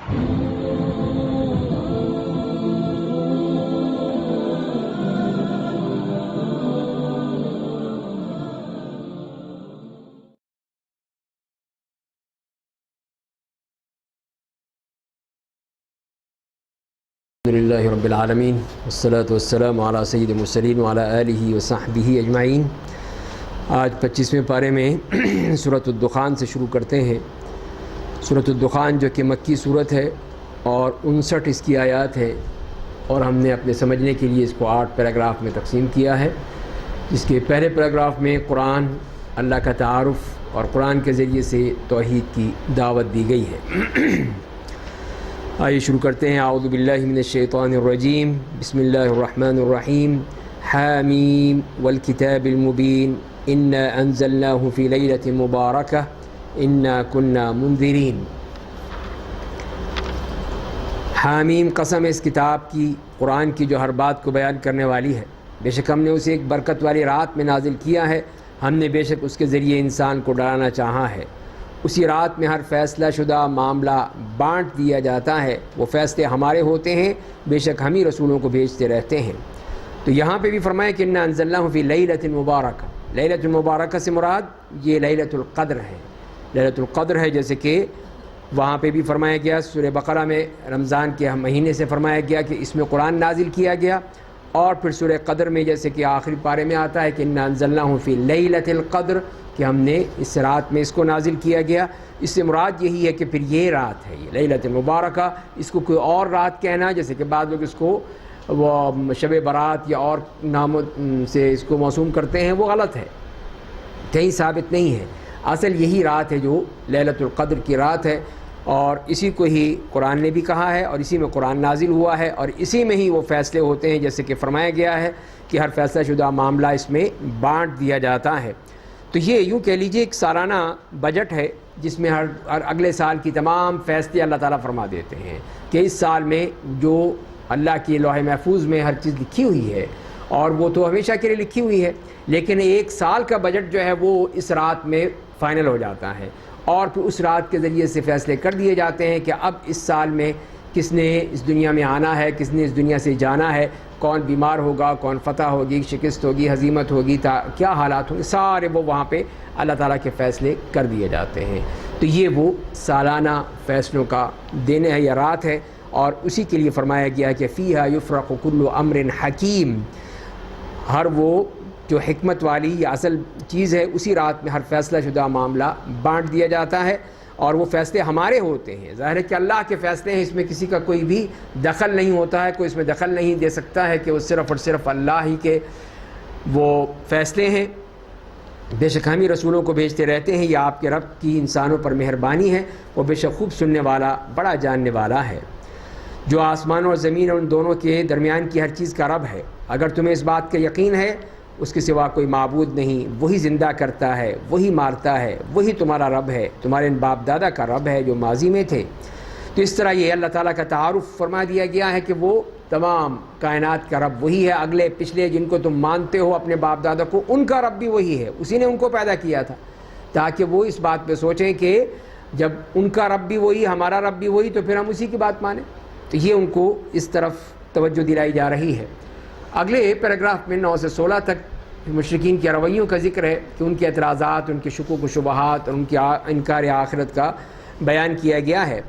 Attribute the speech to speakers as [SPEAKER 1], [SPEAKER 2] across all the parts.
[SPEAKER 1] الحمدللہ رب العالمین والصلاة والسلام علی سید المرسلین وعلی آلہ وصحبہ اجمعین۔ آج 25ویں پارے میں سورۃ الدخان سے شروع کرتے ہیں۔ سورۃ الدخان جو کہ مکی سورت ہے اور 59 اس کی آیات ہے، اور ہم نے اپنے سمجھنے کے لیے اس کو 8 پیراگراف میں تقسیم کیا ہے، جس کے پہلے پیراگراف میں قرآن، اللہ کا تعارف اور قرآن کے ذریعے سے توحید کی دعوت دی گئی ہے۔ آئیے شروع کرتے ہیں۔ اعوذ باللہ من الشیطان الرجیم، بسم اللہ الرحمن الرحیم۔ حامیم والکتاب المبین، انا انزلناہ فی لیلۃ مبارکہ انا کنا منذرین۔ حامیم، قسم اس کتاب کی، قرآن کی جو ہر بات کو بیان کرنے والی ہے۔ بے شک ہم نے اسے ایک برکت والی رات میں نازل کیا ہے، ہم نے بے شک اس کے ذریعے انسان کو ڈرانا چاہا ہے۔ اسی رات میں ہر فیصلہ شدہ معاملہ بانٹ دیا جاتا ہے، وہ فیصلے ہمارے ہوتے ہیں، بے شک ہم ہی رسولوں کو بھیجتے رہتے ہیں۔ تو یہاں پہ بھی فرمایا کہ انا انزلناہ فی لیلۃ مبارکہ۔ لیلۃ المبارکہ سے مراد یہ لیلۃ القدر ہے، لیلۃ القدر ہے، جیسے کہ وہاں پہ بھی فرمایا گیا سورہ بقرہ میں رمضان کے مہینے سے فرمایا گیا کہ اس میں قرآن نازل کیا گیا، اور پھر سورہ قدر میں جیسے کہ آخری پارے میں آتا ہے کہ انا انزلناہ فی لیلۃ القدر، کہ ہم نے اس رات میں اس کو نازل کیا گیا۔ اس سے مراد یہی ہے کہ پھر یہ رات ہے، یہ لیلۃ المبارکہ۔ اس کو کوئی اور رات کہنا، جیسے کہ بعض لوگ اس کو وہ شب برات یا اور ناموں سے اس کو موسوم کرتے ہیں، وہ غلط ہے، کہیں ثابت نہیں ہے۔ اصل یہی رات ہے جو لیلۃ القدر کی رات ہے، اور اسی کو ہی قرآن نے بھی کہا ہے، اور اسی میں قرآن نازل ہوا ہے، اور اسی میں ہی وہ فیصلے ہوتے ہیں، جیسے کہ فرمایا گیا ہے کہ ہر فیصلہ شدہ معاملہ اس میں بانٹ دیا جاتا ہے۔ تو یہ یوں کہہ لیجئے ایک سالانہ بجٹ ہے، جس میں ہر اگلے سال کی تمام فیصلے اللہ تعالیٰ فرما دیتے ہیں کہ اس سال میں جو اللہ کی لوح محفوظ میں ہر چیز لکھی ہوئی ہے، اور وہ تو ہمیشہ کے لیے لکھی ہوئی ہے، لیکن ایک سال کا بجٹ جو ہے وہ اس رات میں فائنل ہو جاتا ہے، اور پھر اس رات کے ذریعے سے فیصلے کر دیے جاتے ہیں کہ اب اس سال میں کس نے اس دنیا میں آنا ہے، کس نے اس دنیا سے جانا ہے، کون بیمار ہوگا، کون فتح ہوگی، شکست ہوگی، ہزیمت ہوگی، کیا حالات ہوں گے، سارے وہ وہاں پہ اللہ تعالیٰ کے فیصلے کر دیے جاتے ہیں۔ تو یہ وہ سالانہ فیصلوں کا دن ہے یا رات ہے، اور اسی کے لیے فرمایا گیا کہ فیہا یفرق کل امر حکیم، ہر وہ جو حکمت والی یا اصل چیز ہے، اسی رات میں ہر فیصلہ شدہ معاملہ بانٹ دیا جاتا ہے، اور وہ فیصلے ہمارے ہوتے ہیں۔ ظاہر ہے کہ اللہ کے فیصلے ہیں، اس میں کسی کا کوئی بھی دخل نہیں ہوتا ہے، کوئی اس میں دخل نہیں دے سکتا ہے، کہ وہ صرف اور صرف اللہ ہی کے وہ فیصلے ہیں۔ بے شک ہم ہی رسولوں کو بھیجتے رہتے ہیں، یہ آپ کے رب کی انسانوں پر مہربانی ہے، وہ بے شک خوب سننے والا، بڑا جاننے والا ہے۔ جو آسمانوں اور زمین اور ان دونوں کے درمیان کی ہر چیز کا رب ہے، اگر تمہیں اس بات کا یقین ہے اس کے سوا کوئی معبود نہیں، وہی زندہ کرتا ہے، وہی مارتا ہے، وہی تمہارا رب ہے، تمہارے باپ دادا کا رب ہے جو ماضی میں تھے۔ تو اس طرح یہ اللہ تعالیٰ کا تعارف فرما دیا گیا ہے کہ وہ تمام کائنات کا رب وہی ہے، اگلے پچھلے جن کو تم مانتے ہو اپنے باپ دادا کو، ان کا رب بھی وہی ہے، اسی نے ان کو پیدا کیا تھا، تاکہ وہ اس بات پہ سوچیں کہ جب ان کا رب بھی وہی، ہمارا رب بھی وہی، تو پھر ہم اسی کی بات مانیں۔ تو یہ ان کو اس طرف توجہ دلائی جا رہی ہے۔ اگلے پیراگراف میں 9 سے 16 تک مشرکین کے رویوں کا ذکر ہے، کہ ان کے اعتراضات، ان کے شکوک و شبہات اور ان کے انکار آخرت کا بیان کیا گیا ہے۔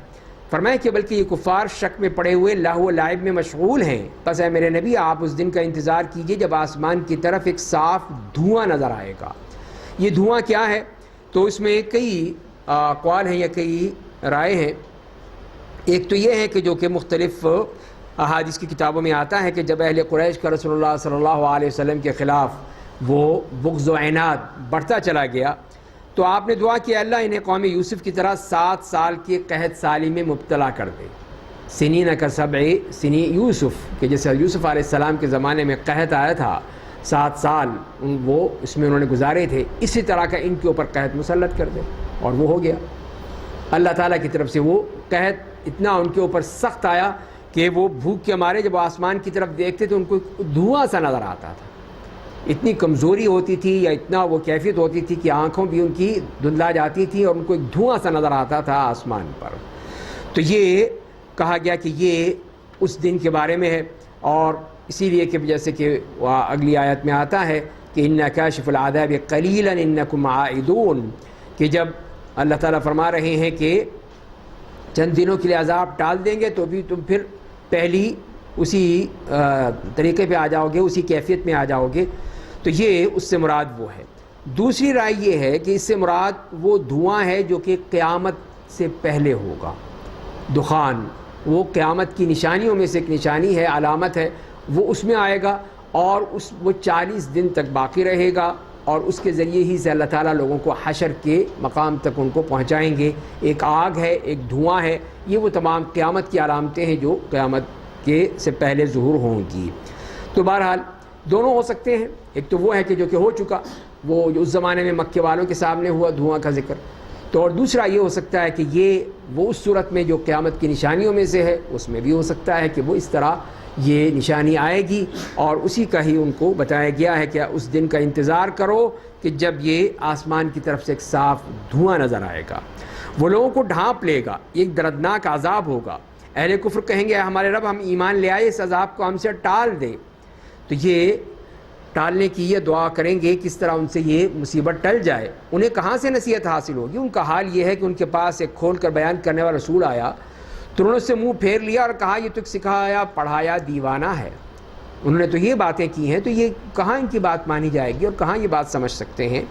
[SPEAKER 1] فرمایا کہ بلکہ یہ کفار شک میں پڑے ہوئے لہو و لعب میں مشغول ہیں، پس اے میرے نبی آپ اس دن کا انتظار کیجئے جب آسمان کی طرف ایک صاف دھواں نظر آئے گا۔ یہ دھواں کیا ہے؟ تو اس میں کئی اقوال ہیں یا کئی رائے ہیں۔ ایک تو یہ ہے کہ جو کہ مختلف احادیث کی کتابوں میں آتا ہے کہ جب اہل قریش کا رسول اللہ صلی اللہ علیہ وسلم کے خلاف وہ بغض و عناد بڑھتا چلا گیا، تو آپ نے دعا کی اللہ انہیں قوم یوسف کی طرح 7 سال کی قحط سالی میں مبتلا کر دے، سنین کا سبع سنی یوسف، کہ جیسے یوسف علیہ السلام کے زمانے میں قحط آیا تھا، 7 سال وہ اس میں انہوں نے گزارے تھے، اسی طرح کا ان کے اوپر قحط مسلط کر دے، اور وہ ہو گیا۔ اللہ تعالیٰ کی طرف سے وہ قحط اتنا ان کے اوپر سخت آیا کہ وہ بھوک کے مارے جب آسمان کی طرف دیکھتے تو ان کو دھواں سا نظر آتا تھا، اتنی کمزوری ہوتی تھی یا اتنا وہ کیفیت ہوتی تھی کہ آنکھوں بھی ان کی دھندلا جاتی تھی، اور ان کو ایک دھواں سا نظر آتا تھا آسمان پر۔ تو یہ کہا گیا کہ یہ اس دن کے بارے میں ہے، اور اسی لیے کہ جیسے کہ اگلی آیت میں آتا ہے کہ اِنَّا كَاشِفُ الْعَذَابِ قَلِيلًا إِنَّكُمْ عَائِدُونَ، کہ جب اللہ تعالیٰ فرما رہے ہیں کہ چند دنوں کے لیے عذاب ٹال دیں گے تو بھی تم پھر پہلی اسی طریقے پہ آ جاؤ گے، اسی کیفیت میں آ جاؤ گے، تو یہ اس سے مراد وہ ہے۔ دوسری رائے یہ ہے کہ اس سے مراد وہ دھواں ہے جو کہ قیامت سے پہلے ہوگا، دخان، وہ قیامت کی نشانیوں میں سے ایک نشانی ہے، علامت ہے، وہ اس میں آئے گا، اور وہ 40 دن تک باقی رہے گا، اور اس کے ذریعے ہی سے اللہ تعالیٰ لوگوں کو حشر کے مقام تک ان کو پہنچائیں گے۔ ایک آگ ہے، ایک دھواں ہے، یہ وہ تمام قیامت کی علامتیں ہیں جو قیامت کے سے پہلے ظہور ہوں گی۔ تو بہرحال دونوں ہو سکتے ہیں، ایک تو وہ ہے کہ جو کہ ہو چکا، وہ جو اس زمانے میں مکے والوں کے سامنے ہوا دھواں کا ذکر، تو اور دوسرا یہ ہو سکتا ہے کہ یہ وہ اس صورت میں جو قیامت کی نشانیوں میں سے ہے، اس میں بھی ہو سکتا ہے کہ وہ اس طرح یہ نشانی آئے گی، اور اسی کا ہی ان کو بتایا گیا ہے کہ اس دن کا انتظار کرو کہ جب یہ آسمان کی طرف سے ایک صاف دھواں نظر آئے گا، وہ لوگوں کو ڈھانپ لے گا، یہ ایک دردناک عذاب ہوگا۔ اہل کفر کہیں گے اے ہمارے رب، ہم ایمان لے آئے، اس عذاب کو ہم سے ٹال دے، تو یہ ٹالنے کی یہ دعا کریں گے کس طرح ان سے یہ مصیبت ٹل جائے۔ انہیں کہاں سے نصیحت حاصل ہوگی؟ ان کا حال یہ ہے کہ ان کے پاس ایک کھول کر بیان کرنے والا رسول آیا تو انہوں نے اس سے منہ پھیر لیا اور کہا یہ تو سکھایا پڑھایا دیوانہ ہے، انہوں نے تو یہ باتیں کی ہیں، تو یہ کہاں ان کی بات مانی جائے گی اور کہاں یہ بات سمجھ سکتے ہیں؟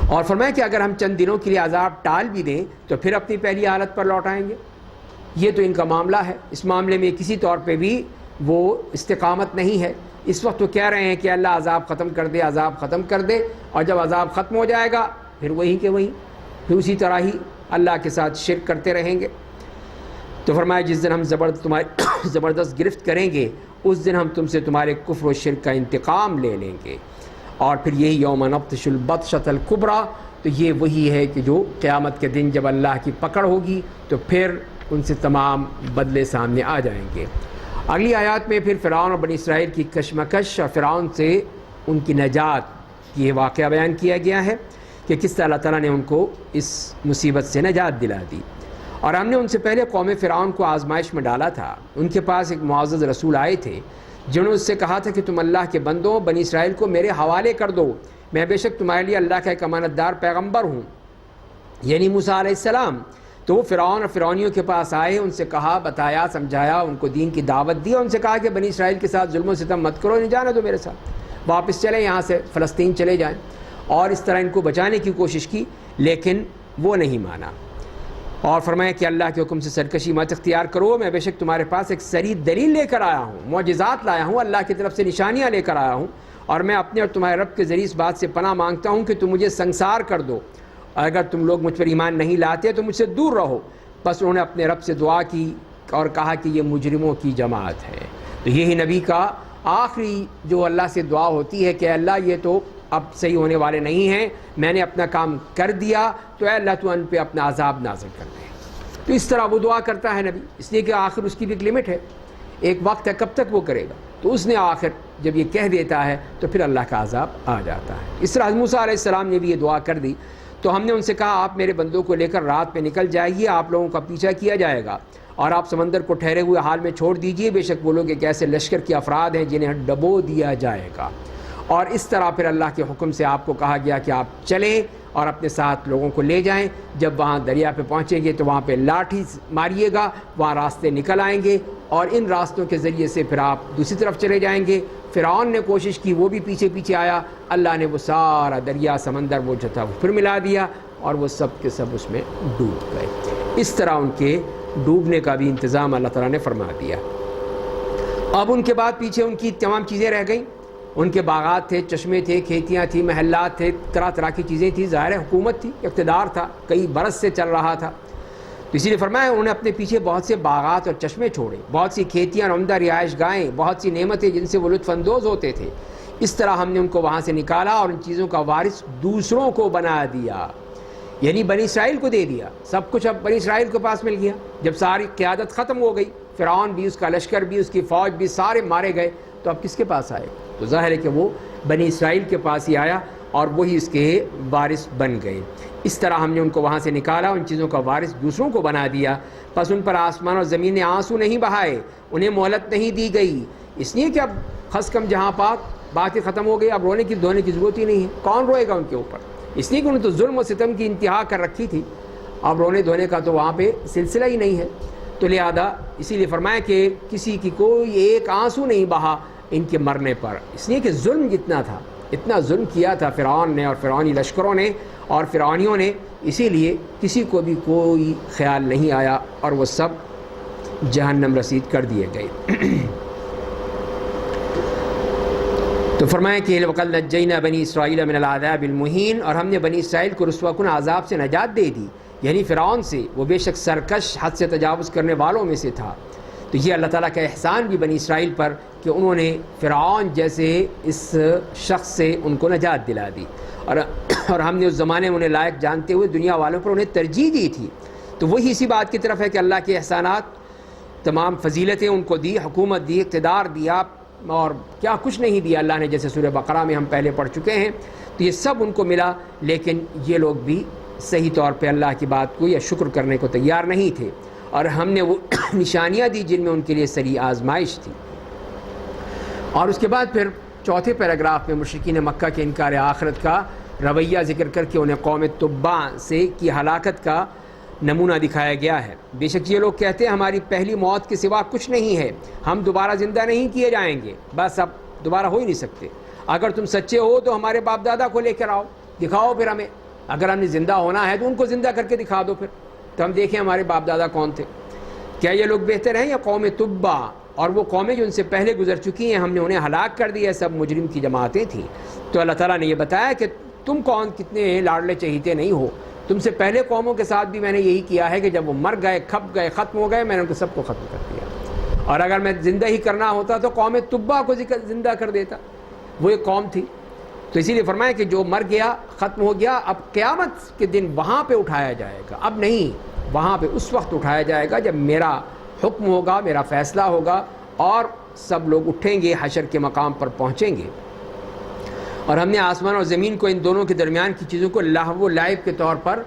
[SPEAKER 1] اور فرمایا کہ اگر ہم چند دنوں کے لیے عذاب ٹال بھی دیں تو پھر اپنی پہلی حالت پر لوٹ آئیں گے۔ یہ تو ان کا معاملہ ہے، اس معاملے میں کسی طور پہ بھی وہ استقامت نہیں ہے۔ اس وقت وہ کہہ رہے ہیں کہ اللہ عذاب ختم کر دے، عذاب ختم کر دے، اور جب عذاب ختم ہو جائے گا پھر وہیں کہ وہیں، پھر اسی طرح ہی اللہ کے ساتھ شرک کرتے رہیں گے۔ تو فرمایا جس دن ہم تمہاری زبردست گرفت کریں گے، اس دن ہم تم سے تمہارے کفر و شرک کا انتقام لے لیں گے، اور پھر یہی یوم نبطش البطشۃ الکبریٰ، تو یہ وہی ہے کہ جو قیامت کے دن جب اللہ کی پکڑ ہوگی تو پھر ان سے تمام بدلے سامنے آ جائیں گے۔ اگلی آیات میں پھر فرعون اور بنی اسرائیل کی کشمکش اور فرعون سے ان کی نجات کی یہ واقعہ بیان کیا گیا ہے کہ کس طرح اللہ تعالیٰ نے ان کو اس مصیبت سے نجات دلا دی۔ اور ہم نے ان سے پہلے قوم فرعون کو آزمائش میں ڈالا تھا، ان کے پاس ایک معزز رسول آئے تھے جنہوں نے اس سے کہا تھا کہ تم اللہ کے بندوں بنی اسرائیل کو میرے حوالے کر دو، میں بے شک تمہارے لیے اللہ کا ایک امانت دار پیغمبر ہوں، یعنی موسیٰ علیہ السلام۔ تو وہ فرعون اور فرعونیوں کے پاس آئے، ان سے کہا، بتایا، سمجھایا، ان کو دین کی دعوت دی، اور ان سے کہا کہ بنی اسرائیل کے ساتھ ظلم و ستم مت کرو، نہیں جانا دو میرے ساتھ، واپس چلیں یہاں سے، فلسطین چلے جائیں، اور اس طرح ان کو بچانے کی کوشش کی، لیکن وہ نہیں مانا، اور فرمایا کہ اللہ کے حکم سے سرکشی مت اختیار کرو، میں بے شک تمہارے پاس ایک صریح دلیل لے کر آیا ہوں، معجزات لایا ہوں، اللہ کی طرف سے نشانیاں لے کر آیا ہوں، اور میں اپنے اور تمہارے رب کے ذریعے اس بات سے پناہ مانگتا ہوں کہ تم مجھے سنسار کر دو، اور اگر تم لوگ مجھ پر ایمان نہیں لاتے تو مجھ سے دور رہو۔ بس انہوں نے اپنے رب سے دعا کی اور کہا کہ یہ مجرموں کی جماعت ہے۔ تو یہی نبی کا آخری جو اللہ سے دعا ہوتی ہے کہ اللہ یہ تو اب صحیح ہونے والے نہیں ہیں، میں نے اپنا کام کر دیا، تو اے اللہ تو ان پہ اپنا عذاب نازل کر دے۔ تو اس طرح وہ دعا کرتا ہے نبی، اس لیے کہ آخر اس کی بھی ایک لمٹ ہے، ایک وقت ہے کب تک وہ کرے گا، تو اس نے آخر جب یہ کہہ دیتا ہے تو پھر اللہ کا عذاب آ جاتا ہے۔ اس طرح موسیٰ علیہ السلام نے بھی یہ دعا کر دی، تو ہم نے ان سے کہا آپ میرے بندوں کو لے کر رات میں نکل جائیے، آپ لوگوں کا پیچھا کیا جائے گا، اور آپ سمندر کو ٹھہرے ہوئے حال میں چھوڑ دیجئے، بے شک وہ لوگ ایک ایسے لشکر کے افراد ہیں جنہیں ڈبو دیا جائے گا۔ اور اس طرح پھر اللہ کے حکم سے آپ کو کہا گیا کہ آپ چلیں اور اپنے ساتھ لوگوں کو لے جائیں، جب وہاں دریا پہ پہنچیں گے تو وہاں پہ لاٹھی ماریے گا، وہاں راستے نکل آئیں گے، اور ان راستوں کے ذریعے سے پھر آپ دوسری طرف چلے جائیں گے۔ فرعون نے کوشش کی، وہ بھی پیچھے پیچھے آیا، اللہ نے وہ سارا دریا سمندر وہ جو تھا وہ پھر ملا دیا، اور وہ سب کے سب اس میں ڈوب گئے۔ اس طرح ان کے ڈوبنے کا بھی انتظام اللہ تعالیٰ نے فرما دیا۔ اب ان کے بعد پیچھے ان کی تمام چیزیں رہ گئیں، ان کے باغات تھے، چشمے تھے، کھیتیاں تھیں، محلات تھے، طرح طرح کی چیزیں تھیں، ظاہر حکومت تھی، اقتدار تھا، کئی برس سے چل رہا تھا، تو اسی لیے فرمایا انہوں نے اپنے پیچھے بہت سے باغات اور چشمے چھوڑے، بہت سی کھیتیاں اور عمدہ رہائش گاہیں، بہت سی نعمتیں جن سے وہ لطف اندوز ہوتے تھے۔ اس طرح ہم نے ان کو وہاں سے نکالا اور ان چیزوں کا وارث دوسروں کو بنا دیا، یعنی بنی اسرائیل کو دے دیا، سب کچھ اب بنی اسرائیل کے پاس مل گیا۔ جب ساری قیادت ختم ہو گئی، فرعون بھی، اس کا لشکر بھی، اس کی فوج بھی، سارے مارے گئے، تو اب کس کے پاس آئے؟ تو ظاہر ہے کہ وہ بنی اسرائیل کے پاس ہی آیا، اور وہی اس کے وارث بن گئے۔ اس طرح ہم نے ان کو وہاں سے نکالا، ان چیزوں کا وارث دوسروں کو بنا دیا، پس ان پر آسمان اور زمین نے آنسو نہیں بہائے، انہیں مہلت نہیں دی گئی، اس لیے کہ اب خس کم جہاں پاک بات ہی ختم ہو گئی، اب رونے کی دھونے کی ضرورت ہی نہیں ہے، کون روئے گا ان کے اوپر، اس لیے کہ انہوں نے تو ظلم و ستم کی انتہا کر رکھی تھی، اب رونے دھونے کا تو وہاں پہ سلسلہ ہی نہیں ہے۔ تو لہذا اسی لیے فرمایا کہ کسی کی کوئی ایک آنسو نہیں بہا ان کے مرنے پر، اس لیے کہ ظلم جتنا تھا، اتنا ظلم کیا تھا فرعون نے اور فرعونی لشکروں نے اور فرعونیوں نے، اسی لیے کسی کو بھی کوئی خیال نہیں آیا اور وہ سب جہنم رسید کر دیے گئے۔ تو فرمایا کہ وَقَدْ نَجَّيْنَا بَنِي إِسْرَائِيلَ مِنَ الْعَذَابِ الْمُهِينِ، اور ہم نے بنی اسرائیل کو رسوا کن عذاب سے نجات دے دی، یعنی فرعون سے، وہ بے شک سرکش حد سے تجاوز کرنے والوں میں سے تھا۔ تو یہ اللہ تعالیٰ کا احسان بھی بنی اسرائیل پر کہ انہوں نے فرعون جیسے اس شخص سے ان کو نجات دلا دی، اور ہم نے اس زمانے میں انہیں لائق جانتے ہوئے دنیا والوں پر انہیں ترجیح دی تھی۔ تو وہی اسی بات کی طرف ہے کہ اللہ کے احسانات، تمام فضیلتیں ان کو دی، حکومت دی، اقتدار دیا، اور کیا کچھ نہیں دیا اللہ نے، جیسے سورہ بقرہ میں ہم پہلے پڑھ چکے ہیں۔ تو یہ سب ان کو ملا، لیکن یہ لوگ بھی صحیح طور پہ اللہ کی بات کو یا شکر کرنے کو تیار نہیں تھے، اور ہم نے وہ نشانیاں دی جن میں ان کے لیے سری آزمائش تھی۔ اور اس کے بعد پھر چوتھے پیراگراف میں مشرکین مکہ کے انکار آخرت کا رویہ ذکر کر کے انہیں قوم تبع سے کی ہلاکت کا نمونہ دکھایا گیا ہے۔ بے شک یہ لوگ کہتے ہیں ہماری پہلی موت کے سوا کچھ نہیں ہے، ہم دوبارہ زندہ نہیں کیے جائیں گے، بس اب دوبارہ ہو ہی نہیں سکتے، اگر تم سچے ہو تو ہمارے باپ دادا کو لے کر آؤ، دکھاؤ پھر ہمیں، اگر ہم نے زندہ ہونا ہے تو ان کو زندہ کر کے دکھا دو، پھر تو ہم دیکھیں ہمارے باپ دادا کون تھے۔ کیا یہ لوگ بہتر ہیں یا قوم تبع، اور وہ قومیں جو ان سے پہلے گزر چکی ہیں ہم نے انہیں ہلاک کر دیا، سب مجرم کی جماعتیں تھیں۔ تو اللہ تعالیٰ نے یہ بتایا کہ تم کون کتنے لاڈلے چہیتے نہیں ہو، تم سے پہلے قوموں کے ساتھ بھی میں نے یہی کیا ہے کہ جب وہ مر گئے، کھپ گئے، ختم ہو گئے، میں نے ان کو سب کو ختم کر دیا، اور اگر میں زندہ ہی کرنا ہوتا تو قوم تبع کو زندہ کر دیتا، وہ ایک قوم تھی۔ تو اسی لیے فرمایا کہ جو مر گیا، ختم ہو گیا، اب قیامت کے دن وہاں پہ اٹھایا جائے گا، اب نہیں، وہاں پہ اس وقت اٹھایا جائے گا جب میرا حکم ہوگا، میرا فیصلہ ہوگا، اور سب لوگ اٹھیں گے، حشر کے مقام پر پہنچیں گے۔ اور ہم نے آسمان اور زمین کو ان دونوں کے درمیان کی چیزوں کو لہو و لعب کے طور پر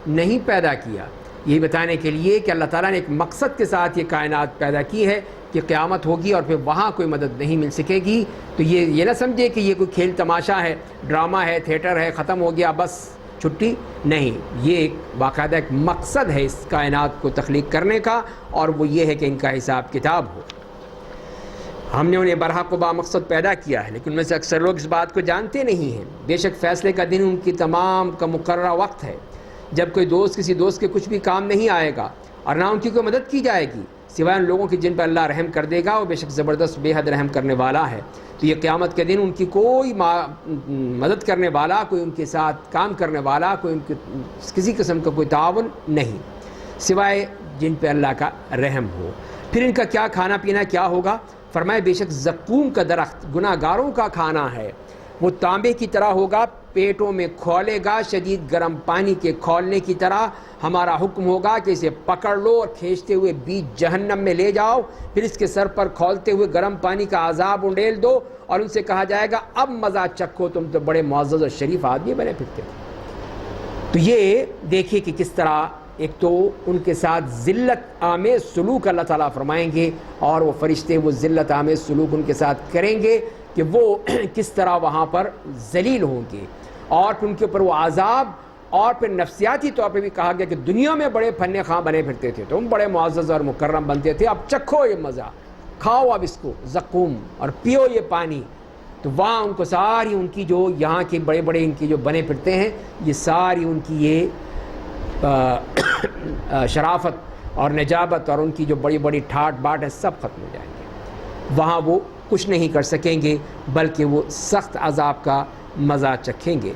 [SPEAKER 1] نہیں پیدا کیا، یہی بتانے کے لیے کہ اللہ تعالیٰ نے ایک مقصد کے ساتھ یہ کائنات پیدا کی ہے کہ قیامت ہوگی اور پھر وہاں کوئی مدد نہیں مل سکے گی۔ تو یہ نہ سمجھے کہ یہ کوئی کھیل تماشا ہے، ڈرامہ ہے، تھیٹر ہے، ختم ہو گیا بس چھٹی، نہیں، یہ ایک باقاعدہ ایک مقصد ہے اس کائنات کو تخلیق کرنے کا، اور وہ یہ ہے کہ ان کا حساب کتاب ہو۔ ہم نے انہیں برحق و با مقصد پیدا کیا ہے، لیکن ان میں سے اکثر لوگ اس بات کو جانتے نہیں ہیں۔ بے شک فیصلے کا دن ان کی تمام کا مقررہ وقت ہے، جب کوئی دوست کسی دوست کے کچھ بھی کام نہیں آئے گا، اور نہ ان کی کوئی مدد کی جائے گی سوائے ان لوگوں کی جن پر اللہ رحم کر دے گا، وہ بے شک زبردست بے حد رحم کرنے والا ہے۔ تو یہ قیامت کے دن ان کی کوئی مدد کرنے والا، کوئی ان کے ساتھ کام کرنے والا، کوئی ان کی کسی قسم کا کوئی تعاون نہیں، سوائے جن پہ اللہ کا رحم ہو۔ پھر ان کا کیا کھانا پینا کیا ہوگا؟ فرمائے بے شک زقوم کا درخت گناہ گاروں کا کھانا ہے، وہ تانبے کی طرح ہوگا، پیٹوں میں کھولے گا، شدید گرم پانی کے کھولنے کی طرح۔ ہمارا حکم ہوگا کہ اسے پکڑ لو اور کھینچتے ہوئے بیچ جہنم میں لے جاؤ، پھر اس کے سر پر کھولتے ہوئے گرم پانی کا عذاب انڈیل دو، اور ان سے کہا جائے گا اب مزہ چکھو، تم تو بڑے معزز اور شریف آدمی بنے پھرتے تھے۔ تو یہ دیکھیے کہ کس طرح ایک تو ان کے ساتھ ذلت آمیز سلوک اللہ تعالیٰ فرمائیں گے، اور وہ فرشتے وہ ذلت آمیز سلوک ان کے ساتھ کریں گے کہ وہ کس طرح وہاں پر ذلیل ہوں گے، اور پھر ان کے اوپر وہ عذاب، اور پھر نفسیاتی طور پہ بھی کہا گیا کہ دنیا میں بڑے فن خواں بنے پھرتے تھے، تم بڑے معزز اور مکرم بنتے تھے، اب چکھو یہ مزہ، کھاؤ اب اس کو زقوم، اور پیو یہ پانی۔ تو وہاں ان کو ساری ان کی جو یہاں کے بڑے بڑے ان کی جو بنے پھرتے ہیں، یہ ساری ان کی یہ شرافت اور نجابت اور ان کی جو بڑی بڑی ٹھاٹ باٹ ہے، سب ختم ہو جائیں گے، وہاں وہ کچھ نہیں کر سکیں گے، بلکہ وہ سخت عذاب کا مزہ چکھیں گے۔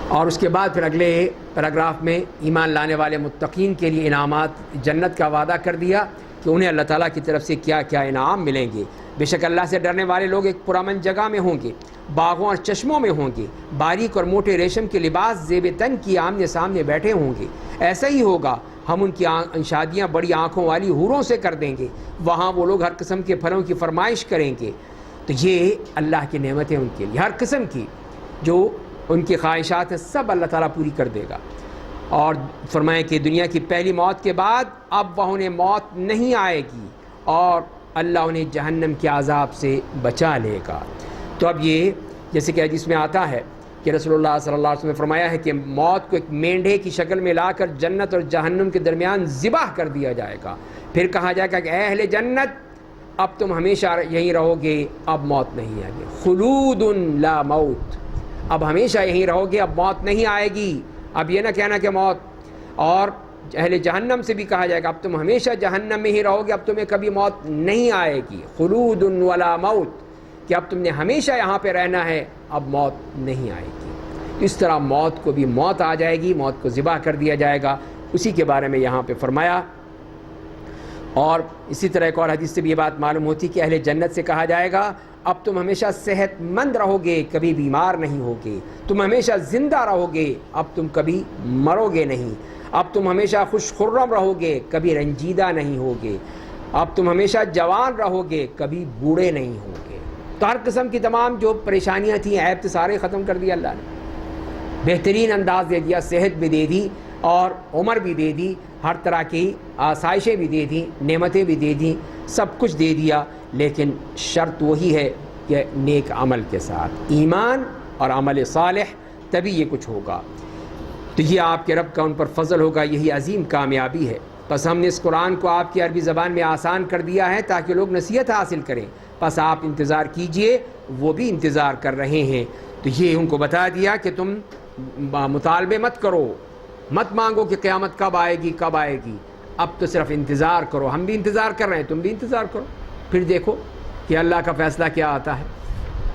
[SPEAKER 1] اور اس کے بعد پھر اگلے پیراگراف میں ایمان لانے والے متقین کے لیے انعامات جنت کا وعدہ کر دیا کہ انہیں اللہ تعالیٰ کی طرف سے کیا کیا انعام ملیں گے۔ بے شک اللہ سے ڈرنے والے لوگ ایک پرامن جگہ میں ہوں گے، باغوں اور چشموں میں ہوں گے، باریک اور موٹے ریشم کے لباس زیب تن کی آمنے سامنے بیٹھے ہوں گے۔ ایسا ہی ہوگا، ہم ان کی شادیاں بڑی آنکھوں والی حوروں سے کر دیں گے، وہاں وہ لوگ ہر قسم کے پھلوں کی فرمائش کریں گے۔ تو یہ اللہ کی نعمتیں ان کے لیے ہر قسم کی، جو ان کی خواہشات ہیں سب اللہ تعالیٰ پوری کر دے گا۔ اور فرمائیں کہ دنیا کی پہلی موت کے بعد اب وہ انہیں موت نہیں آئے گی اور اللہ انہیں جہنم کے عذاب سے بچا لے گا۔ تو اب یہ جیسے کہ حدیث میں آتا ہے کہ رسول اللہ صلی اللہ علیہ وسلم نے فرمایا ہے کہ موت کو ایک مینڈھے کی شکل میں لا کر جنت اور جہنم کے درمیان ذبح کر دیا جائے گا، پھر کہا جائے گا کہ اے اہل جنت اب تم ہمیشہ یہیں رہو گے، اب موت نہیں آئے گی، خلود لا موت، اب ہمیشہ یہیں رہو گے، اب موت نہیں آئے گی۔ اب یہ نہ کہنا کہ موت، اور اہل جہنم سے بھی کہا جائے گا اب تم ہمیشہ جہنم میں ہی رہو گے، اب تمہیں کبھی موت نہیں آئے گی، خلود ولا موت، کہ اب تم نے ہمیشہ یہاں پہ رہنا ہے، اب موت نہیں آئے گی۔ اس طرح موت کو بھی موت آ جائے گی، موت کو ذبح کر دیا جائے گا، اسی کے بارے میں یہاں پہ فرمایا۔ اور اسی طرح ایک اور حدیث سے بھی یہ بات معلوم ہوتی کہ اہل جنت سے کہا جائے گا اب تم ہمیشہ صحت مند رہو گے، کبھی بیمار نہیں ہوگے، تم ہمیشہ زندہ رہو گے، اب تم کبھی مرو گے نہیں، اب تم ہمیشہ خوش خرم رہو گے، کبھی رنجیدہ نہیں ہوگے، اب تم ہمیشہ جوان رہو گے، کبھی بوڑھے نہیں ہوگے۔ تو ہر قسم کی تمام جو پریشانیاں تھیں، عیب تو سارے ختم کر دیا اللہ نے، بہترین انداز دے دیا، صحت بھی دے دی اور عمر بھی دے دی، ہر طرح کی آسائشیں بھی دے دیں، نعمتیں بھی دے دیں، سب کچھ دے دیا، لیکن شرط وہی ہے کہ نیک عمل کے ساتھ ایمان اور عمل صالح، تبھی یہ کچھ ہوگا۔ تو یہ آپ کے رب کا ان پر فضل ہوگا، یہی عظیم کامیابی ہے۔ بس ہم نے اس قرآن کو آپ کی عربی زبان میں آسان کر دیا ہے تاکہ لوگ نصیحت حاصل کریں، بس آپ انتظار کیجئے، وہ بھی انتظار کر رہے ہیں۔ تو یہ ان کو بتا دیا کہ تم مطالبے مت کرو، مت مانگو کہ قیامت کب آئے گی کب آئے گی، اب تو صرف انتظار کرو، ہم بھی انتظار کر رہے ہیں، تم بھی انتظار کرو، پھر دیکھو کہ اللہ کا فیصلہ کیا آتا ہے۔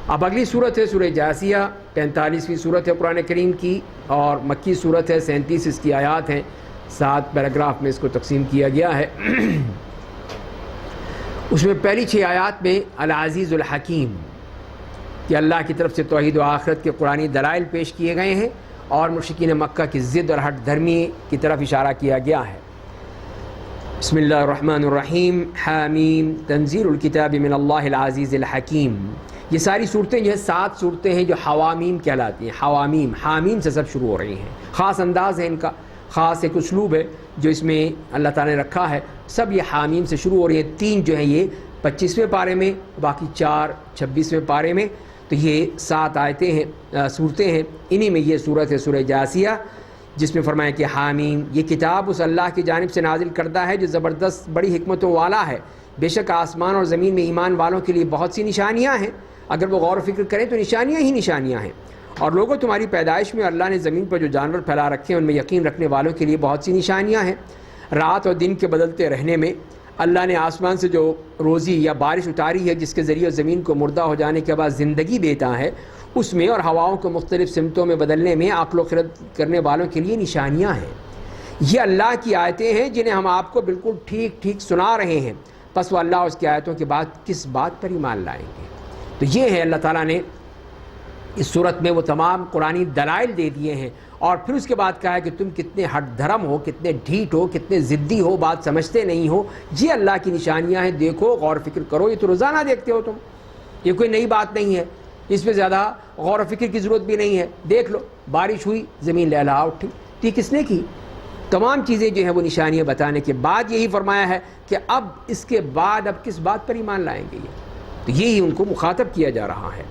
[SPEAKER 1] اب اگلی صورت ہے سورہ جاثیہ، 45ویں صورت ہے قرآن کریم کی، اور مکی صورت ہے، 37 اس کی آیات ہیں، 7 پیراگراف میں اس کو تقسیم کیا گیا ہے۔ اس میں پہلی 6 آیات میں العزیز الحکیم کہ اللہ کی طرف سے توحید و آخرت کے قرآنی دلائل پیش کیے گئے ہیں، اور مشرکین مکہ کی ضد اور ہٹ دھرمی کی طرف اشارہ کیا گیا ہے۔ بسم اللہ الرحمن الرحیم، حامیم تنزیل الکتاب من اللہ العزیز الحکیم۔ یہ ساری صورتیں جو ہے 7 صورتیں ہیں جو حوامیم کہلاتی ہیں، حوامیم، حامیم سے سب شروع ہو رہی ہیں، خاص انداز ہے ان کا، خاص ایک اسلوب ہے جو اس میں اللہ تعالیٰ نے رکھا ہے، سب یہ حامیم سے شروع ہو رہی ہیں۔ 3 جو ہیں یہ 25ویں پارے میں، باقی 4 26ویں پارے میں، تو یہ 7 آیتیں ہیں، صورتیں ہیں، انہی میں یہ صورت ہے سورہ جاثیہ، جس میں فرمایا کہ حامیم، یہ کتاب اس اللہ کی جانب سے نازل کردہ ہے جو زبردست بڑی حکمتوں والا ہے، بے شک آسمان اور زمین میں ایمان والوں کے لیے بہت سی نشانیاں ہیں، اگر وہ غور و فکر کریں تو نشانیاں ہی نشانیاں ہیں۔ اور لوگوں تمہاری پیدائش میں اللہ نے زمین پر جو جانور پھیلا رکھے ہیں ان میں یقین رکھنے والوں کے لیے بہت سی نشانیاں ہیں۔ رات اور دن کے بدلتے رہنے میں اللہ نے آسمان سے جو روزی یا بارش اتاری ہے جس کے ذریعے زمین کو مردہ ہو جانے کے بعد زندگی دیتا ہے، اس میں اور ہواؤں کو مختلف سمتوں میں بدلنے میں عقل و خرد کرنے والوں کے لیے نشانیاں ہیں۔ یہ اللہ کی آیتیں ہیں جنہیں ہم آپ کو بالکل ٹھیک ٹھیک سنا رہے ہیں، پس وہ اللہ اور اس کی آیتوں کے بعد کس بات پر ایمان لائیں گے؟ تو یہ ہے اللہ تعالیٰ نے اس صورت میں وہ تمام قرآنی دلائل دے دیے ہیں، اور پھر اس کے بعد کہا ہے کہ تم کتنے ہٹ دھرم ہو، کتنے ڈھیٹ ہو، کتنے ضدی ہو، بات سمجھتے نہیں ہو، یہ اللہ کی نشانیاں ہیں، دیکھو غور و فکر کرو، یہ تو روزانہ دیکھتے ہو تم، یہ کوئی نئی بات نہیں ہے، اس پہ زیادہ غور و فکر کی ضرورت بھی نہیں ہے۔ دیکھ لو بارش ہوئی، زمین لہلہا اٹھی، تو یہ کس نے کی؟ تمام چیزیں جو ہیں وہ نشانیاں بتانے کے بعد یہی فرمایا ہے کہ اب اس کے بعد اب کس بات پر ایمان لائیں گے یہ؟ تو یہی ان کو مخاطب کیا جا رہا ہے۔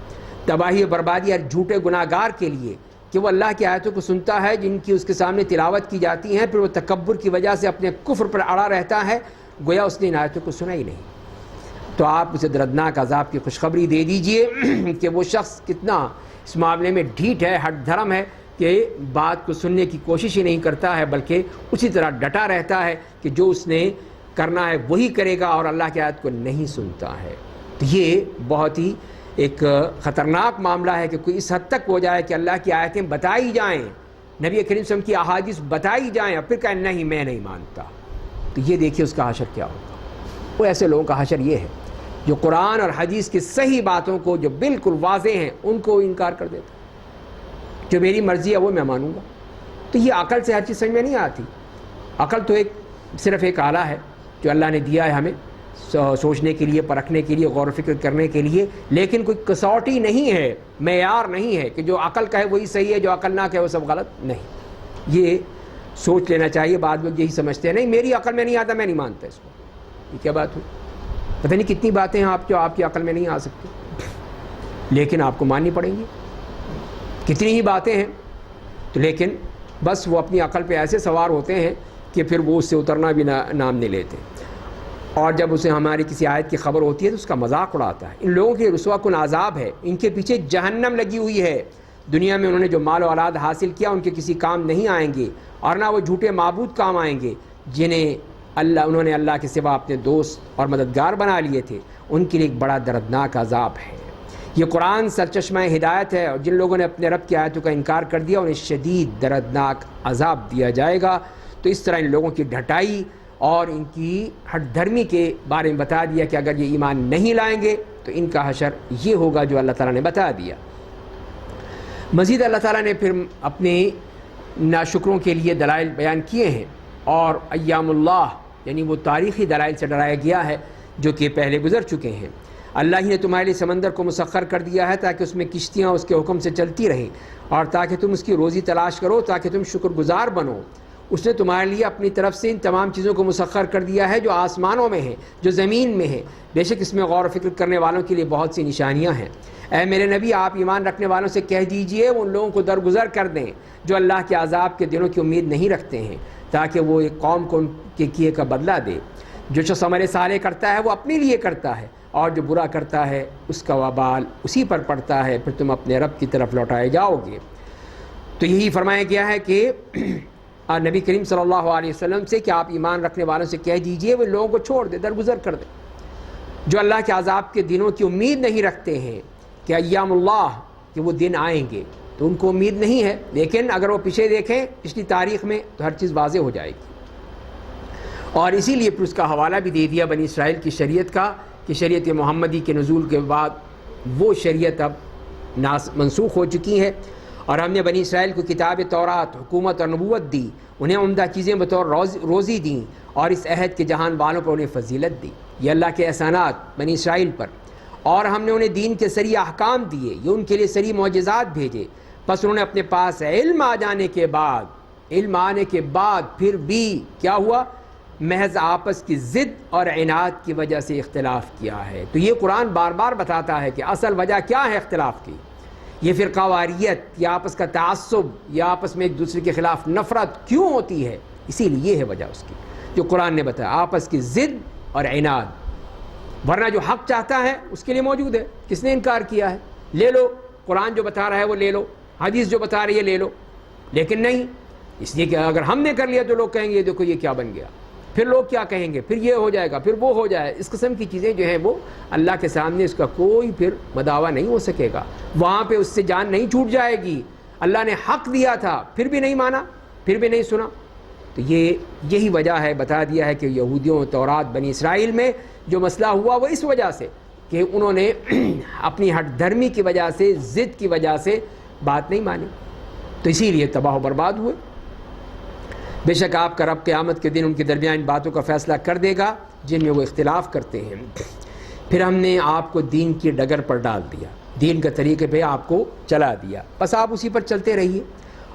[SPEAKER 1] تباہی و بربادی ہر جھوٹے گناہ گار کے لیے کہ وہ اللہ کی آیتوں کو سنتا ہے جن کی اس کے سامنے تلاوت کی جاتی ہیں، پھر وہ تکبر کی وجہ سے اپنے کفر پر اڑا رہتا ہے، گویا اس نے ان آیتوں کو سنا ہی نہیں۔ تو آپ اسے دردناک عذاب کی خوشخبری دے دیجئے کہ وہ شخص کتنا اس معاملے میں ڈھیٹ ہے، ہٹ دھرم ہے، کہ بات کو سننے کی کوشش ہی نہیں کرتا ہے، بلکہ اسی طرح ڈٹا رہتا ہے کہ جو اس نے کرنا ہے وہی کرے گا، اور اللہ کی آیت کو نہیں سنتا ہے۔ تو یہ بہت ہی ایک خطرناک معاملہ ہے کہ کوئی اس حد تک ہو جائے کہ اللہ کی آیتیں بتائی جائیں، نبی کریم صلی اللہ علیہ وسلم کی احادیث بتائی جائیں، اور پھر کہے نہیں میں نہیں مانتا۔ تو یہ دیکھیے اس کا حشر کیا ہوگا۔ وہ ایسے لوگوں کا حشر یہ ہے جو قرآن اور حدیث کی صحیح باتوں کو جو بالکل واضح ہیں ان کو انکار کر دیتا، جو میری مرضی ہے وہ میں مانوں گا۔ تو یہ عقل سے ہر چیز سمجھ میں نہیں آتی۔ عقل تو صرف ایک آلہ ہے جو اللہ نے دیا ہے ہمیں، سوچنے کے لیے، پرکھنے کے لیے، غور و فکر کرنے کے لیے، لیکن کوئی کسوٹی نہیں ہے، معیار نہیں ہے کہ جو عقل کا ہے وہی صحیح ہے، جو عقل نہ کہے وہ سب غلط نہیں۔ یہ سوچ لینا چاہیے۔ بعد لوگ یہی سمجھتے ہیں نہیں میری عقل میں نہیں آتا، میں نہیں مانتا اس کو۔ یہ کیا بات ہوئی؟ پتہ نہیں کتنی باتیں ہیں آپ جو آپ کی عقل میں نہیں آ سکتی، لیکن آپ کو ماننی پڑیں گی۔ کتنی ہی باتیں ہیں تو لیکن بس وہ اپنی عقل پہ ایسے سوار ہوتے ہیں کہ پھر وہ اس سے اترنا بھی نام نہیں لیتے، اور جب اسے ہماری کسی آیت کی خبر ہوتی ہے تو اس کا مذاق اڑاتا ہے۔ ان لوگوں کے رسوا کن عذاب ہے، ان کے پیچھے جہنم لگی ہوئی ہے۔ دنیا میں انہوں نے جو مال و اولاد حاصل کیا ان کے کسی کام نہیں آئیں گے، اور نہ وہ جھوٹے معبود کام آئیں گے جنہیں انہوں نے اللہ کے سوا اپنے دوست اور مددگار بنا لیے تھے۔ ان کے لیے ایک بڑا دردناک عذاب ہے۔ یہ قرآن سرچشمہ ہدایت ہے، اور جن لوگوں نے اپنے رب کی آیتوں کا انکار کر دیا انہیں شدید دردناک عذاب دیا جائے گا۔ تو اس طرح ان لوگوں کی ڈھٹائی اور ان کی ہٹ دھرمی کے بارے میں بتا دیا کہ اگر یہ ایمان نہیں لائیں گے تو ان کا حشر یہ ہوگا جو اللہ تعالیٰ نے بتا دیا۔ مزید اللہ تعالیٰ نے پھر اپنے ناشکروں کے لیے دلائل بیان کیے ہیں، اور ایام اللہ یعنی وہ تاریخی دلائل سے ڈرایا گیا ہے جو کہ پہلے گزر چکے ہیں۔ اللہ ہی نے تمہارے لیے سمندر کو مسخر کر دیا ہے تاکہ اس میں کشتیاں اس کے حکم سے چلتی رہیں، اور تاکہ تم اس کی روزی تلاش کرو، تاکہ تم شکر گزار بنو۔ اس نے تمہارے لیے اپنی طرف سے ان تمام چیزوں کو مسخر کر دیا ہے جو آسمانوں میں ہیں، جو زمین میں ہیں۔ بے شک اس میں غور و فکر کرنے والوں کے لیے بہت سی نشانیاں ہیں۔ اے میرے نبی آپ ایمان رکھنے والوں سے کہہ دیجئے وہ ان لوگوں کو درگزر کر دیں جو اللہ کے عذاب کے دنوں کی امید نہیں رکھتے ہیں، تاکہ وہ ایک قوم کو ان کے کیے کا بدلہ دے۔ جو شخص عمل صالح کرتا ہے وہ اپنے لیے کرتا ہے، اور جو برا کرتا ہے اس کا وبال اسی پر پڑتا ہے، پھر تم اپنے رب کی طرف لوٹائے جاؤ گے۔ تو یہی فرمایا گیا ہے کہ نبی کریم صلی اللہ علیہ وسلم سے کہ آپ ایمان رکھنے والوں سے کہہ دیجئے وہ لوگوں کو چھوڑ دے، درگزر کر دے جو اللہ کے عذاب کے دنوں کی امید نہیں رکھتے ہیں، کہ ایام اللہ کہ وہ دن آئیں گے، تو ان کو امید نہیں ہے، لیکن اگر وہ پیچھے دیکھیں پچھلی تاریخ میں تو ہر چیز واضح ہو جائے گی۔ اور اسی لیے پھر اس کا حوالہ بھی دے دیا بنی اسرائیل کی شریعت کا، کہ شریعت محمدی کے نزول کے بعد وہ شریعت اب منسوخ ہو چکی ہے، اور ہم نے بنی اسرائیل کو کتاب تورات، حکومت اور نبوت دی، انہیں عمدہ چیزیں بطور روزی دیں، اور اس عہد کے جہان والوں پر انہیں فضیلت دی۔ یہ اللہ کے احسانات بنی اسرائیل پر۔ اور ہم نے انہیں دین کے سری احکام دیے، یہ ان کے لیے سری معجزات بھیجے، بس انہوں نے اپنے پاس علم آنے کے بعد پھر بھی کیا ہوا؟ محض آپس کی ضد اور عناد کی وجہ سے اختلاف کیا ہے۔ تو یہ قرآن بار بار بتاتا ہے کہ اصل وجہ کیا ہے اختلاف کی، یہ فرقہ واریت، یہ آپس کا تعصب، یہ آپس میں ایک دوسرے کے خلاف نفرت کیوں ہوتی ہے؟ اسی لیے یہ ہے وجہ اس کی جو قرآن نے بتایا، آپس کی ضد اور عناد۔ ورنہ جو حق چاہتا ہے اس کے لیے موجود ہے، کس نے انکار کیا ہے؟ لے لو، قرآن جو بتا رہا ہے وہ لے لو، حدیث جو بتا رہی ہے لے لو، لیکن نہیں، اس لیے کہ اگر ہم نے کر لیا تو لوگ کہیں گے دیکھو یہ کیا بن گیا، پھر لوگ کیا کہیں گے، پھر یہ ہو جائے گا، پھر وہ ہو جائے۔ اس قسم کی چیزیں جو ہیں وہ اللہ کے سامنے اس کا کوئی پھر مداوع نہیں ہو سکے گا، وہاں پہ اس سے جان نہیں چھوٹ جائے گی۔ اللہ نے حق دیا تھا پھر بھی نہیں مانا، پھر بھی نہیں سنا، تو یہی وجہ ہے، بتا دیا ہے کہ یہودیوں تورات بنی اسرائیل میں جو مسئلہ ہوا وہ اس وجہ سے کہ انہوں نے اپنی ہٹ دھرمی کی وجہ سے، ضد کی وجہ سے بات نہیں مانی، تو اسی لیے تباہ و برباد ہوئے۔ بے شک آپ کا رب قیامت کے دن ان کے درمیان باتوں کا فیصلہ کر دے گا جن میں وہ اختلاف کرتے ہیں۔ پھر ہم نے آپ کو دین کی ڈگر پر ڈال دیا، دین کے طریقے پہ آپ کو چلا دیا، بس آپ اسی پر چلتے رہیے،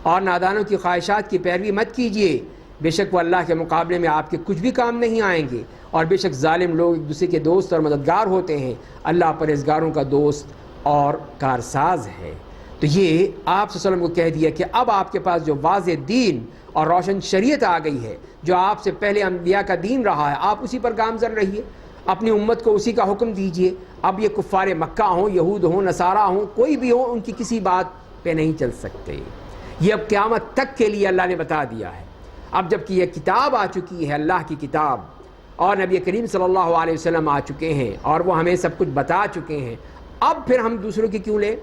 [SPEAKER 1] اور نادانوں کی خواہشات کی پیروی مت کیجیے، بے شک وہ اللہ کے مقابلے میں آپ کے کچھ بھی کام نہیں آئیں گے، اور بے شک ظالم لوگ ایک دوسرے کے دوست اور مددگار ہوتے ہیں، اللہ پرہیزگاروں کا دوست اور کارساز ہے۔ تو یہ آپ صلی اللہ علیہ وسلم کو کہہ دیا کہ اب آپ کے پاس جو واضح دین اور روشن شریعت آ گئی ہے، جو آپ سے پہلے انبیاء کا دین رہا ہے، آپ اسی پر گامزن رہیے، اپنی امت کو اسی کا حکم دیجیے۔ اب یہ کفار مکہ ہوں، یہود ہوں، نصارہ ہوں، کوئی بھی ہوں، ان کی کسی بات پہ نہیں چل سکتے۔ یہ اب قیامت تک کے لیے اللہ نے بتا دیا ہے۔ اب جب کہ یہ کتاب آ چکی ہے، اللہ کی کتاب، اور نبی کریم صلی اللہ علیہ وسلم آ چکے ہیں، اور وہ ہمیں سب کچھ بتا چکے ہیں، اب پھر ہم دوسروں کی کیوں لیں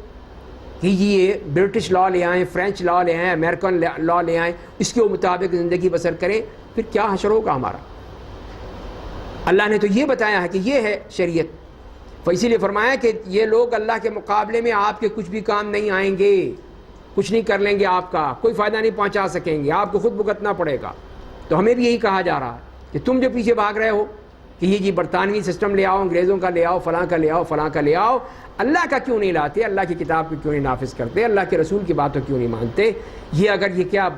[SPEAKER 1] کہ یہ برٹش لا لے آئیں، فرینچ لا لے آئیں، امریکن لا لے آئیں، اس کے مطابق زندگی بسر کریں، پھر کیا حشر ہوگا ہمارا؟ اللہ نے تو یہ بتایا ہے کہ یہ ہے شریعت، تو اسی لیے فرمایا کہ یہ لوگ اللہ کے مقابلے میں آپ کے کچھ بھی کام نہیں آئیں گے، کچھ نہیں کر لیں گے، آپ کا کوئی فائدہ نہیں پہنچا سکیں گے، آپ کو خود بھگتنا پڑے گا۔ تو ہمیں بھی یہی کہا جا رہا ہے کہ تم جو پیچھے بھاگ رہے ہو کہ یہ جی برطانوی سسٹم لے آؤ، انگریزوں کا لے آؤ، فلاں کا لے آؤ، فلاں کا لے آؤ، اللہ کا کیوں نہیں لاتے، اللہ کی کتاب کو کیوں نہیں نافذ کرتے، اللہ کے رسول کی باتوں کیوں نہیں مانتے؟ یہ اگر یہ کیا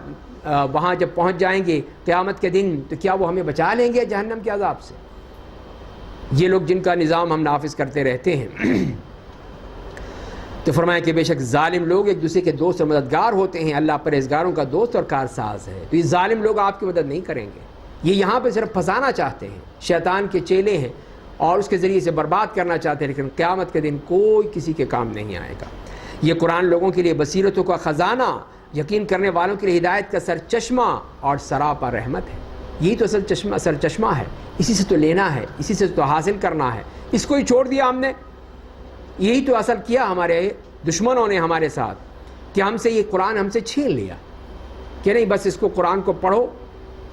[SPEAKER 1] وہاں جب پہنچ جائیں گے قیامت کے دن تو کیا وہ ہمیں بچا لیں گے جہنم کے عذاب سے؟ یہ لوگ جن کا نظام ہم نافذ کرتے رہتے ہیں۔ تو فرمایا کہ بے شک ظالم لوگ ایک دوسرے کے دوست اور مددگار ہوتے ہیں، اللہ پرہیزگاروں کا دوست اور کارساز ہے۔ تو یہ ظالم لوگ آپ کی مدد نہیں کریں گے، یہ یہاں پہ صرف پھنسانا چاہتے ہیں، شیطان کے چیلے ہیں اور اس کے ذریعے سے برباد کرنا چاہتے ہیں، لیکن قیامت کے دن کوئی کسی کے کام نہیں آئے گا۔ یہ قرآن لوگوں کے لیے بصیرتوں کا خزانہ، یقین کرنے والوں کے لیے ہدایت کا سرچشمہ اور سراپا رحمت ہے۔ یہی تو سرچشمہ ہے، اسی سے تو لینا ہے، اسی سے تو حاصل کرنا ہے، اس کو ہی چھوڑ دیا ہم نے۔ یہی تو اصل کیا ہمارے دشمنوں نے ہمارے ساتھ، کہ ہم سے یہ قرآن ہم سے چھین لیا کہ نہیں بس اس کو قرآن کو پڑھو،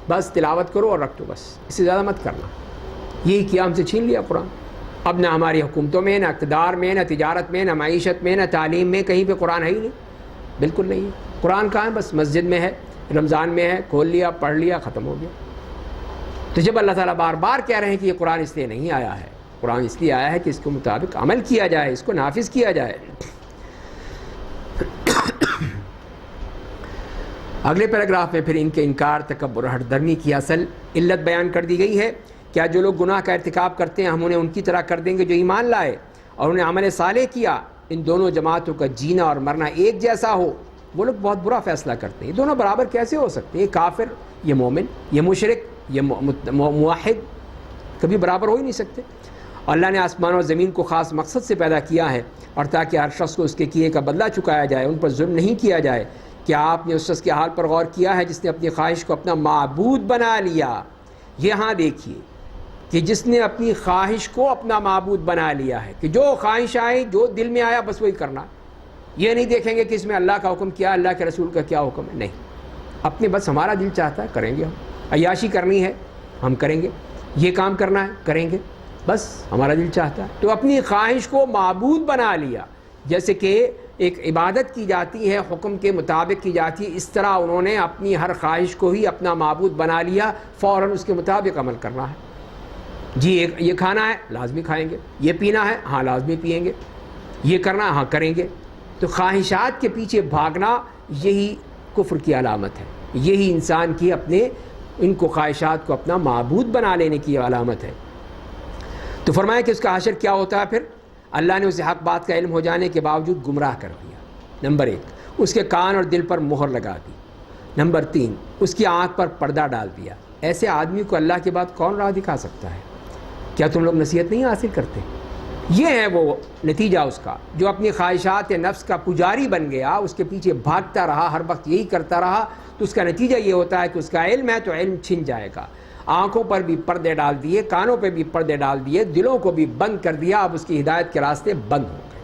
[SPEAKER 1] بس تلاوت کرو اور رکھ دو، بس اس سے زیادہ مت کرنا۔ یہی کیا، ہم سے چھین لیا قرآن۔ اب نہ ہماری حکومتوں میں، نہ اقتدار میں، نہ تجارت میں، نہ معیشت میں، نہ تعلیم میں، کہیں پہ قرآن ہے ہی نہیں، بالکل نہیں ہے۔ قرآن کہاں ہے؟ بس مسجد میں ہے، رمضان میں ہے، کھول لیا، پڑھ لیا، ختم ہو گیا۔ تو جب اللہ تعالیٰ بار بار کہہ رہے ہیں کہ یہ قرآن اس لیے نہیں آیا ہے، قرآن اس لیے آیا ہے کہ اس کے مطابق عمل کیا جائے، اس کو نافذ کیا جائے۔ اگلے پیراگراف میں پھر ان کے انکار، تکبر اور ہٹ درمی کی اصل علت بیان کر دی گئی ہے۔ کیا جو لوگ گناہ کا ارتکاب کرتے ہیں ہم انہیں ان کی طرح کر دیں گے جو ایمان لائے اور انہیں عمل صالح کیا؟ ان دونوں جماعتوں کا جینا اور مرنا ایک جیسا ہو؟ وہ لوگ بہت برا فیصلہ کرتے ہیں۔ یہ دونوں برابر کیسے ہو سکتے ہیں؟ یہ کافر، یہ مومن، یہ مشرک، یہ موحد، کبھی برابر ہو ہی نہیں سکتے۔ اللہ نے آسمان اور زمین کو خاص مقصد سے پیدا کیا ہے اور تاکہ ہر شخص کو اس کے کیے کا بدلہ چکایا جائے، ان پر ظلم نہیں کیا جائے۔ کیا آپ نے اس شخص کے حال پر غور کیا ہے جس نے اپنی خواہش کو اپنا معبود بنا لیا؟ یہاں دیکھیے کہ جس نے اپنی خواہش کو اپنا معبود بنا لیا ہے، کہ جو خواہش آئی، جو دل میں آیا، بس وہی کرنا۔ یہ نہیں دیکھیں گے کہ اس میں اللہ کا حکم کیا، اللہ کے رسول کا کیا حکم ہے، نہیں، اپنے بس ہمارا دل چاہتا ہے کریں گے، ہم عیاشی کرنی ہے ہم کریں گے، یہ کام کرنا ہے کریں گے، بس ہمارا دل چاہتا ہے۔ تو اپنی خواہش کو معبود بنا لیا، جیسے کہ ایک عبادت کی جاتی ہے، حکم کے مطابق کی جاتی ہے، اس طرح انہوں نے اپنی ہر خواہش کو ہی اپنا معبود بنا لیا، فوراً اس کے مطابق عمل کرنا ہے۔ جی یہ کھانا ہے، لازمی کھائیں گے، یہ پینا ہے، ہاں لازمی پئیں گے، یہ کرنا ہے، ہاں کریں گے۔ تو خواہشات کے پیچھے بھاگنا یہی کفر کی علامت ہے، یہی انسان کی اپنے ان کو خواہشات کو اپنا معبود بنا لینے کی علامت ہے۔ تو فرمایا کہ اس کا حشر کیا ہوتا ہے پھر؟ اللہ نے اسے حق بات کا علم ہو جانے کے باوجود گمراہ کر دیا۔ نمبر 1، اس کے کان اور دل پر مہر لگا دی۔ نمبر 3، اس کی آنکھ پر پردہ ڈال دیا۔ ایسے آدمی کو اللہ کے بعد کون راہ دکھا سکتا ہے؟ کیا تم لوگ نصیحت نہیں حاصل کرتے؟ یہ ہے وہ نتیجہ اس کا، جو اپنی خواہشات نفس کا پجاری بن گیا، اس کے پیچھے بھاگتا رہا، ہر وقت یہی کرتا رہا، تو اس کا نتیجہ یہ ہوتا ہے کہ اس کا علم ہے تو علم چھن جائے گا۔ آنکھوں پر بھی پردے ڈال دیے، کانوں پہ بھی پردے ڈال دیے، دلوں کو بھی بند کر دیا، اب اس کی ہدایت کے راستے بند ہو گئے۔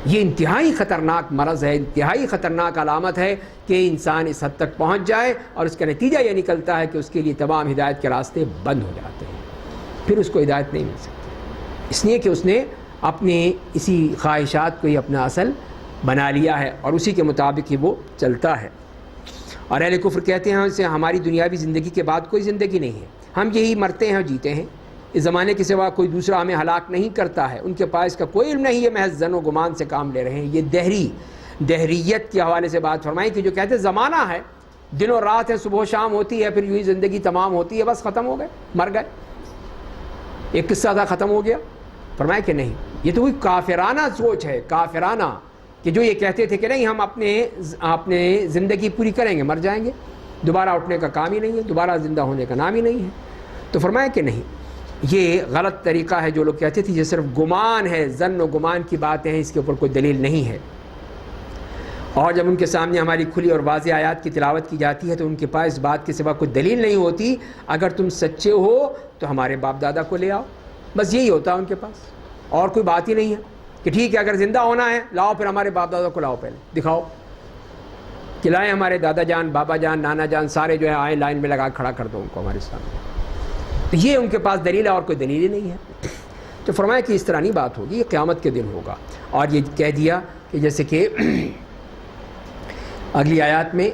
[SPEAKER 1] یہ انتہائی خطرناک مرض ہے، انتہائی خطرناک علامت ہے کہ انسان اس حد تک پہنچ جائے، اور اس کا نتیجہ یہ نکلتا ہے کہ اس کے لیے تمام ہدایت کے راستے بند ہو جاتے ہیں، پھر اس کو ہدایت نہیں مل سکتی، اس لیے کہ اس نے اپنے اسی خواہشات کو ہی اپنا اصل بنا لیا ہے اور اسی کے مطابق ہی وہ چلتا ہے۔ اور اہل کفر کہتے ہیں اسے ہماری دنیاوی زندگی کے بعد کوئی زندگی نہیں ہے، ہم یہی مرتے ہیں اور جیتے ہیں، اس زمانے کے سوا کوئی دوسرا ہمیں ہلاک نہیں کرتا ہے، ان کے پاس کا کوئی علم نہیں ہے، محض ظن و گمان سے کام لے رہے ہیں۔ یہ دہریت کے حوالے سے بات فرمائی کہ جو کہتے ہیں زمانہ ہے، دن اور رات ہے، صبح و شام ہوتی ہے، پھر یوں ہی زندگی تمام ہوتی ہے، بس ختم ہو گئے، مر گئے، ایک قصہ تھا ختم ہو گیا۔ فرمایا کہ نہیں، یہ تو کوئی کافرانہ سوچ ہے، کافرانہ، کہ جو یہ کہتے تھے کہ نہیں ہم اپنے زندگی پوری کریں گے، مر جائیں گے، دوبارہ اٹھنے کا کام ہی نہیں ہے، دوبارہ زندہ ہونے کا نام ہی نہیں ہے۔ تو فرمایا کہ نہیں، یہ غلط طریقہ ہے۔ جو لوگ کہتے تھے یہ صرف گمان ہے، ظن و گمان کی باتیں ہیں، اس کے اوپر کوئی دلیل نہیں ہے۔ اور جب ان کے سامنے ہماری کھلی اور واضح آیات کی تلاوت کی جاتی ہے تو ان کے پاس اس بات کے سوا کوئی دلیل نہیں ہوتی۔ اگر تم سچے ہو تو ہمارے باپ دادا کو لے آؤ، بس یہی ہوتا ہے ان کے پاس، اور کوئی بات ہی نہیں ہے کہ ٹھیک ہے اگر زندہ ہونا ہے لاؤ، پھر ہمارے باپ دادا کو لاؤ، پہلے دکھاؤ کہ لائیں ہمارے دادا جان، بابا جان، نانا جان، سارے جو ہے آئیں لائن میں لگا کھڑا کر دو ان کو ہمارے سامنے۔ تو یہ ان کے پاس دلیل ہے اور کوئی دلیل ہی نہیں ہے۔ تو فرمایا کہ اس طرح نہیں بات ہوگی، یہ قیامت کے دن ہوگا۔ اور یہ کہہ دیا کہ جیسے کہ اگلی آیات میں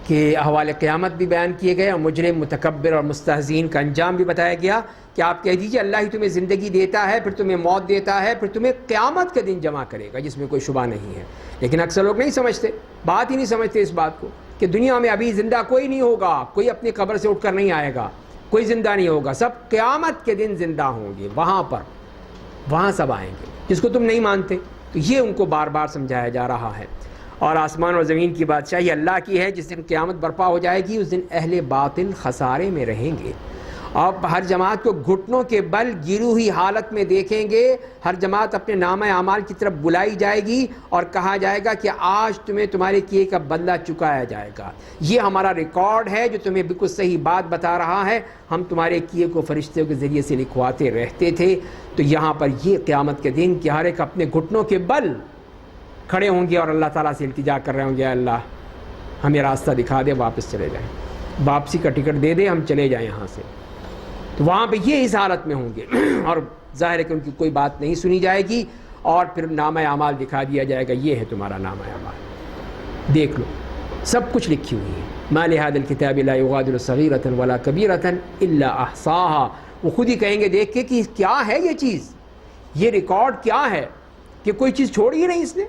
[SPEAKER 1] کہ احوال قیامت بھی بیان کیے گئے اور مجرم متکبر اور مستہزئین کا انجام بھی بتایا گیا کہ آپ کہہ دیجئے اللہ ہی تمہیں زندگی دیتا ہے، پھر تمہیں موت دیتا ہے، پھر تمہیں قیامت کے دن جمع کرے گا، جس میں کوئی شبہ نہیں ہے۔ لیکن اکثر لوگ نہیں سمجھتے، بات ہی نہیں سمجھتے اس بات کو کہ دنیا میں ابھی زندہ کوئی نہیں ہوگا، کوئی اپنی قبر سے اٹھ کر نہیں آئے گا، کوئی زندہ نہیں ہوگا، سب قیامت کے دن زندہ ہوں گے، وہاں سب آئیں گے، جس کو تم نہیں مانتے۔ تو یہ ان کو بار بار سمجھایا جا رہا ہے۔ اور آسمان اور زمین کی بادشاہی اللہ کی ہے، جس دن قیامت برپا ہو جائے گی اس دن اہل باطل خسارے میں رہیں گے۔ آپ ہر جماعت کو گھٹنوں کے بل گری ہوئی حالت میں دیکھیں گے، ہر جماعت اپنے نامہ اعمال کی طرف بلائی جائے گی اور کہا جائے گا کہ آج تمہیں تمہارے کیے کا بدلہ چکایا جائے گا، یہ ہمارا ریکارڈ ہے جو تمہیں بالکل صحیح بات بتا رہا ہے، ہم تمہارے کیے کو فرشتوں کے ذریعے سے لکھواتے رہتے تھے۔ تو یہاں پر یہ قیامت کے دن کہ ہر ایک اپنے گھٹنوں کے بل کھڑے ہوں گے اور اللہ تعالیٰ سے التجا کر رہے ہوں گے، اللہ ہمیں راستہ دکھا دے، واپس چلے جائیں، واپسی کا ٹکٹ دے دے، ہم چلے جائیں یہاں سے۔ تو وہاں پہ یہ اس حالت میں ہوں گے اور ظاہر ہے کہ ان کی کوئی بات نہیں سنی جائے گی اور پھر نامہ اعمال دکھا دیا جائے گا، یہ ہے تمہارا نامہ اعمال، دیکھ لو، سب کچھ لکھی ہوئی ہے۔ ما لهذا الكتاب لا يغادر صغيرة ولا كبيرة الا احصاها، وہ خود ہی کہیں گے دیکھ کے کہ کیا ہے یہ چیز، یہ ریکارڈ کیا ہے کہ کوئی چیز چھوڑی ہی نہیں اس نے،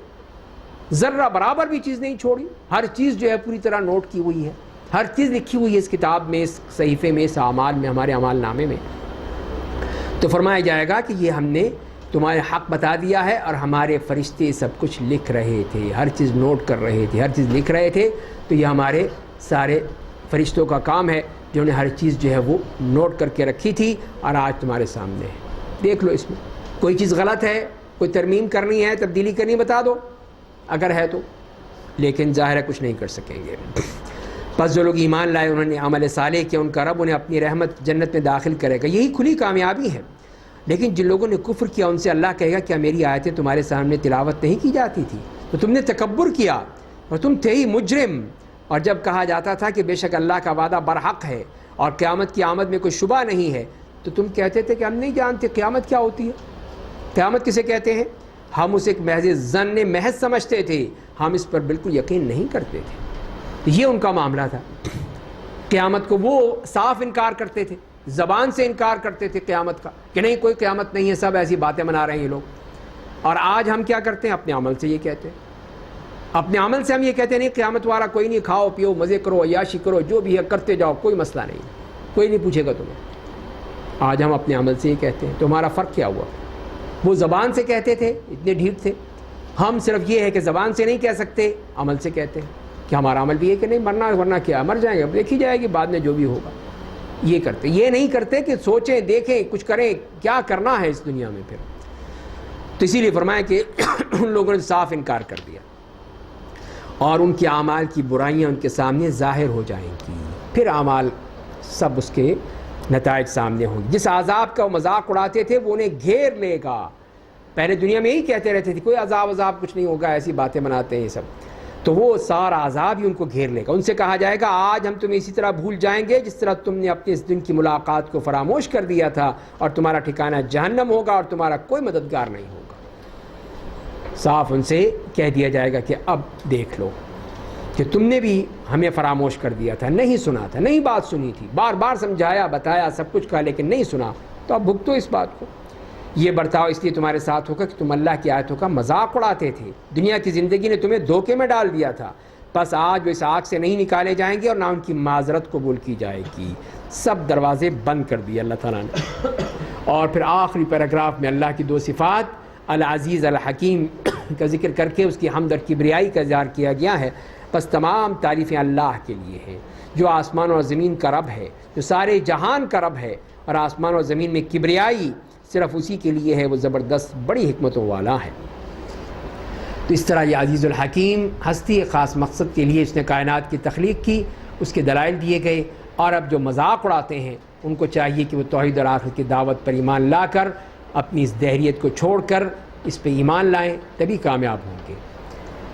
[SPEAKER 1] ذرہ برابر بھی چیز نہیں چھوڑی، ہر چیز جو ہے پوری طرح نوٹ کی ہوئی ہے، ہر چیز لکھی ہوئی ہے اس کتاب میں، اس صحیفے میں، اس اعمال میں، ہمارے اعمال نامے میں۔ تو فرمایا جائے گا کہ یہ ہم نے تمہارے حق بتا دیا ہے اور ہمارے فرشتے سب کچھ لکھ رہے تھے، ہر چیز نوٹ کر رہے تھے، ہر چیز لکھ رہے تھے۔ تو یہ ہمارے سارے فرشتوں کا کام ہے جنہوں نے ہر چیز جو ہے وہ نوٹ کر کے رکھی تھی اور آج تمہارے سامنے ہے، دیکھ لو، اس میں کوئی چیز غلط ہے، کوئی ترمیم کرنی ہے، تبدیلی کرنی، بتا دو اگر ہے تو، لیکن ظاہر ہے کچھ نہیں کر سکیں گے۔ پس جو لوگ ایمان لائے، انہوں نے عمل صالح کیا، ان کا رب انہیں اپنی رحمت جنت میں داخل کرے گا، یہی کھلی کامیابی ہے۔ لیکن جن لوگوں نے کفر کیا ان سے اللہ کہے گا کیا میری آیتیں تمہارے سامنے تلاوت نہیں کی جاتی تھی؟ تو تم نے تکبر کیا اور تم تھے ہی مجرم۔ اور جب کہا جاتا تھا کہ بے شک اللہ کا وعدہ برحق ہے اور قیامت کی آمد میں کوئی شبہ نہیں ہے، تو تم کہتے تھے کہ ہم نہیں جانتے قیامت کیا ہوتی ہے، قیامت کسے کہتے ہیں، ہم اسے ایک محض ظن محض سمجھتے تھے، ہم اس پر بالکل یقین نہیں کرتے تھے۔ یہ ان کا معاملہ تھا، قیامت کو وہ صاف انکار کرتے تھے، زبان سے انکار کرتے تھے قیامت کا کہ نہیں کوئی قیامت نہیں ہے، سب ایسی باتیں بنا رہے ہیں یہ لوگ۔ اور آج ہم کیا کرتے ہیں، اپنے عمل سے یہ کہتے ہیں، اپنے عمل سے ہم یہ کہتے ہیں نہیں قیامت والا کوئی نہیں، کھاؤ پیو مزے کرو عیاشی کرو جو بھی ہے کرتے جاؤ، کوئی مسئلہ نہیں، کوئی نہیں پوچھے گا تمہیں۔ آج ہم اپنے عمل سے یہ کہتے ہیں، تو ہمارا فرق کیا ہوا؟ وہ زبان سے کہتے تھے، اتنے ڈھیٹ تھے، ہم صرف یہ ہے کہ زبان سے نہیں کہہ سکتے، عمل سے کہتے ہیں کہ ہمارا عمل بھی ہے کہ نہیں مرنا ورنہ کیا مر جائیں گے، دیکھی جائے گی بعد میں جو بھی ہوگا، یہ کرتے، یہ نہیں کرتے کہ سوچیں دیکھیں کچھ کریں کیا کرنا ہے اس دنیا میں پھر۔ تو اسی لیے فرمایا کہ ان لوگوں نے صاف انکار کر دیا اور ان کے اعمال کی برائیاں ان کے سامنے ظاہر ہو جائیں گی، پھر اعمال سب اس کے نتائج سامنے ہوں گے۔ جس عذاب کا وہ مذاق اڑاتے تھے وہ انہیں گھیر لے گا، پہلے دنیا میں یہی کہتے رہتے تھے کوئی عذاب کچھ نہیں ہوگا، ایسی باتیں بناتے ہیں یہ سب، تو وہ سارا عذاب ہی ان کو گھیر لے گا۔ ان سے کہا جائے گا آج ہم تمہیں اسی طرح بھول جائیں گے جس طرح تم نے اپنے اس دن کی ملاقات کو فراموش کر دیا تھا، اور تمہارا ٹھکانہ جہنم ہوگا اور تمہارا کوئی مددگار نہیں ہوگا۔ صاف ان سے کہہ دیا جائے گا کہ اب دیکھ لو کہ تم نے بھی ہمیں فراموش کر دیا تھا، نہیں سنا تھا، نہیں بات سنی تھی، بار بار سمجھایا بتایا سب کچھ کہا لیکن نہیں سنا، تو اب بھگتو اس بات کو۔ یہ برتاؤ اس لیے تمہارے ساتھ ہوگا کہ تم اللہ کی آیتوں کا مذاق اڑاتے تھے، دنیا کی زندگی نے تمہیں دھوکے میں ڈال دیا تھا، بس آج وہ اس آگ سے نہیں نکالے جائیں گے اور نہ ان کی معذرت قبول کی جائے گی، سب دروازے بند کر دیے اللہ تعالیٰ نے۔ اور پھر آخری پیراگراف میں اللہ کی دو صفات العزیز الحکیم کا ذکر کر کے اس کی حمد اور کبریائی کا اظہار کیا گیا ہے۔ بس تمام تعریفیں اللہ کے لیے ہیں جو آسمان اور زمین کا رب ہے، جو سارے جہان کا رب ہے، اور آسمان اور زمین میں کبریائی صرف اسی کے لیے ہے، وہ زبردست بڑی حکمتوں والا ہے۔ تو اس طرح یہ عزیز الحکیم ہستی خاص مقصد کے لیے اس نے کائنات کی تخلیق کی، اس کے دلائل دیے گئے، اور اب جو مذاق اڑاتے ہیں ان کو چاہیے کہ وہ توحید اور آخرت کی دعوت پر ایمان لا کر اپنی اس دہریت کو چھوڑ کر اس پہ ایمان لائیں، تبھی کامیاب ہوں گے۔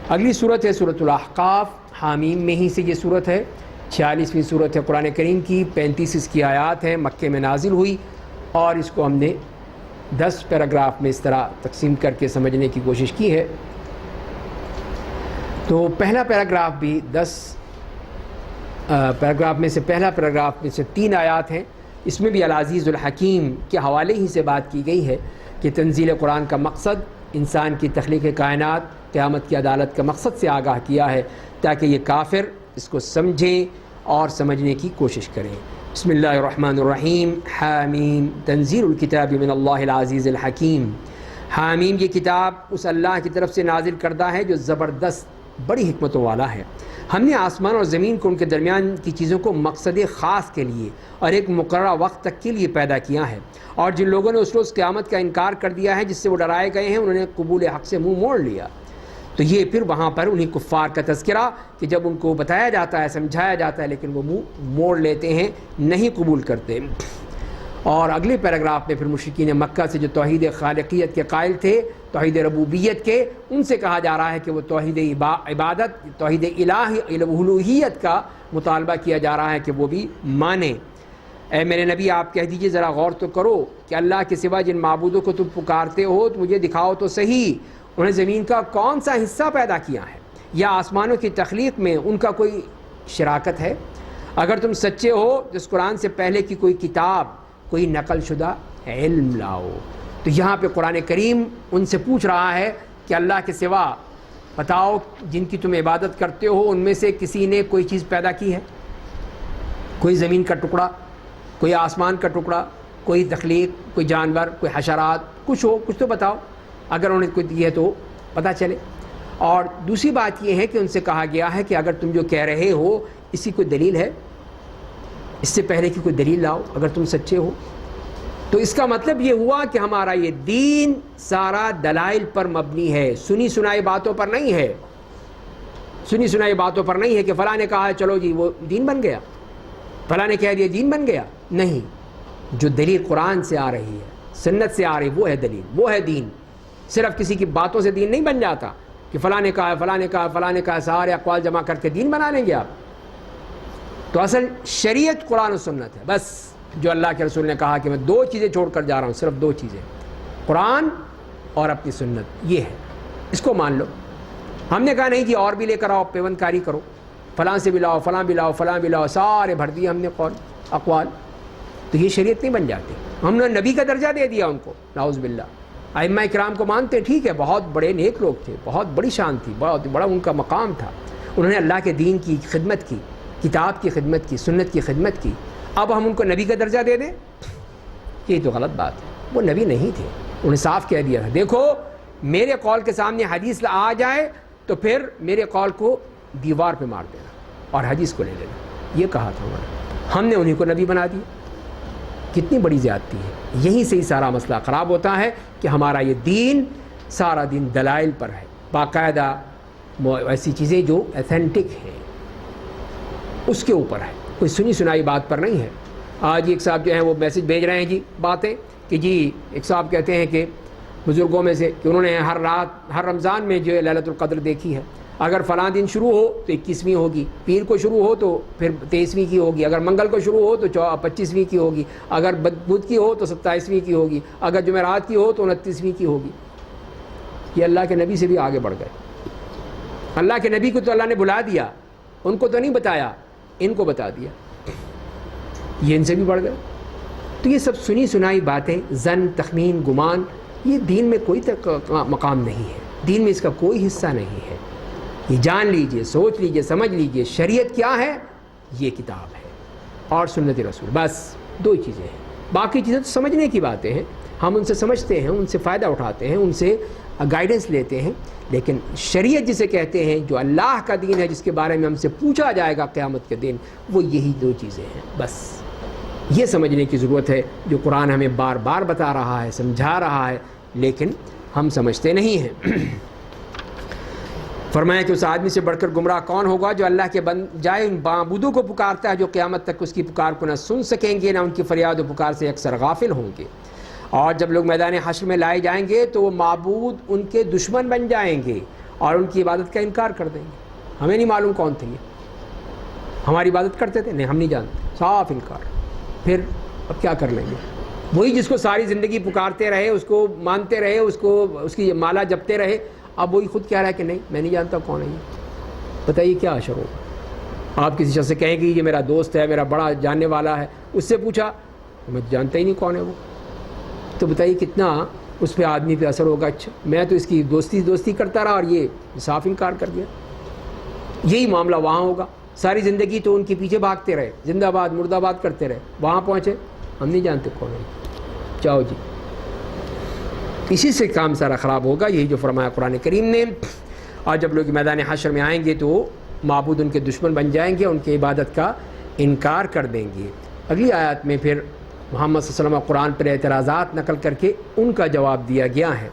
[SPEAKER 1] اگلی صورت ہے سورۃ الاحقاف، حامیم میں ہی سے یہ صورت ہے، 46ویں صورت ہے قرآن کریم کی، 35 اس کی آیات ہیں، مکے میں نازل ہوئی، اور اس کو ہم نے 10 پیراگراف میں اس طرح تقسیم کر کے سمجھنے کی کوشش کی ہے۔ تو پہلا پیراگراف بھی 10 پیراگراف میں سے پہلا پیراگراف میں سے 3 آیات ہیں، اس میں بھی العزیز الحکیم کے حوالے ہی سے بات کی گئی ہے کہ تنزیل قرآن کا مقصد انسان کی تخلیق کائنات، قیامت کی عدالت کا مقصد سے آگاہ کیا ہے تاکہ یہ کافر اس کو سمجھیں اور سمجھنے کی کوشش کریں۔ بسم اللہ الرحمن الرحیم۔ حامیم تنزیل الکتاب من اللہ العزیز الحکیم۔ حامیم یہ کتاب اس اللہ کی طرف سے نازل کردہ ہے جو زبردست بڑی حکمتوں والا ہے۔ ہم نے آسمان اور زمین کو ان کے درمیان کی چیزوں کو مقصد خاص کے لیے اور ایک مقررہ وقت تک کے لیے پیدا کیا ہے، اور جن لوگوں نے اس روز قیامت کا انکار کر دیا ہے جس سے وہ ڈرائے گئے ہیں، انہوں نے قبول حق سے منہ موڑ لیا۔ تو یہ پھر وہاں پر انہیں کفار کا تذکرہ کہ جب ان کو بتایا جاتا ہے، سمجھایا جاتا ہے، لیکن وہ منہ موڑ لیتے ہیں، نہیں قبول کرتے۔ اور اگلے پیراگراف میں پھر مشرکین مکہ سے جو توحید خالقیت کے قائل تھے، توحید ربوبیت کے، ان سے کہا جا رہا ہے کہ وہ توحید عبادت، توحید الوہیت کا مطالبہ کیا جا رہا ہے کہ وہ بھی مانیں۔ اے میرے نبی آپ کہہ دیجئے ذرا غور تو کرو کہ اللہ کے سوا جن معبودوں کو تم پکارتے ہو تو مجھے دکھاؤ تو صحیح، انہیں زمین کا کون سا حصہ پیدا کیا ہے یا آسمانوں کی تخلیق میں ان کا کوئی شراکت ہے؟ اگر تم سچے ہو تو اس قرآن سے پہلے کی کوئی کتاب، کوئی نقل شدہ علم لاؤ۔ تو یہاں پہ قرآن کریم ان سے پوچھ رہا ہے کہ اللہ کے سوا بتاؤ جن کی تم عبادت کرتے ہو ان میں سے کسی نے کوئی چیز پیدا کی ہے؟ کوئی زمین کا ٹکڑا، کوئی آسمان کا ٹکڑا، کوئی تخلیق، کوئی جانور، کوئی حشرات، کچھ ہو، کچھ تو بتاؤ، اگر انہوں نے کوئی دی ہے تو پتہ چلے۔ اور دوسری بات یہ ہے کہ ان سے کہا گیا ہے کہ اگر تم جو کہہ رہے ہو اس کی کوئی دلیل ہے، اس سے پہلے کی کوئی دلیل لاؤ اگر تم سچے ہو۔ تو اس کا مطلب یہ ہوا کہ ہمارا یہ دین سارا دلائل پر مبنی ہے، سنی سنائی باتوں پر نہیں ہے۔ سنی سنائی باتوں پر نہیں ہے کہ فلاں نے کہا ہے چلو جی وہ دین بن گیا، فلاں نے کہہ دیا دین بن گیا۔ نہیں، جو دلیل قرآن سے آ رہی ہے، سنت سے آ رہی، وہ ہے دلیل، وہ ہے دین۔ صرف کسی کی باتوں سے دین نہیں بن جاتا کہ فلاں نے کہا، فلاں نے کہا، فلاں نے کہا، سارے اقوال جمع کر کے دین بنا لیں گے آپ۔ تو اصل شریعت قرآن و سنت ہے، بس جو اللہ کے رسول نے کہا کہ میں 2 چیزیں چھوڑ کر جا رہا ہوں، صرف 2 چیزیں، قرآن اور اپنی سنت، یہ ہے، اس کو مان لو۔ ہم نے کہا نہیں جی اور بھی لے کر آؤ، پیوند کاری کرو، فلاں سے بھی لاؤ، فلاں بھی لاؤ، فلاں بھی لاؤ، سارے بھر دیے ہم نے قول اقوال، تو یہ شریعت نہیں بن جاتی۔ ہم نے نبی کا درجہ دے دیا ان کو، نعوذ باللہ۔ ائمہ کرام کو مانتے ٹھیک ہے، بہت بڑے نیک لوگ تھے، بہت بڑی شان تھی، بہت بڑا ان کا مقام تھا، انہوں نے اللہ کے دین کی خدمت کی، کتاب کی خدمت کی، سنت کی خدمت کی۔ اب ہم ان کو نبی کا درجہ دے دیں، یہ تو غلط بات ہے۔ وہ نبی نہیں تھے، انہیں صاف کہہ دیا تھا دیکھو میرے قول کے سامنے حدیث آ جائے تو پھر میرے قول کو دیوار پہ مار دینا اور حدیث کو لے لینا، یہ کہا تھا انہوں نے۔ ہم نے انہیں کو نبی بنا دیا، کتنی بڑی زیادتی ہے۔ یہیں سے ہی سارا مسئلہ خراب ہوتا ہے کہ ہمارا یہ دین سارا دین دلائل پر ہے، باقاعدہ ایسی چیزیں جو ایتھینٹک ہیں اس کے اوپر ہے، کوئی سنی سنائی بات پر نہیں ہے۔ آج ایک صاحب جو ہیں وہ میسج بھیج رہے ہیں جی باتیں کہ جی ایک صاحب کہتے ہیں کہ بزرگوں میں سے کہ انہوں نے ہر رات ہر رمضان میں جو ہے للیلۃ القدر دیکھی ہے، اگر فلاں دن شروع ہو تو 21ویں ہوگی، پیر کو شروع ہو تو پھر 23ویں کی ہوگی، اگر منگل کو شروع ہو تو 25ویں کی ہوگی، اگر بدھ کی ہو تو 27ویں کی ہوگی، اگر جمعرات کی ہو تو 29ویں کی ہوگی۔ یہ اللہ کے نبی سے بھی آگے بڑھ گئے۔ اللہ کے نبی کو تو اللہ نے بلا دیا، ان کو تو نہیں بتایا، ان کو بتا دیا، یہ ان سے بھی بڑھ گئے۔ تو یہ سب سنی سنائی باتیں، ظن، تخمین، گمان، یہ دین میں کوئی مقام نہیں ہے، دین میں اس کا کوئی حصہ نہیں ہے۔ یہ جان لیجئے، سوچ لیجئے، سمجھ لیجئے، شریعت کیا ہے؟ یہ کتاب ہے اور سنت رسول، بس 2 چیزیں ہیں۔ باقی چیزیں تو سمجھنے کی باتیں ہیں، ہم ان سے سمجھتے ہیں، ان سے فائدہ اٹھاتے ہیں، ان سے گائیڈنس لیتے ہیں، لیکن شریعت جسے کہتے ہیں، جو اللہ کا دین ہے، جس کے بارے میں ہم سے پوچھا جائے گا قیامت کے دن، وہ یہی 2 چیزیں ہیں بس۔ یہ سمجھنے کی ضرورت ہے جو قرآن ہمیں بار بار بتا رہا ہے، سمجھا رہا ہے، لیکن ہم سمجھتے نہیں ہیں۔ فرمایا کہ اس آدمی سے بڑھ کر گمراہ کون ہوگا جو اللہ کے جائے ان معبودوں کو پکارتا ہے جو قیامت تک اس کی پکار کو نہ سن سکیں گے، نہ ان کی فریاد و پکار سے اکثر غافل ہوں گے۔ اور جب لوگ میدان حشر میں لائے جائیں گے تو وہ معبود ان کے دشمن بن جائیں گے اور ان کی عبادت کا انکار کر دیں گے۔ ہمیں نہیں معلوم کون تھے یہ، ہماری عبادت کرتے تھے؟ نہیں، ہم نہیں جانتے، صاف انکار۔ پھر اب کیا کر لیں گے؟ وہی جس کو ساری زندگی پکارتے رہے، اس کو مانتے رہے، اس کی مالا جپتے رہے، اب وہی خود کہہ رہا ہے کہ نہیں میں نہیں جانتا کون ہے یہ، بتائیے کیا اشر ہوگا؟ آپ کسی شخص سے کہیں کہ یہ میرا دوست ہے, میرا بڑا جاننے والا ہے, اس سے پوچھا میں جانتا ہی نہیں کون ہے وہ, تو بتائیے کتنا اس پہ آدمی پہ اثر ہوگا. اچھا میں تو اس کی دوستی کرتا رہا اور یہ صاف انکار کر دیا. یہی معاملہ وہاں ہوگا. ساری زندگی تو ان کے پیچھے بھاگتے رہے, زندہ آباد مردہ آباد کرتے رہے, وہاں پہنچے ہم نہیں جانتے کون ہے, جاؤ جی. اسی سے کام سارا خراب ہوگا, یہی جو فرمایا قرآن کریم نے. اور جب لوگ میدان حشر میں آئیں گے تو معبود ان کے دشمن بن جائیں گے, ان کی عبادت کا انکار کر دیں گے. اگلی آیات میں پھر محمد صلی اللہ علیہ وسلم قرآن پر اعتراضات نقل کر کے ان کا جواب دیا گیا ہے.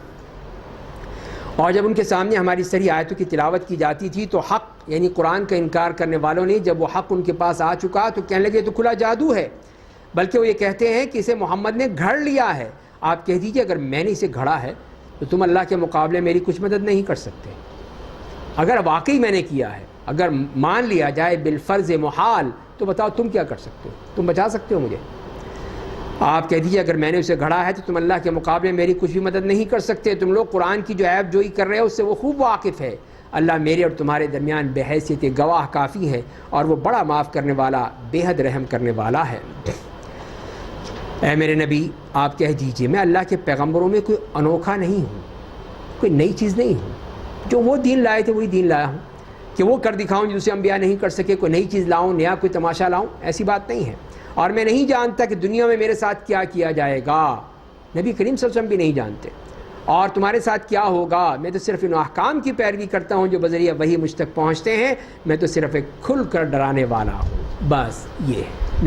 [SPEAKER 1] اور جب ان کے سامنے ہماری صحیح آیتوں کی تلاوت کی جاتی تھی تو حق یعنی قرآن کا انکار کرنے والوں نے جب وہ حق ان کے پاس آ چکا تو کہنے لگے تو کھلا جادو ہے, بلکہ وہ یہ کہتے ہیں کہ اسے محمد نے گھڑ لیا ہے. آپ کہہ دیجئے اگر میں نے اسے گھڑا ہے تو تم اللہ کے مقابلے میری کچھ مدد نہیں کر سکتے. اگر واقعی میں نے کیا ہے, اگر مان لیا جائے بالفرض محال, تو بتاؤ تم کیا کر سکتے ہو, تم بچا سکتے ہو مجھے؟ آپ کہہ دیجئے اگر میں نے اسے گھڑا ہے تو تم اللہ کے مقابلے میری کچھ بھی مدد نہیں کر سکتے. تم لوگ قرآن کی جو عیب جوئی کر رہے ہو اس سے وہ خوب واقف ہے. اللہ میرے اور تمہارے درمیان بحیثیت گواہ کافی ہے, اور وہ بڑا معاف کرنے والا بے حد رحم کرنے والا ہے. اے میرے نبی آپ کہہ دیجئے میں اللہ کے پیغمبروں میں کوئی انوکھا نہیں ہوں, کوئی نئی چیز نہیں ہوں. جو وہ دین لائے تھے وہی دین لایا ہوں, کہ وہ کر دکھاؤں جسے انبیاء نہیں کر سکے, کوئی نئی چیز لاؤں, نیا کوئی تماشا لاؤں, ایسی بات نہیں ہے. اور میں نہیں جانتا کہ دنیا میں میرے ساتھ کیا کیا جائے گا, نبی کریم صلی اللہ علیہ وسلم بھی نہیں جانتے. اور تمہارے ساتھ کیا ہوگا, میں تو صرف ان احکام کی پیروی کرتا ہوں جو بذریعہ وحی مجھ تک پہنچتے ہیں. میں تو صرف ایک کھل کر ڈرانے والا ہوں, بس یہ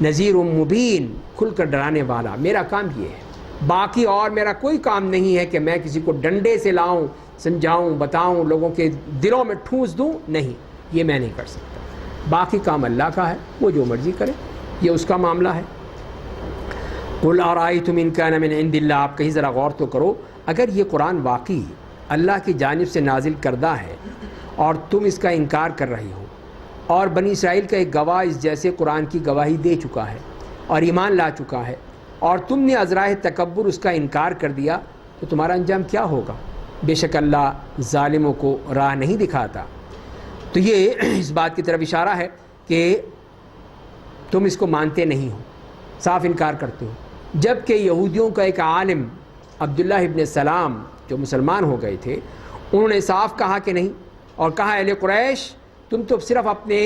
[SPEAKER 1] نذیر مبین, کھل کر ڈرانے والا, میرا کام یہ ہے. باقی اور میرا کوئی کام نہیں ہے کہ میں کسی کو ڈنڈے سے لاؤں, سمجھاؤں, بتاؤں, لوگوں کے دلوں میں ٹھونس دوں, نہیں, یہ میں نہیں کر سکتا. باقی کام اللہ کا ہے, وہ جو مرضی کرے, یہ اس کا معاملہ ہے. قُلْ أَرَأَيْتُمْ إِنْ كَانَ مِنْ عِنْدِ اللَّهِ, آپ کہیں ذرا غور تو کرو, اگر یہ قرآن واقعی اللہ کی جانب سے نازل کردہ ہے اور تم اس کا انکار کر رہے ہو, اور بنی اسرائیل کا ایک گواہ اس جیسے قرآن کی گواہی دے چکا ہے اور ایمان لا چکا ہے, اور تم نے ازراہ تکبر اس کا انکار کر دیا, تو تمہارا انجام کیا ہوگا؟ بے شک اللہ ظالموں کو راہ نہیں دکھاتا. تو یہ اس بات کی طرف اشارہ ہے کہ تم اس کو مانتے نہیں ہو, صاف انکار کرتے ہو. جبکہ یہودیوں کا ایک عالم عبداللہ ابن سلام جو مسلمان ہو گئے تھے, انہوں نے صاف کہا کہ نہیں, اور کہا اہل قریش تم تو صرف اپنے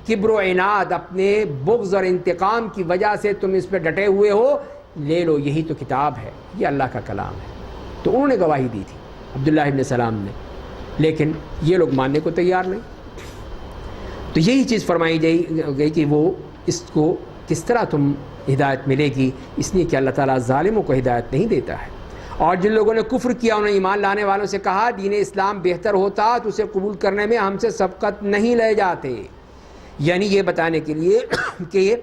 [SPEAKER 1] کبر و عناد, اپنے بغض اور انتقام کی وجہ سے تم اس پہ ڈٹے ہوئے ہو, لے لو یہی تو کتاب ہے, یہ اللہ کا کلام ہے. تو انہوں نے گواہی دی تھی عبداللہ ابن سلام نے, لیکن یہ لوگ ماننے کو تیار نہیں. تو یہی چیز فرمائی گئی کہ وہ اس کو کس طرح تم ہدایت ملے گی, اس لیے کہ اللہ تعالیٰ ظالموں کو ہدایت نہیں دیتا ہے. اور جن لوگوں نے کفر کیا انہوں نے ایمان لانے والوں سے کہا دین اسلام بہتر ہوتا تو اسے قبول کرنے میں ہم سے سبقت نہیں لے جاتے. یعنی یہ بتانے کے لیے کہ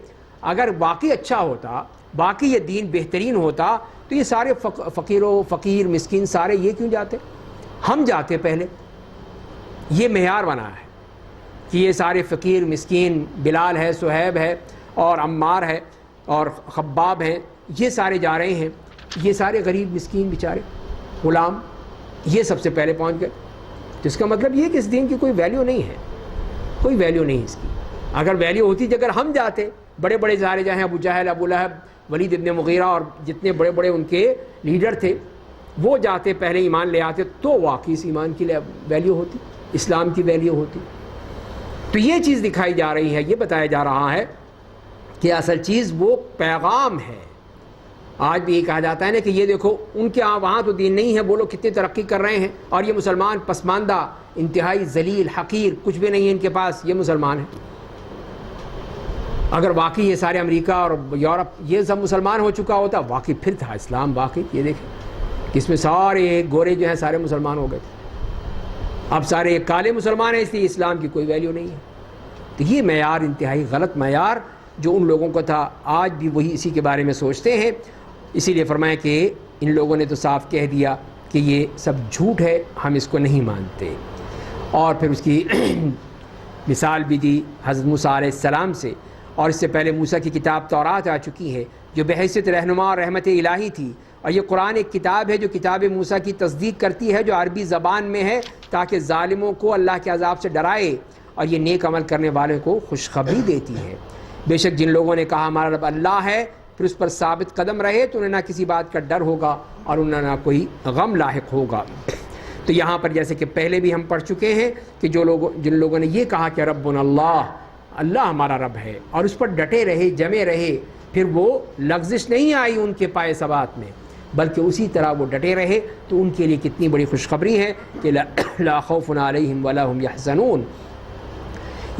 [SPEAKER 1] اگر واقعی اچھا ہوتا, باقی یہ دین بہترین ہوتا, تو یہ سارے فقیر مسکین سارے یہ کیوں جاتے, ہم جاتے پہلے. یہ معیار بنا ہے کہ یہ سارے فقیر مسکین, بلال ہے, صہیب ہے, اور عمار ہے, اور خباب ہیں, یہ سارے جا رہے ہیں. یہ سارے غریب مسکین بیچارے غلام یہ سب سے پہلے پہنچ گئے. تو اس کا مطلب یہ کہ اس دین کی کوئی ویلیو نہیں ہے, کوئی ویلیو نہیں اس کی. اگر ویلیو ہوتی تو اگر ہم جاتے, بڑے بڑے سارے جہاں ابو جہل, ابو لہب, ولید ابن مغیرہ اور جتنے بڑے بڑے ان کے لیڈر تھے, وہ جاتے پہلے ایمان لے آتے, تو واقعی اس ایمان کی ویلیو ہوتی, اسلام کی ویلیو ہوتی. تو یہ چیز دکھائی جا رہی ہے, یہ بتایا جا رہا ہے کہ اصل چیز وہ پیغام ہے. آج بھی یہ کہا جاتا ہے نا کہ یہ دیکھو ان کے وہاں تو دین نہیں ہے, وہ لوگ کتنی ترقی کر رہے ہیں, اور یہ مسلمان پسماندہ, انتہائی ذلیل, حقیر, کچھ بھی نہیں ہے ان کے پاس, یہ مسلمان ہیں. اگر واقعی یہ سارے امریکہ اور یورپ یہ سب مسلمان ہو چکا ہوتا, واقعی پھر تھا اسلام واقعی. یہ دیکھیں کہ اس میں سارے گورے جو ہیں سارے مسلمان ہو گئے تھے, اب سارے کالے مسلمان ہیں, اس لیے اسلام کی کوئی ویلیو نہیں ہے. تو یہ معیار انتہائی غلط معیار جو ان لوگوں کو تھا, آج بھی وہی اسی کے بارے میں سوچتے ہیں. اسی لیے فرمایا کہ ان لوگوں نے تو صاف کہہ دیا کہ یہ سب جھوٹ ہے, ہم اس کو نہیں مانتے. اور پھر اس کی مثال بھی دی حضرت موسیٰ علیہ السلام سے, اور اس سے پہلے موسیٰ کی کتاب تورات آ چکی ہے جو بحیثیت رہنما اور رحمت الہی تھی. اور یہ قرآن ایک کتاب ہے جو کتاب موسیٰ کی تصدیق کرتی ہے, جو عربی زبان میں ہے, تاکہ ظالموں کو اللہ کے عذاب سے ڈرائے اور یہ نیک عمل کرنے والوں کو خوشخبری دیتی ہے۔ بے شک جن لوگوں نے کہا ہمارا رب اللہ ہے پھر اس پر ثابت قدم رہے تو انہیں نہ کسی بات کا ڈر ہوگا اور انہیں نہ کوئی غم لاحق ہوگا۔ تو یہاں پر جیسے کہ پہلے بھی ہم پڑھ چکے ہیں کہ جن لوگوں نے یہ کہا کہ ربنا اللہ ہمارا رب ہے اور اس پر ڈٹے رہے جمے رہے، پھر وہ لغزش نہیں آئی ان کے پائے ثبات میں بلکہ اسی طرح وہ ڈٹے رہے، تو ان کے لیے کتنی بڑی خوشخبری ہے کہ لا خوف علیہم ولا هم یحزنون۔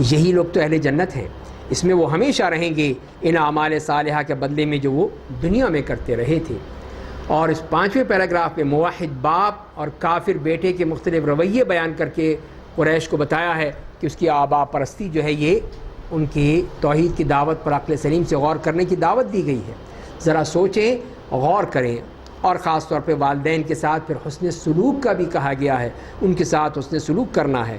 [SPEAKER 1] یہی لوگ تو اہل جنت ہیں، اس میں وہ ہمیشہ رہیں گے ان اعمال صالحہ کے بدلے میں جو وہ دنیا میں کرتے رہے تھے۔ اور اس 5ویں پیراگراف میں موحد باپ اور کافر بیٹے کے مختلف رویے بیان کر کے قریش کو بتایا ہے کہ اس کی آبا پرستی جو ہے یہ ان کی توحید کی دعوت پر عقل سلیم سے غور کرنے کی دعوت دی گئی ہے۔ ذرا سوچیں، غور کریں، اور خاص طور پہ والدین کے ساتھ پھر حسن سلوک کا بھی کہا گیا ہے، ان کے ساتھ حسن سلوک کرنا ہے۔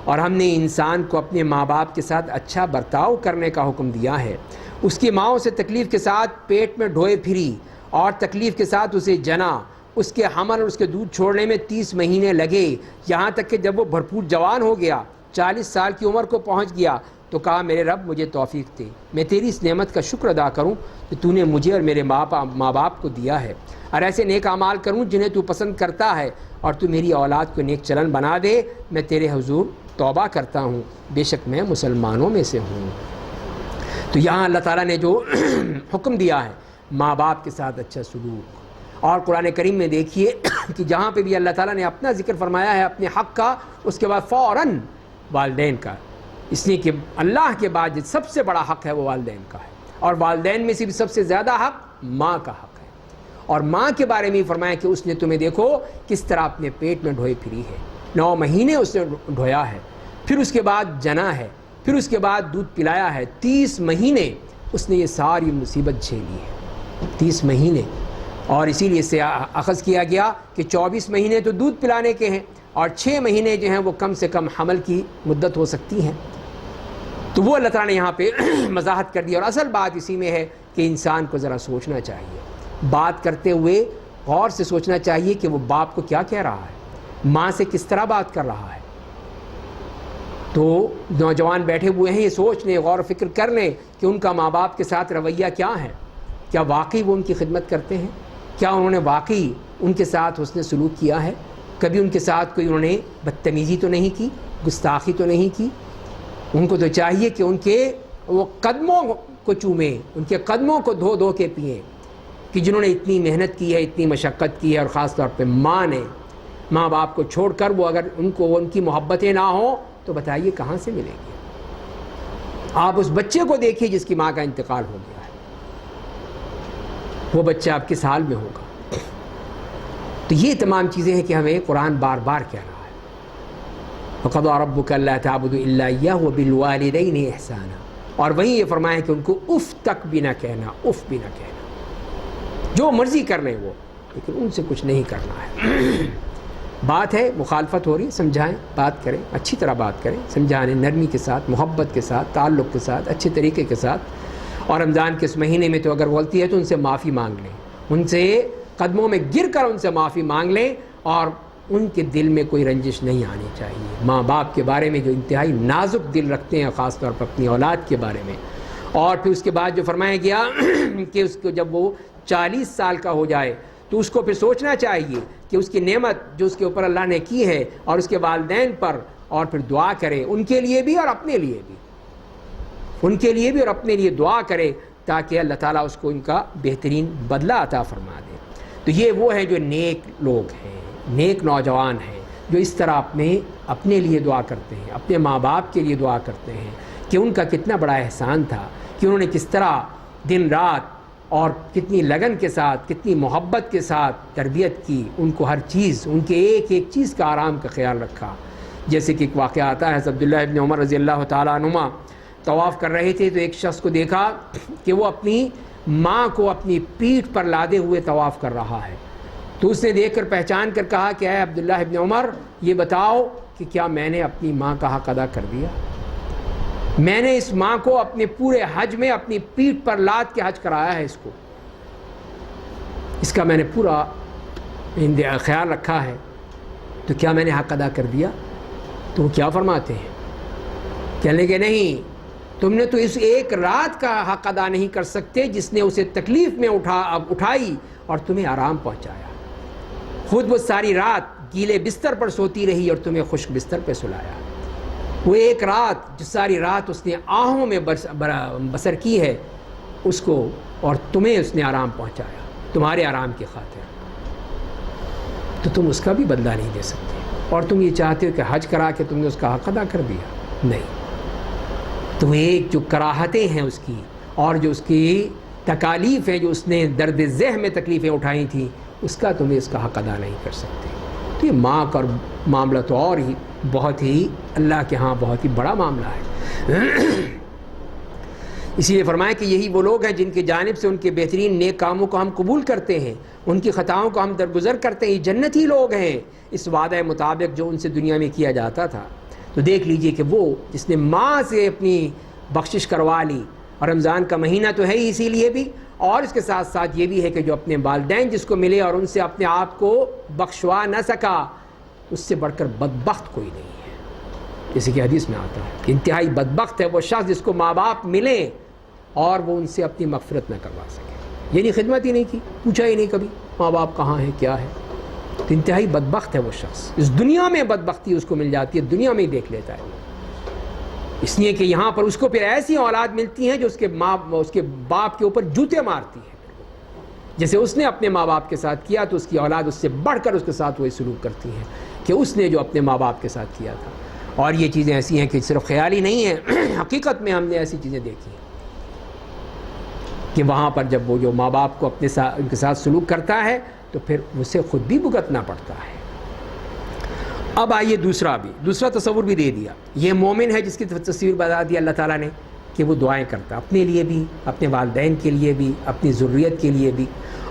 [SPEAKER 1] اور ہم نے انسان کو اپنے ماں باپ کے ساتھ اچھا برتاؤ کرنے کا حکم دیا ہے۔ اس کی ماؤں سے تکلیف کے ساتھ پیٹ میں ڈھوئے پھری اور تکلیف کے ساتھ اسے جنا، اس کے حمل اور اس کے دودھ چھوڑنے میں 30 مہینے لگے، یہاں تک کہ جب وہ بھرپور جوان ہو گیا، 40 سال کی عمر کو پہنچ گیا تو کہا میرے رب مجھے توفیق دے، میں تیری اس نعمت کا شکر ادا کروں کہ تو نے مجھے اور میرے ماں باپ کو دیا ہے، اور ایسے نیک اعمال کروں جنہیں تو پسند کرتا ہے، اور تو میری اولاد کو نیک چلن بنا دے، میں تیرے حضور توبہ کرتا ہوں، بے شک میں مسلمانوں میں سے ہوں۔ تو یہاں اللہ تعالیٰ نے جو حکم دیا ہے ماں باپ کے ساتھ اچھا سلوک، اور قرآن کریم میں دیکھیے کہ جہاں پہ بھی اللہ تعالیٰ نے اپنا ذکر فرمایا ہے اپنے حق کا، اس کے بعد فوراً والدین کا، اس لیے کہ اللہ کے بعد جو سب سے بڑا حق ہے وہ والدین کا ہے، اور والدین میں سے بھی سب سے زیادہ حق ماں کا حق ہے۔ اور ماں کے بارے میں فرمایا کہ اس نے تمہیں دیکھو کس طرح اپنے پیٹ میں ڈھوئے پھری ہے، 9 مہینے اس نے ڈھویا ہے، پھر اس کے بعد جنا ہے، پھر اس کے بعد دودھ پلایا ہے، 30 مہینے اس نے یہ ساری مصیبت جھیلی ہے، 30 مہینے۔ اور اسی لیے اس سے اخذ کیا گیا کہ 24 مہینے تو دودھ پلانے کے ہیں اور 6 مہینے جو ہیں وہ کم سے کم حمل کی مدت ہو سکتی ہیں۔ تو وہ اللہ تعالیٰ نے یہاں پہ وضاحت کر دی، اور اصل بات اسی میں ہے کہ انسان کو ذرا سوچنا چاہیے، بات کرتے ہوئے غور سے سوچنا چاہیے کہ وہ باپ کو کیا کہہ رہا ہے، ماں سے کس طرح بات کر رہا ہے۔ تو نوجوان بیٹھے ہوئے ہیں، یہ سوچ لیں، غور و فکر کر لیں کہ ان کا ماں باپ کے ساتھ رویہ کیا ہے، کیا واقعی وہ ان کی خدمت کرتے ہیں، کیا انہوں نے واقعی ان کے ساتھ حسن سلوک کیا ہے، کبھی ان کے ساتھ کوئی انہوں نے بدتمیزی تو نہیں کی، گستاخی تو نہیں کی۔ ان کو تو چاہیے کہ ان کے وہ قدموں کو چومیں، ان کے قدموں کو دھو دھو کے پئیں، کہ جنہوں نے اتنی محنت کی ہے، اتنی مشقت کی ہے، اور خاص طور پہ ماں نے، ماں باپ کو چھوڑ کر وہ اگر ان کی محبتیں نہ ہوں تو بتائیے کہاں سے ملیں گی۔ آپ اس بچے کو دیکھیے جس کی ماں کا انتقال ہو گیا ہے، وہ بچہ آپ کس حال میں ہوگا۔ تو یہ تمام چیزیں ہیں کہ ہمیں قرآن بار بار کہہ رہا ہے، وَقَضَىٰ رَبُّكَ أَلَّا تَعْبُدُوا إِلَّا إِيَّاهُ وَبِالْوَالِدَيْنِ إِحْسَانًا، اور وہیں یہ فرمایا کہ ان کو اف تک بھی نہ کہنا، اف بھی نہ کہنا، جو مرضی کر لیں وہ، لیکن ان سے کچھ نہیں کرنا ہے۔ بات ہے مخالفت ہو رہی، سمجھائیں، بات کریں، اچھی طرح بات کریں، سمجھانے، نرمی کے ساتھ، محبت کے ساتھ، تعلق کے ساتھ، اچھے طریقے کے ساتھ۔ اور رمضان کے اس مہینے میں تو اگر غلطی ہے تو ان سے معافی مانگ لیں، ان سے قدموں میں گر کر ان سے معافی مانگ لیں، اور ان کے دل میں کوئی رنجش نہیں آنی چاہیے ماں باپ کے بارے میں جو انتہائی نازک دل رکھتے ہیں، خاص طور پر اپنی اولاد کے بارے میں۔ اور پھر اس کے بعد جو فرمایا گیا کہ اس کو جب وہ 40 سال کا ہو جائے تو اس کو پھر سوچنا چاہیے کہ اس کی نعمت جو اس کے اوپر اللہ نے کی ہے اور اس کے والدین پر، اور پھر دعا کرے ان کے لیے بھی اور اپنے لیے بھی، ان کے لیے بھی اور اپنے لیے دعا کرے تاکہ اللہ تعالیٰ اس کو ان کا بہترین بدلہ عطا فرما دے۔ تو یہ وہ ہیں جو نیک لوگ ہیں، نیک نوجوان ہیں، جو اس طرح اپنے لیے دعا کرتے ہیں، اپنے ماں باپ کے لیے دعا کرتے ہیں کہ ان کا کتنا بڑا احسان تھا کہ انہوں نے کس طرح دن رات اور کتنی لگن کے ساتھ، کتنی محبت کے ساتھ تربیت کی، ان کو ہر چیز، ان کے ایک ایک چیز کا آرام کا خیال رکھا۔ جیسے کہ ایک واقعہ آتا ہے، عبداللہ ابن عمر رضی اللہ تعالیٰ عنہما طواف کر رہے تھے تو ایک شخص کو دیکھا کہ وہ اپنی ماں کو اپنی پیٹھ پر لادے ہوئے طواف کر رہا ہے، تو اس نے دیکھ کر پہچان کر کہا کہ اے عبداللہ ابن عمر، یہ بتاؤ کہ کیا میں نے اپنی ماں کا حق ادا کر دیا؟ میں نے اس ماں کو اپنے پورے حج میں اپنی پیٹھ پر لاد کے حج کرایا ہے، اس کا میں نے پورا خیال رکھا ہے، تو کیا میں نے حق ادا کر دیا؟ تو وہ کیا فرماتے ہیں کہنے لگے نہیں، تم نے تو اس ایک رات کا حق ادا نہیں کر سکتے جس نے اسے تکلیف میں اٹھائی اور تمہیں آرام پہنچایا. خود وہ ساری رات گیلے بستر پر سوتی رہی اور تمہیں خشک بستر پہ سلایا. وہ ایک رات جو ساری رات اس نے آہوں میں بسر کی ہے اس کو، اور تمہیں اس نے آرام پہنچایا تمہارے آرام کی خاطر، تو تم اس کا بھی بدلہ نہیں دے سکتے. اور تم یہ چاہتے ہو کہ حج کرا کے تم نے اس کا حق ادا کر دیا؟ نہیں. تو ایک جو کراہتیں ہیں اس کی، اور جو اس کی تکالیف ہیں، جو اس نے درد ذہن میں تکلیفیں اٹھائی تھیں، اس کا تمہیں اس کا حق ادا نہیں کر سکتے. تو یہ ماں کا معاملہ تو اور ہی بہت ہی اللہ کے ہاں بہت ہی بڑا معاملہ ہے. اسی لیے فرمایا کہ یہی وہ لوگ ہیں جن کی جانب سے ان کے بہترین نیک کاموں کو ہم قبول کرتے ہیں، ان کی خطاؤں کو ہم درگزر کرتے ہیں. یہ جنتی لوگ ہیں اس وعدہ مطابق جو ان سے دنیا میں کیا جاتا تھا. تو دیکھ لیجئے کہ وہ جس نے ماں سے اپنی بخشش کروا لی، اور رمضان کا مہینہ تو ہے ہی اسی لیے بھی، اور اس کے ساتھ ساتھ یہ بھی ہے کہ جو اپنے والدین جس کو ملے اور ان سے اپنے آپ کو بخشوا نہ سکا، اس سے بڑھ کر بدبخت کوئی نہیں ہے. جیسے کہ حدیث میں آتا ہے کہ انتہائی بدبخت ہے وہ شخص جس کو ماں باپ ملیں اور وہ ان سے اپنی مغفرت نہ کروا سکے، یعنی خدمت ہی نہیں کی، پوچھا ہی نہیں کبھی ماں باپ کہاں ہیں کیا ہے. تو انتہائی بدبخت ہے وہ شخص. اس دنیا میں بدبختی اس کو مل جاتی ہے، دنیا میں ہی دیکھ لیتا ہے وہ، اس لیے کہ یہاں پر اس کو پھر ایسی اولاد ملتی ہیں جو اس کے باپ کے اوپر جوتے مارتی ہے. جیسے اس نے اپنے ماں باپ کے ساتھ کیا تو اس کی اولاد اس سے بڑھ کر اس کے ساتھ وہی سلوک کرتی ہے کہ اس نے جو اپنے ماں باپ کے ساتھ کیا تھا. اور یہ چیزیں ایسی ہیں کہ صرف خیالی نہیں ہیں، حقیقت میں ہم نے ایسی چیزیں دیکھی ہیں کہ وہاں پر جب وہ جو ماں باپ کو ان کے ساتھ سلوک کرتا ہے تو پھر اسے خود بھی بھگتنا پڑتا ہے. اب آئیے دوسرا تصور بھی دے دیا. یہ مومن ہے جس کی تصویر بتا دی اللہ تعالیٰ نے کہ وہ دعائیں کرتا اپنے لیے بھی، اپنے والدین کے لیے بھی، اپنی ضروریت کے لیے بھی.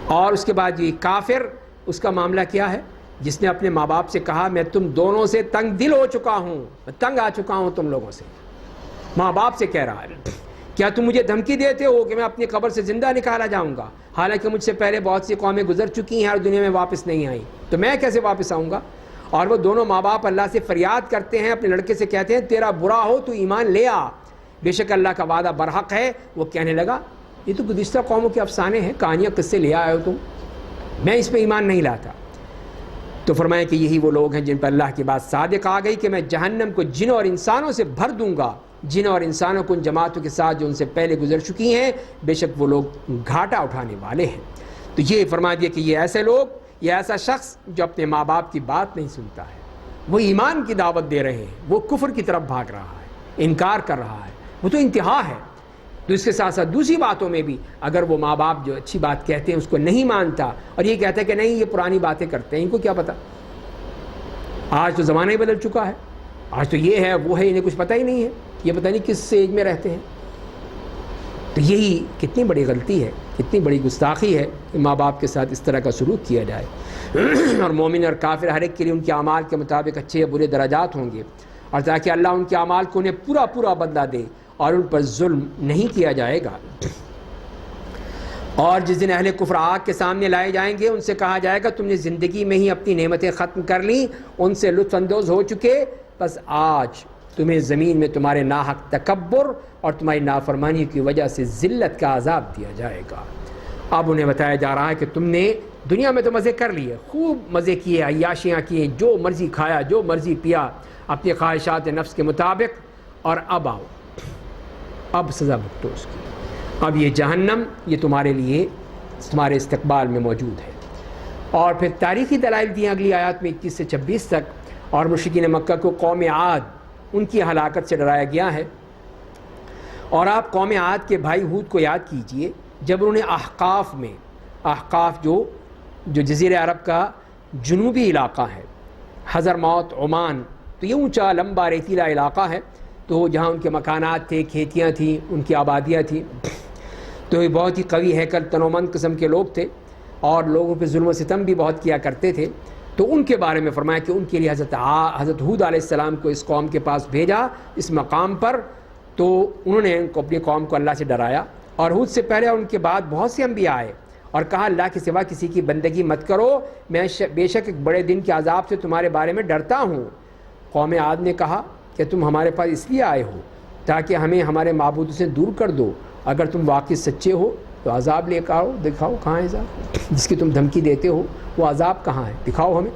[SPEAKER 1] اور اس کے بعد یہ کافر، اس کا معاملہ کیا ہے؟ جس نے اپنے ماں باپ سے کہا میں تم دونوں سے تنگ دل ہو چکا ہوں، میں تنگ آ چکا ہوں تم لوگوں سے. ماں باپ سے کہہ رہا ہے کیا تم مجھے دھمکی دیتے ہو کہ میں اپنی قبر سے زندہ نکالا جاؤں گا، حالانکہ مجھ سے پہلے بہت سی قومیں گزر چکی ہیں اور دنیا میں واپس نہیں آئیں، تو میں کیسے واپس آؤں گا؟ اور وہ دونوں ماں باپ اللہ سے فریاد کرتے ہیں، اپنے لڑکے سے کہتے ہیں تیرا برا ہو تو ایمان لے آ، بے شک اللہ کا وعدہ برحق ہے. وہ کہنے لگا یہ تو گزشتہ قوموں کے افسانے ہیں، کہانیاں قصے لے آئے ہو تم، میں اس پہ ایمان نہیں لاتا. تو فرمایا کہ یہی وہ لوگ ہیں جن پر اللہ کی بات صادق آ گئی کہ میں جہنم کو جنوں اور انسانوں سے بھر دوں گا، جنوں اور انسانوں کو ان جماعتوں کے ساتھ جو ان سے پہلے گزر چکی ہیں، بے شک وہ لوگ گھاٹا اٹھانے والے ہیں. تو یہ فرما دیا کہ یہ ایسے لوگ، یہ ایسا شخص جو اپنے ماں باپ کی بات نہیں سنتا ہے، وہ ایمان کی دعوت دے رہے ہیں، وہ کفر کی طرف بھاگ رہا ہے، انکار کر رہا ہے، وہ تو انتہا ہے. تو اس کے ساتھ ساتھ دوسری باتوں میں بھی اگر وہ ماں باپ جو اچھی بات کہتے ہیں اس کو نہیں مانتا اور یہ کہتا ہے کہ نہیں یہ پرانی باتیں کرتے ہیں، ان کو کیا پتہ، آج تو زمانہ ہی بدل چکا ہے، آج تو یہ ہے وہ ہے، انہیں کچھ پتہ ہی نہیں ہے، یہ پتہ نہیں کس ایج میں رہتے ہیں. تو یہی کتنی بڑی غلطی ہے، کتنی بڑی گستاخی ہے کہ ماں باپ کے ساتھ اس طرح کا سلوک کیا جائے. اور مومن اور کافر ہر ایک کے لیے ان کے اعمال کے مطابق اچھے یا برے درجات ہوں گے، اور تاکہ اللہ ان کے اعمال کو انہیں پورا پورا بدلہ دے اور ان پر ظلم نہیں کیا جائے گا. اور جس دن اہل کفر آگ کے سامنے لائے جائیں گے ان سے کہا جائے گا تم نے زندگی میں ہی اپنی نعمتیں ختم کر لیں، ان سے لطف اندوز ہو چکے، بس آج تمہیں زمین میں تمہارے ناحق تکبر اور تمہاری نافرمانی کی وجہ سے ذلت کا عذاب دیا جائے گا. اب انہیں بتایا جا رہا ہے کہ تم نے دنیا میں تو مزے کر لیے، خوب مزے کیے، عیاشیاں کیے، جو مرضی کھایا، جو مرضی پیا اپنی خواہشات نفس کے مطابق، اور اب آؤ، اب سزا بھگتو اس کی. اب یہ جہنم یہ تمہارے لیے تمہارے استقبال میں موجود ہے. اور پھر تاریخی دلائل دیے اگلی آیات میں 21 سے 26 تک. اور مشرکین مکہ کو قوم عاد ان کی ہلاکت سے ڈرایا گیا ہے. اور آپ قوم عاد کے بھائی ہود کو یاد کیجئے جب انہوں نے احقاف جو جزیرہ عرب کا جنوبی علاقہ ہے، حضرموت، عمان، تو یہ اونچا لمبا ریتیلا علاقہ ہے، تو جہاں ان کے مکانات تھے، کھیتیاں تھیں، ان کی آبادیاں تھیں، تو یہ بہت ہی قوی ہیکل تنومند قسم کے لوگ تھے اور لوگوں پہ ظلم و ستم بھی بہت کیا کرتے تھے. تو ان کے بارے میں فرمایا کہ ان کے لیے حضرت ہود علیہ السلام کو اس قوم کے پاس بھیجا اس مقام پر. تو انہوں نے اپنی قوم کو اللہ سے ڈرایا، اور ہود سے پہلے اور ان کے بعد بہت سے انبیاء آئے اور کہا اللہ کے سوا کسی کی بندگی مت کرو، میں بے شک ایک بڑے دن کے عذاب سے تمہارے بارے میں ڈرتا ہوں. قوم عاد نے کہا کہ تم ہمارے پاس اس لیے آئے ہو تاکہ ہمیں ہمارے معبود سے دور کر دو. اگر تم واقعی سچے ہو تو عذاب لے کر آؤ, دکھاؤ کہاں ہے عذاب جس کی تم دھمکی دیتے ہو, وہ عذاب کہاں ہے, دکھاؤ ہمیں.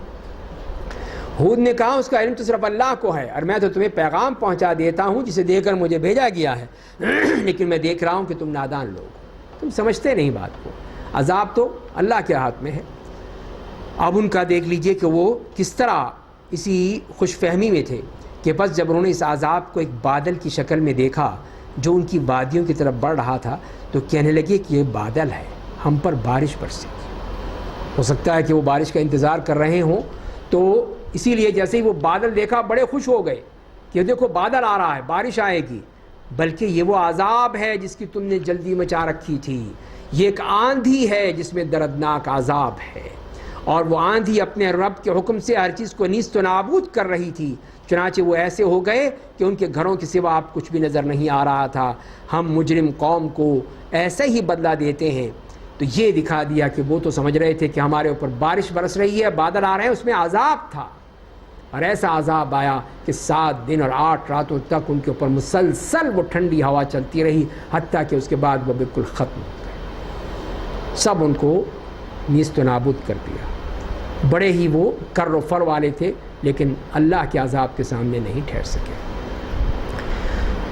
[SPEAKER 1] ہود نے کہا اس کا علم تو صرف اللہ کو ہے, اور میں تو تمہیں پیغام پہنچا دیتا ہوں جسے دے کر مجھے بھیجا گیا ہے, لیکن میں دیکھ رہا ہوں کہ تم نادان لوگ ہو, تم سمجھتے نہیں بات کو. عذاب تو اللہ کے ہاتھ میں ہے. اب ان کا دیکھ لیجئے کہ وہ کس طرح اسی خوش فہمی میں تھے کہ بس جب انہوں نے اس عذاب کو ایک بادل کی شکل میں دیکھا جو ان کی وادیوں کی طرف بڑھ رہا تھا, تو کہنے لگے کہ یہ بادل ہے, ہم پر بارش برسے گی. ہو سکتا ہے کہ وہ بارش کا انتظار کر رہے ہوں, تو اسی لیے جیسے ہی وہ بادل دیکھا بڑے خوش ہو گئے کہ دیکھو بادل آ رہا ہے, بارش آئے گی. بلکہ یہ وہ عذاب ہے جس کی تم نے جلدی مچا رکھی تھی, یہ ایک آندھی ہے جس میں دردناک عذاب ہے, اور وہ آندھی اپنے رب کے حکم سے ہر چیز کو نیست و نابود کر رہی تھی. چنانچہ وہ ایسے ہو گئے کہ ان کے گھروں کے سوا آپ کچھ بھی نظر نہیں آ رہا تھا. ہم مجرم قوم کو ایسے ہی بدلہ دیتے ہیں. تو یہ دکھا دیا کہ وہ تو سمجھ رہے تھے کہ ہمارے اوپر بارش برس رہی ہے, بادل آ رہے ہیں, اس میں عذاب تھا. اور ایسا عذاب آیا کہ 7 دن اور 8 راتوں تک ان کے اوپر مسلسل وہ ٹھنڈی ہوا چلتی رہی, حتیٰ کہ اس کے بعد وہ بالکل ختم ہو گئے. سب ان کو نیست و نابود کر دیا. بڑے ہی وہ کر و فر والے تھے, لیکن اللہ کے عذاب کے سامنے نہیں ٹھہر سکے.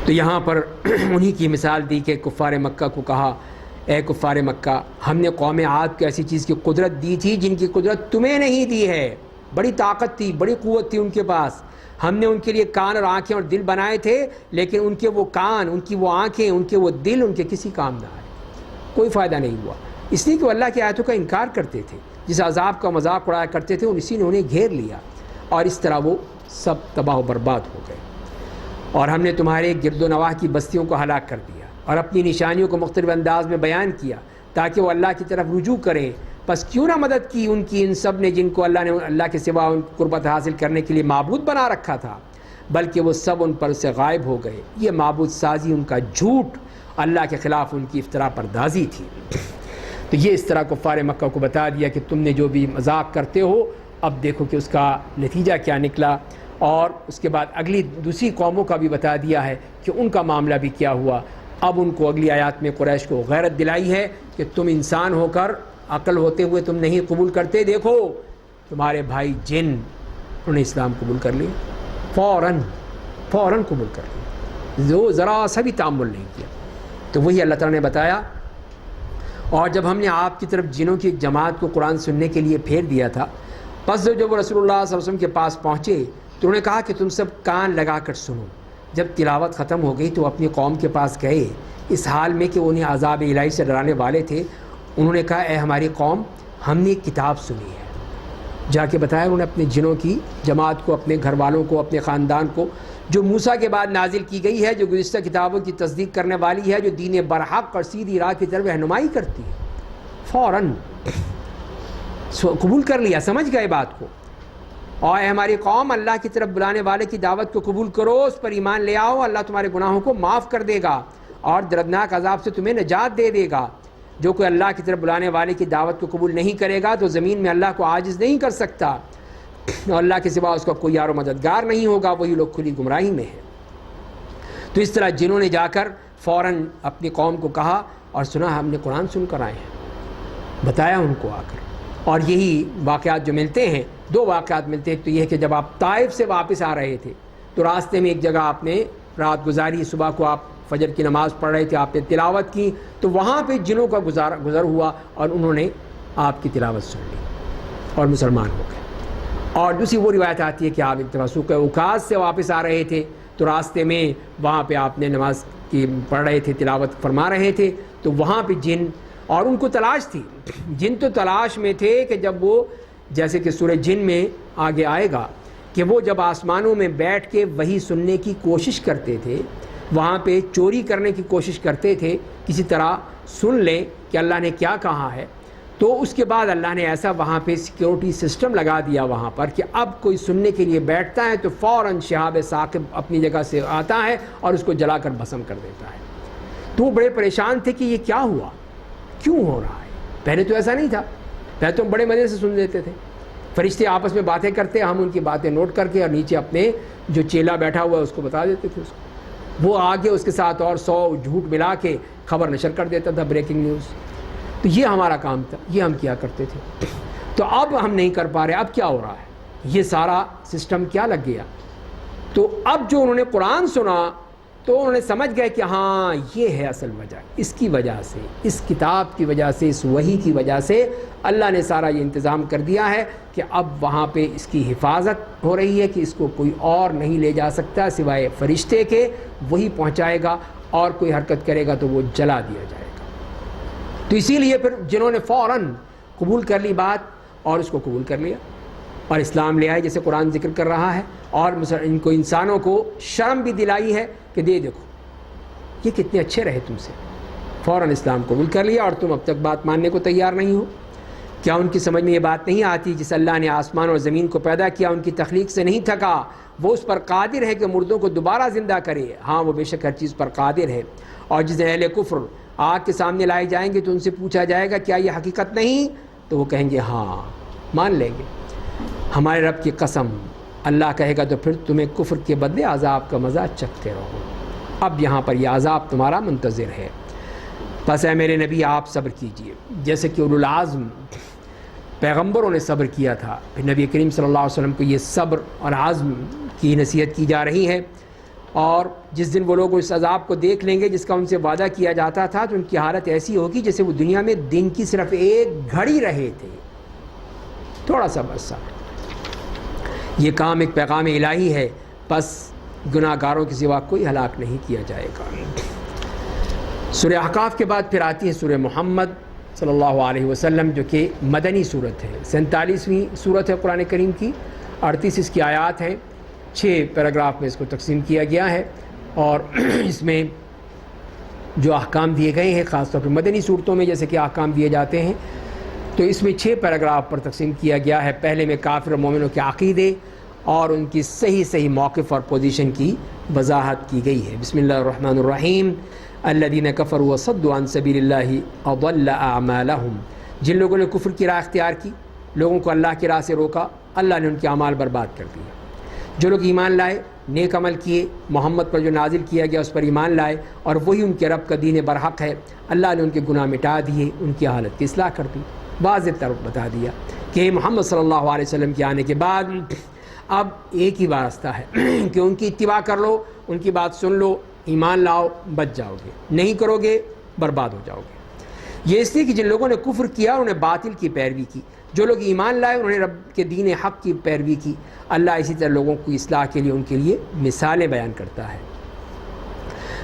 [SPEAKER 1] تو یہاں پر انہی کی مثال دی کہ کفار مکہ کو کہا, اے کفار مکہ, ہم نے قوم عاد کو ایسی چیز کی قدرت دی تھی جن کی قدرت تمہیں نہیں دی ہے. بڑی طاقت تھی, بڑی قوت تھی ان کے پاس. ہم نے ان کے لیے کان اور آنکھیں اور دل بنائے تھے, لیکن ان کے وہ کان, ان کی وہ آنکھیں, ان کے وہ دل ان کے کسی کام نہ آئے, کوئی فائدہ نہیں ہوا. اس لیے کہ وہ اللہ کی آیتوں کا انکار کرتے تھے, جس عذاب کا مذاق اڑایا کرتے تھے, اسی نے انہیں گھیر لیا, اور اس طرح وہ سب تباہ و برباد ہو گئے. اور ہم نے تمہارے گرد و نواح کی بستیوں کو ہلاک کر دیا, اور اپنی نشانیوں کو مختلف انداز میں بیان کیا تاکہ وہ اللہ کی طرف رجوع کریں. بس کیوں نہ مدد کی ان کی ان سب نے جن کو اللہ نے اللہ کے سوا ان قربت حاصل کرنے کے لیے معبود بنا رکھا تھا, بلکہ وہ سب ان پر سے غائب ہو گئے. یہ معبود سازی, ان کا جھوٹ, اللہ کے خلاف ان کی افتراء پردازی تھی. تو یہ اس طرح کفار مکہ کو بتا دیا کہ تم نے جو بھی مذاق کرتے ہو, اب دیکھو کہ اس کا نتیجہ کیا نکلا. اور اس کے بعد اگلی دوسری قوموں کا بھی بتا دیا ہے کہ ان کا معاملہ بھی کیا ہوا. اب ان کو اگلی آیات میں قریش کو غیرت دلائی ہے کہ تم انسان ہو کر عقل ہوتے ہوئے تم نہیں قبول کرتے. دیکھو تمہارے بھائی جن, انہوں نے اسلام قبول کر لیا, فوراً قبول کر لیا, جو ذرا سا بھی تعامل نہیں کیا. تو وہی اللہ تعالیٰ نے بتایا. اور جب ہم نے آپ کی طرف جنوں کی ایک جماعت کو قرآن سننے کے لیے پھیر دیا تھا, پس جب وہ رسول اللہ صلی اللہ علیہ وسلم کے پاس پہنچے تو انہوں نے کہا کہ تم سب کان لگا کر سنو. جب تلاوت ختم ہو گئی تو اپنی قوم کے پاس گئے, اس حال میں کہ انہیں عذاب الہی سے ڈرانے والے تھے. انہوں نے کہا, اے ہماری قوم, ہم نے ایک کتاب سنی ہے. جا کے بتایا انہوں نے اپنے جنوں کی جماعت کو, اپنے گھر والوں کو, اپنے خاندان کو, جو موسیٰ کے بعد نازل کی گئی ہے, جو گزشتہ کتابوں کی تصدیق کرنے والی ہے, جو دین برحق اور سیدھی راہ کی طرف رہنمائی کرتی ہے. فوراً قبول کر لیا, سمجھ گئے بات کو. اور اے ہماری قوم, اللہ کی طرف بلانے والے کی دعوت کو قبول کرو, اس پر ایمان لے آؤ, اللہ تمہارے گناہوں کو معاف کر دے گا اور دردناک عذاب سے تمہیں نجات دے دے گا. جو کوئی اللہ کی طرف بلانے والے کی دعوت کو قبول نہیں کرے گا تو زمین میں اللہ کو عاجز نہیں کر سکتا, اور اللہ کے سوا اس کا کوئی یار و مددگار نہیں ہوگا. وہی لوگ کھلی گمراہی میں ہیں. تو اس طرح جنہوں نے جا کر فوراً اپنی قوم کو کہا اور سنا, ہم نے قرآن سن کر آئے ہیں, بتایا ان کو آ کر. اور یہی واقعات جو ملتے ہیں, 2 واقعات ملتے ہیں. تو یہ ہے کہ جب آپ طائف سے واپس آ رہے تھے تو راستے میں ایک جگہ آپ نے رات گزاری, صبح کو آپ فجر کی نماز پڑھ رہے تھے, آپ نے تلاوت کی, تو وہاں پہ جنوں کا گزر ہوا اور انہوں نے آپ کی تلاوت سن لی اور مسلمان ہو گئے. اور دوسری وہ روایت آتی ہے کہ آپ ایک دفعہ سوق اوقاز سے واپس آ رہے تھے تو راستے میں وہاں پہ آپ نے نماز کی پڑھ رہے تھے, تلاوت فرما رہے تھے, تو وہاں پہ جن, اور ان کو تلاش تھی. جن تو تلاش میں تھے کہ جب وہ, جیسے کہ سورہ جن میں آگے آئے گا کہ وہ جب آسمانوں میں بیٹھ کے وہی سننے کی کوشش کرتے تھے, وہاں پہ چوری کرنے کی کوشش کرتے تھے, کسی طرح سن لیں کہ اللہ نے کیا کہا ہے. تو اس کے بعد اللہ نے ایسا وہاں پہ سیکیورٹی سسٹم لگا دیا وہاں پر کہ اب کوئی سننے کے لیے بیٹھتا ہے تو فوراً شہاب ثاقب اپنی جگہ سے آتا ہے اور اس کو جلا کر بھسم کر دیتا ہے. تو وہ بڑے پریشان تھے کہ یہ کیا ہوا, کیوں ہو رہا ہے. پہلے تو ایسا نہیں تھا, پہلے تو ہم بڑے مزے سے سن لیتے تھے, فرشتے آپس میں باتیں کرتے, ہم ان کی باتیں نوٹ کر کے اور نیچے اپنے جو چیلا بیٹھا ہوا ہے اس کو بتا دیتے تھے اس کو. وہ آگے اس کے ساتھ اور 100 جھوٹ ملا کے خبر نشر کر دیتا تھا، بریکنگ نیوز. تو یہ ہمارا کام تھا، یہ ہم کیا کرتے تھے. تو اب ہم نہیں کر پا رہے. اب کیا ہو رہا ہے؟ یہ سارا سسٹم کیا لگ گیا. تو اب جو انہوں نے قرآن سنا تو انہوں نے سمجھ گئے کہ ہاں یہ ہے اصل وجہ. اس کی وجہ سے، اس کتاب کی وجہ سے، اس وحی کی وجہ سے اللہ نے سارا یہ انتظام کر دیا ہے کہ اب وہاں پہ اس کی حفاظت ہو رہی ہے کہ اس کو کوئی اور نہیں لے جا سکتا سوائے فرشتے کے. وہی پہنچائے گا، اور کوئی حرکت کرے گا تو وہ جلا دیا جائے گا. تو اسی لیے پھر جنہوں نے فوراً قبول کر لی بات اور اس کو قبول کر لیا اور اسلام لے آئے، جیسے قرآن ذکر کر رہا ہے، اور ان کو انسانوں کو شرم بھی دلائی ہے کہ دیکھو یہ کتنے اچھے رہے تم سے، فوراً اسلام قبول کر لیا اور تم اب تک بات ماننے کو تیار نہیں ہو. کیا ان کی سمجھ میں یہ بات نہیں آتی جس اللہ نے آسمان اور زمین کو پیدا کیا ان کی تخلیق سے نہیں تھکا، وہ اس پر قادر ہے کہ مردوں کو دوبارہ زندہ کرے. ہاں وہ بے شک ہر چیز پر قادر ہے. اور جس اہل کفر آگ کے سامنے لائے جائیں گے تو ان سے پوچھا جائے گا کیا یہ حقیقت نہیں، تو وہ کہیں گے ہاں، مان لیں گے. ہمارے رب کی قسم، اللہ کہے گا تو پھر تمہیں کفر کے بدلے عذاب کا مزہ چکھتے رہو. اب یہاں پر یہ عذاب تمہارا منتظر ہے. بس اے میرے نبی آپ صبر کیجئے، جیسے کہ اولو العزم پیغمبروں نے صبر کیا تھا. پھر نبی کریم صلی اللہ علیہ وسلم کو یہ صبر اور عزم کی نصیحت کی جا رہی ہے. اور جس دن وہ لوگ اس عذاب کو دیکھ لیں گے جس کا ان سے وعدہ کیا جاتا تھا تو ان کی حالت ایسی ہوگی جیسے وہ دنیا میں دن کی صرف ایک گھڑی رہے تھے، تھوڑا سا عرصہ. یہ کام ایک پیغام الہی ہے، بس گناہ گاروں کے سوا کوئی ہلاک نہیں کیا جائے گا. سورہ احقاف کے بعد پھر آتی ہے سورہ محمد صلی اللہ علیہ وسلم، جو کہ مدنی صورت ہے. 47ویں صورت ہے قرآن کریم کی. 38 اس کی آیات ہیں. 6 پیراگراف میں اس کو تقسیم کیا گیا ہے. اور اس میں جو احکام دیے گئے ہیں خاص طور پر مدنی صورتوں میں جیسے کہ احکام دیے جاتے ہیں، تو اس میں 6 پیراگراف پر تقسیم کیا گیا ہے. پہلے میں کافر و مومنوں کے عقیدے اور ان کی صحیح موقف اور پوزیشن کی وضاحت کی گئی ہے. بسم اللہ الرحمن الرحیم. الذین کفروا وصدوا عن سبیل اللہ اضل اعمالہم. جن لوگوں نے کفر کی راہ اختیار کی، لوگوں کو اللہ کی راہ سے روکا، اللہ نے ان کے اعمال برباد کر دیے. جو لوگ ایمان لائے، نیک عمل کیے، محمد پر جو نازل کیا گیا اس پر ایمان لائے، اور وہی ان کے رب کا دین برحق ہے، اللہ نے ان کے گناہ مٹا دیے، ان کی حالت کی اصلاح کر دی. واضح طرف بتا دیا کہ محمد صلی اللہ علیہ وسلم کے آنے کے بعد اب ایک ہی راستہ ہے کہ ان کی اتباع کر لو، ان کی بات سن لو، ایمان لاؤ، بچ جاؤ گے. نہیں کرو گے برباد ہو جاؤ گے. یہ اس لیے کہ جن لوگوں نے کفر کیا انہوں نے باطل کی پیروی کی، جو لوگ ایمان لائے انہوں نے رب کے دین حق کی پیروی کی. اللہ اسی طرح لوگوں کی اصلاح کے لیے ان کے لیے مثالیں بیان کرتا ہے.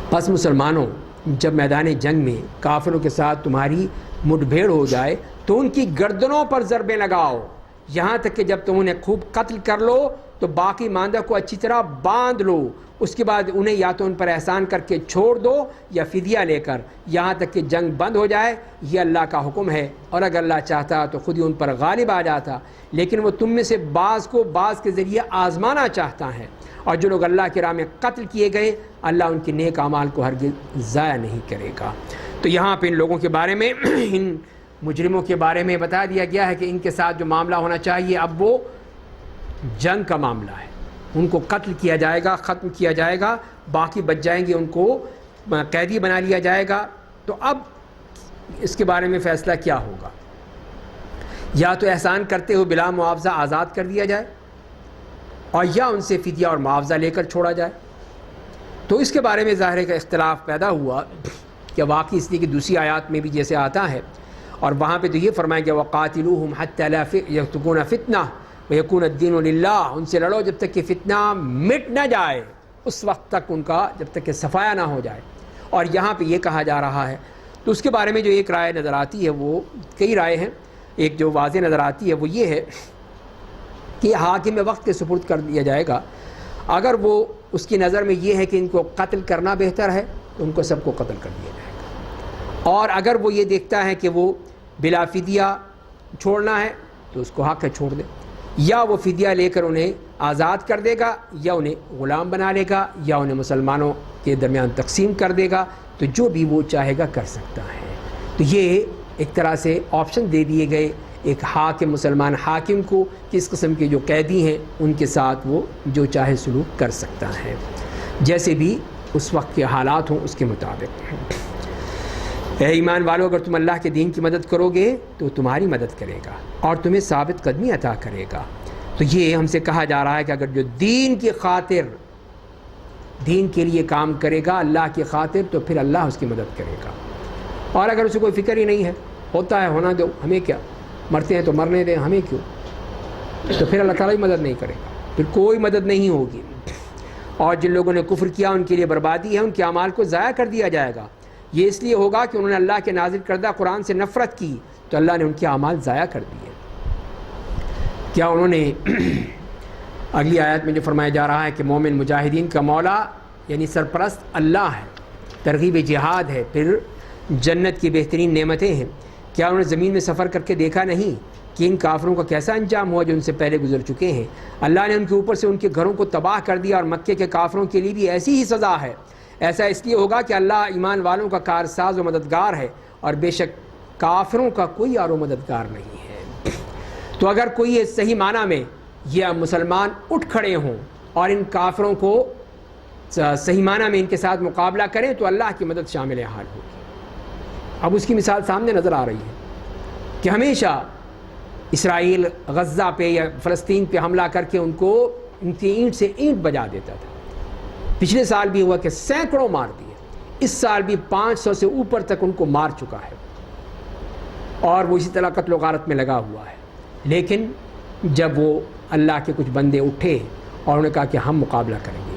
[SPEAKER 1] پس مسلمانوں، جب میدان جنگ میں کافروں کے ساتھ تمہاری مٹ بھیڑ ہو جائے تو ان کی گردنوں پر ضربیں لگاؤ، یہاں تک کہ جب تم انہیں خوب قتل کر لو تو باقی ماندہ کو اچھی طرح باندھ لو. اس کے بعد انہیں یا تو ان پر احسان کر کے چھوڑ دو یا فدیہ لے کر، یہاں تک کہ جنگ بند ہو جائے. یہ اللہ کا حکم ہے، اور اگر اللہ چاہتا تو خود ہی ان پر غالب آ جاتا، لیکن وہ تم میں سے بعض کو بعض کے ذریعے آزمانا چاہتا ہے. اور جو لوگ اللہ کی راہ میں قتل کیے گئے، اللہ ان کے نیک اعمال کو ہرگز ضائع نہیں کرے گا. تو یہاں پہ ان لوگوں کے بارے میں ان مجرموں کے بارے میں بتا دیا گیا ہے کہ ان کے ساتھ جو معاملہ ہونا چاہیے اب وہ جنگ کا معاملہ ہے. ان کو قتل کیا جائے گا، ختم کیا جائے گا، باقی بچ جائیں گے ان کو قیدی بنا لیا جائے گا. تو اب اس کے بارے میں فیصلہ کیا ہوگا؟ یا تو احسان کرتے ہوئے بلا معاوضہ آزاد کر دیا جائے، اور یا ان سے فدیہ اور معاوضہ لے کر چھوڑا جائے. تو اس کے بارے میں ظاہر کا اختلاف پیدا ہوا کہ واقعی اس لیے کہ دوسری آیات میں بھی جیسے آتا ہے، اور وہاں پہ تو یہ فرمایا گیا وَقَاتِلُوهُمْ حَتَّى لَا تَكُونَ فِتْنَةٌ وَيَكُونَ الدِّينُ لِلَّهِ. ان سے لڑو جب تک کہ فتنہ مٹ نہ جائے، اس وقت تک ان کا جب تک کہ صفایا نہ ہو جائے. اور یہاں پہ یہ کہا جا رہا ہے. تو اس کے بارے میں جو ایک رائے نظر آتی ہے، وہ کئی رائے ہیں، ایک جو واضح نظر آتی ہے وہ یہ ہے کہ حاکم وقت کے سپرد کر دیا جائے گا. اگر وہ اس کی نظر میں یہ ہے کہ ان کو قتل کرنا بہتر ہے تو ان کو سب کو قتل کر دیا جائے گا. اور اگر وہ یہ دیکھتا ہے کہ وہ بلا فدیہ چھوڑنا ہے تو اس کو حق ہے چھوڑ دے، یا وہ فدیہ لے کر انہیں آزاد کر دے گا، یا انہیں غلام بنا لے گا، یا انہیں مسلمانوں کے درمیان تقسیم کر دے گا. تو جو بھی وہ چاہے گا کر سکتا ہے. تو یہ ایک طرح سے آپشن دے دیے گئے ایک حاکم، مسلمان حاکم کو، کس قسم کے جو قیدی ہیں ان کے ساتھ وہ جو چاہے سلوک کر سکتا ہے. جیسے بھی اس وقت کے حالات ہوں اس کے مطابق۔ اے ایمان والو، اگر تم اللہ کے دین کی مدد کرو گے تو تمہاری مدد کرے گا اور تمہیں ثابت قدمی عطا کرے گا۔ تو یہ ہم سے کہا جا رہا ہے کہ اگر جو دین کی خاطر دین کے لیے کام کرے گا اللہ کی خاطر، تو پھر اللہ اس کی مدد کرے گا۔ اور اگر اسے کوئی فکر ہی نہیں ہے، ہوتا ہے ہونا دو، ہمیں کیا، مرتے ہیں تو مرنے دیں، ہمیں کیوں، تو پھر اللہ تعالیٰ ہی مدد نہیں کرے گا، پھر کوئی مدد نہیں ہوگی۔ اور جن لوگوں نے کفر کیا ان کے لیے بربادی ہے، ان کے اعمال کو ضائع کر دیا جائے گا۔ یہ اس لیے ہوگا کہ انہوں نے اللہ کے نازل کردہ قرآن سے نفرت کی، تو اللہ نے ان کے اعمال ضائع کر دیے۔ کیا انہوں نے اگلی آیت میں جو فرمایا جا رہا ہے کہ مومن مجاہدین کا مولا یعنی سرپرست اللہ ہے، ترغیب جہاد ہے، پھر جنت کی بہترین نعمتیں ہیں، کیا انہوں نے زمین میں سفر کر کے دیکھا نہیں کہ ان کافروں کا کیسا انجام ہوا جو ان سے پہلے گزر چکے ہیں؟ اللہ نے ان کے اوپر سے ان کے گھروں کو تباہ کر دیا، اور مکے کے کافروں کے لیے بھی ایسی ہی سزا ہے۔ ایسا اس لیے ہوگا کہ اللہ ایمان والوں کا کارساز و مددگار ہے، اور بے شک کافروں کا کوئی اور مددگار نہیں ہے۔ تو اگر کوئی صحیح معنی میں یہ مسلمان اٹھ کھڑے ہوں اور ان کافروں کو صحیح معنی میں ان کے ساتھ مقابلہ کریں، تو اللہ کی مدد شامل حال ہوگی۔ اب اس کی مثال سامنے نظر آ رہی ہے کہ ہمیشہ اسرائیل غزہ پہ یا فلسطین پہ حملہ کر کے ان کو ان کی اینٹ سے اینٹ بجا دیتا تھا۔ پچھلے سال بھی ہوا کہ سینکڑوں مار دیے، اس سال بھی 500 سے اوپر تک ان کو مار چکا ہے، اور وہ اسی طرح قتل و غارت میں لگا ہوا ہے۔ لیکن جب وہ اللہ کے کچھ بندے اٹھے اور انہوں نے کہا کہ ہم مقابلہ کریں گے،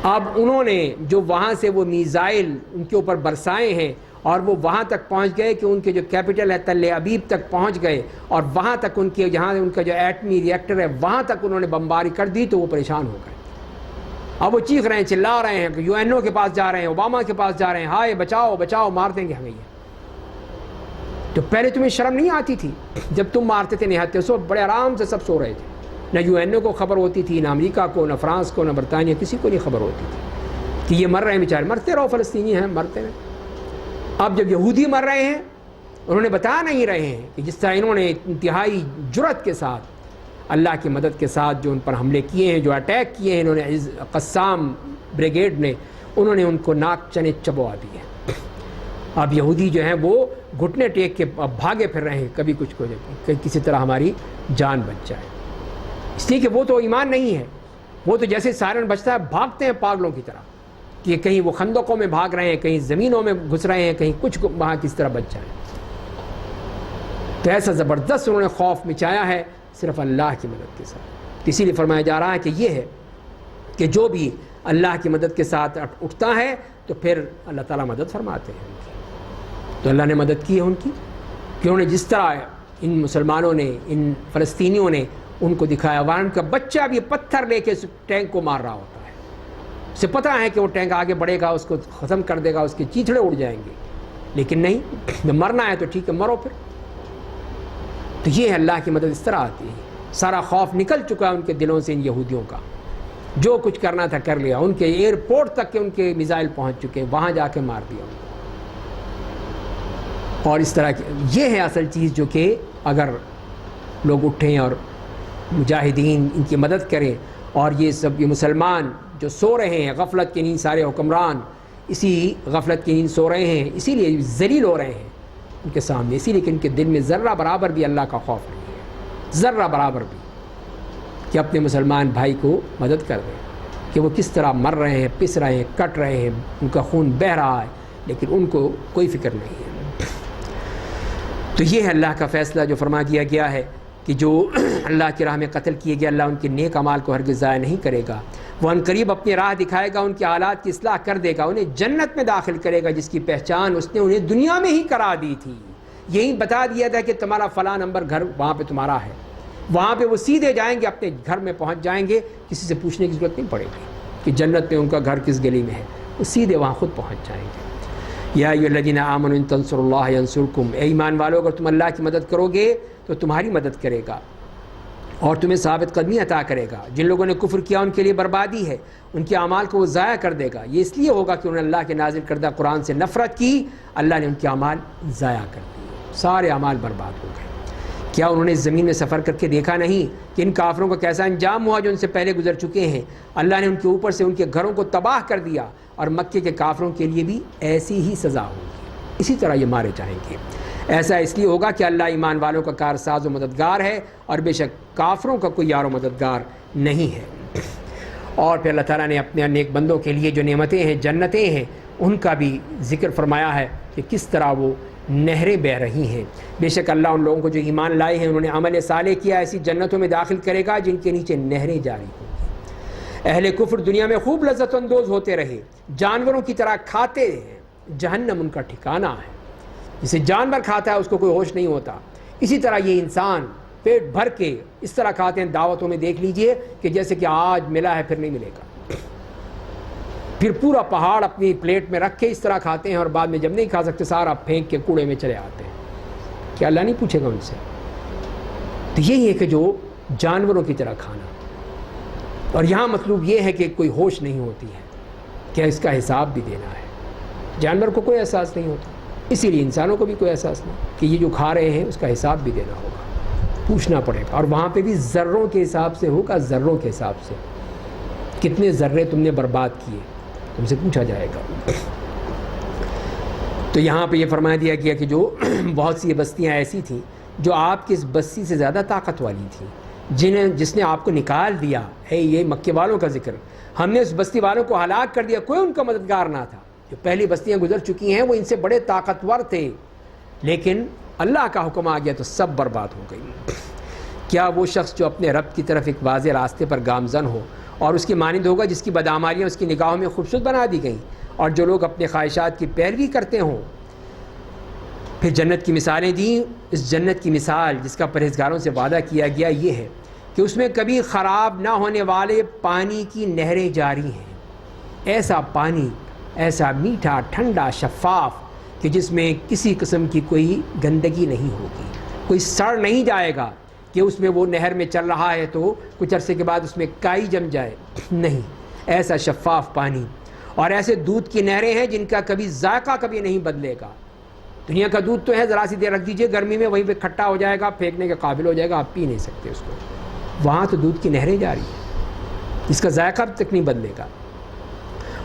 [SPEAKER 1] اب انہوں نے جو وہاں سے وہ میزائل ان کے اوپر برسائے ہیں، اور وہ وہاں تک پہنچ گئے کہ ان کے جو کیپٹل ہے تل ابیب تک پہنچچ گئے، اور وہاں تک ان کے جہاں ان کا جو ایٹمی ریئیکٹر ہے وہاں تک انہوں نے بمباری کر دی، تو وہ پریشان ہو گئے۔ اب وہ چیخ رہے ہیں، چلا رہے ہیں کہ UN کے پاس جا رہے ہیں، اوباما کے پاس جا رہے ہیں، ہائے بچاؤ بچاؤ، مار دیں گے ہمیں یہ۔ تو پہلے تمہیں شرم نہیں آتی تھی جب تم مارتے تھے نہتے؟ سو بڑے آرام سے سب سو رہے تھے، نہ UN کو خبر ہوتی تھی، نہ امریکہ کو، نہ فرانس کو، نہ برطانیہ، کسی کو نہیں خبر ہوتی تھی کہ یہ مر رہے ہیں بیچارے، مرتے رہو، فلسطینی ہیں مرتے رہے۔ اب جب یہودی مر رہے ہیں، انہوں نے بتا نہیں رہے ہیں کہ جس طرح انہوں نے انتہائی جرأت کے ساتھ اللہ کی مدد کے ساتھ جو ان پر حملے کیے ہیں، جو اٹیک کیے ہیں انہوں نے، قسام بریگیڈ نے، انہوں نے ان کو ناک چنے چبوا دیے۔ اب یہودی جو ہیں وہ گھٹنے ٹیک کے بھاگے پھر رہے ہیں، کبھی کچھ کو کہ کسی طرح ہماری جان بچ جائے، اس لیے کہ وہ تو ایمان نہیں ہے، وہ تو جیسے سائرن بچتا ہے بھاگتے ہیں پاگلوں کی طرح، کہ کہیں وہ خندقوں میں بھاگ رہے ہیں، کہیں زمینوں میں گھس رہے ہیں، کہیں کچھ وہاں کس طرح بچ جائیں۔ تو ایسا زبردست انہوں نے خوف مچایا ہے صرف اللہ کی مدد کے ساتھ۔ اسی لیے فرمایا جا رہا ہے کہ یہ ہے کہ جو بھی اللہ کی مدد کے ساتھ اٹھتا ہے تو پھر اللہ تعالیٰ مدد فرماتے ہیں ان کی۔ تو اللہ نے مدد کی ہے ان کی، کہ انہوں نے جس طرح ان مسلمانوں نے، ان فلسطینیوں نے ان کو دکھایا، وہاں ان کا بچہ بھی پتھر لے کے اس ٹینک کو مار رہا ہوتا ہے، اسے پتہ ہے کہ وہ ٹینک آگے بڑھے گا، اس کو ختم کر دے گا، اس کے چیتھڑے اڑ جائیں گے، لیکن نہیں، جب مرنا ہے تو ٹھیک ہے مرو پھر۔ تو یہ ہے اللہ کی مدد اس طرح آتی ہے، سارا خوف نکل چکا ہے ان کے دلوں سے ان یہودیوں کا، جو کچھ کرنا تھا کر لیا، ان کے ایئرپورٹ تک کے ان کے میزائل پہنچ چکے، وہاں جا کے مار دیا ان کو۔ اور اس طرح کی یہ ہے اصل چیز جو کہ اگر لوگ اٹھیں اور مجاہدین ان کی مدد کریں، اور یہ سب یہ مسلمان جو سو رہے ہیں غفلت کی نیند، سارے حکمران اسی غفلت کی نیند سو رہے ہیں، اسی لیے ذلیل ہو رہے ہیں ان کے سامنے، اسی لیے کہ ان کے دل میں ذرہ برابر بھی اللہ کا خوف نہیں ہے، ذرہ برابر بھی، کہ اپنے مسلمان بھائی کو مدد کر دیں، کہ وہ کس طرح مر رہے ہیں، پس رہے ہیں، کٹ رہے ہیں، ان کا خون بہہ رہا ہے، لیکن ان کو کوئی فکر نہیں ہے۔ تو یہ ہے اللہ کا فیصلہ جو فرما دیا گیا ہے کہ جو اللہ کی راہ میں قتل کیے گئے، اللہ ان کے نیک اعمال کو ہرگز ضائع نہیں کرے گا، وہ عنقریب اپنی راہ دکھائے گا، ان کے حالات کی اصلاح کر دے گا، انہیں جنت میں داخل کرے گا جس کی پہچان اس نے انہیں دنیا میں ہی کرا دی تھی، یہی بتا دیا تھا کہ تمہارا فلاں نمبر گھر وہاں پہ تمہارا ہے، وہاں پہ وہ سیدھے جائیں گے، اپنے گھر میں پہنچ جائیں گے، کسی سے پوچھنے کی ضرورت نہیں پڑے گی کہ جنت میں ان کا گھر کس گلی میں ہے، وہ سیدھے وہاں خود پہنچ جائیں گے۔ یا ایھا الذین آمنوا ان تنصروا اللہ ینصرکم، اے ایمان والو اگر تم اللہ کی مدد کرو گے تو تمہاری مدد کرے گا اور تمہیں ثابت قدمی عطا کرے گا۔ جن لوگوں نے کفر کیا ان کے لیے بربادی ہے، ان کے اعمال کو وہ ضائع کر دے گا، یہ اس لیے ہوگا کہ انہوں نے اللہ کے نازل کردہ قرآن سے نفرت کی، اللہ نے ان کے اعمال ضائع کر دیے، سارے اعمال برباد ہو گئے۔ کیا انہوں نے زمین میں سفر کر کے دیکھا نہیں کہ ان کافروں کا کیسا انجام ہوا جو ان سے پہلے گزر چکے ہیں؟ اللہ نے ان کے اوپر سے ان کے گھروں کو تباہ کر دیا، اور مکے کے کافروں کے لیے بھی ایسی ہی سزا ہوگی، اسی طرح یہ مارے جائیں گے۔ ایسا اس لیے ہوگا کہ اللہ ایمان والوں کا کارساز و مددگار ہے، اور بے شک کافروں کا کوئی یار و مددگار نہیں ہے۔ اور پھر اللہ تعالیٰ نے اپنے نیک بندوں کے لیے جو نعمتیں ہیں، جنتیں ہیں، ان کا بھی ذکر فرمایا ہے کہ کس طرح وہ نہریں بہہ رہی ہیں۔ بے شک اللہ ان لوگوں کو جو ایمان لائے ہیں، انہوں نے عمل صالح کیا، ایسی جنتوں میں داخل کرے گا جن کے نیچے نہریں جاری ہوں گی۔ اہل کفر دنیا میں خوب لذت اندوز ہوتے رہے، جانوروں کی طرح کھاتے ہیں، جہنم ان کا ٹھکانہ ہے۔ جسے جانور کھاتا ہے اس کو کوئی ہوش نہیں ہوتا، اسی طرح یہ انسان پیٹ بھر کے اس طرح کھاتے ہیں۔ دعوتوں میں دیکھ لیجئے کہ جیسے کہ آج ملا ہے پھر نہیں ملے گا، پھر پورا پہاڑ اپنی پلیٹ میں رکھ کے اس طرح کھاتے ہیں، اور بعد میں جب نہیں کھا سکتے سارا پھینک کے کوڑے میں چلے آتے ہیں۔ کیا اللہ نہیں پوچھے گا ان سے؟ تو یہی ہے کہ جو جانوروں کی طرح کھانا، اور یہاں مطلوب یہ ہے کہ کوئی ہوش نہیں ہوتی ہے کہ اس کا حساب بھی دینا ہے۔ جانور کو کوئی احساس نہیں ہوتا، اسی لیے انسانوں کو بھی کوئی احساس نہیں کہ یہ جو کھا رہے ہیں اس کا حساب بھی دینا ہوگا، پوچھنا پڑے گا، اور وہاں پہ بھی ذروں کے حساب سے ہوگا، ذروں کے حساب سے۔ کتنے ذرے تم نے برباد کیے تم سے پوچھا جائے گا۔ تو یہاں پہ یہ فرما دیا گیا کہ جو بہت سی بستیاں ایسی تھیں جو آپ کی اس بستی سے زیادہ طاقت والی تھیں، جس نے آپ کو نکال دیا ہے، یہ مکے والوں کا ذکر، ہم نے اس بستی والوں کو ہلاک کر دیا، کوئی ان کا مددگار نہ تھا۔ جو پہلی بستیاں گزر چکی ہیں وہ ان سے بڑے طاقتور تھے، لیکن اللہ کا حکم آ گیا تو سب برباد ہو گئی۔ کیا وہ شخص جو اپنے رب کی طرف ایک واضح راستے پر گامزن ہو اور اس کی مانند ہوگا جس کی بدعمالیاں اس کی نگاہوں میں خوبصورت بنا دی گئیں، اور جو لوگ اپنے خواہشات کی پیروی کرتے ہوں؟ پھر جنت کی مثالیں دیں۔ اس جنت کی مثال جس کا پرہیزگاروں سے وعدہ کیا گیا یہ ہے کہ اس میں کبھی خراب نہ ہونے والے پانی کی نہریں جاری ہیں، ایسا پانی، ایسا میٹھا، ٹھنڈا، شفاف کہ جس میں کسی قسم کی کوئی گندگی نہیں ہوگی، کوئی سڑ نہیں جائے گا کہ اس میں وہ نہر میں چل رہا ہے تو کچھ عرصے کے بعد اس میں کائی جم جائے، نہیں، ایسا شفاف پانی۔ اور ایسے دودھ کی نہریں ہیں جن کا کبھی ذائقہ کبھی نہیں بدلے گا۔ دنیا کا دودھ تو ہے، ذرا سی دیر رکھ دیجئے گرمی میں وہیں پہ کھٹا ہو جائے گا، پھینکنے کے قابل ہو جائے گا، آپ پی نہیں سکتے اس کو۔ وہاں تو دودھ کی نہریں جاری ہیں، اس کا ذائقہ اب تک نہیں بدلے گا۔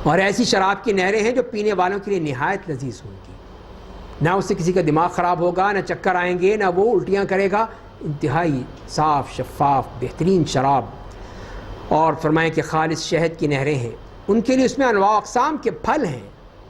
[SPEAKER 1] اور ایسی شراب کی نہریں ہیں جو پینے والوں کے لیے نہایت لذیذ ہوں گی، نہ اس سے کسی کا دماغ خراب ہوگا، نہ چکر آئیں گے، نہ وہ الٹیاں کرے گا، انتہائی صاف شفاف بہترین شراب۔ اور فرمائیں کہ خالص شہد کی نہریں ہیں، ان کے لیے اس میں انواع اقسام کے پھل ہیں۔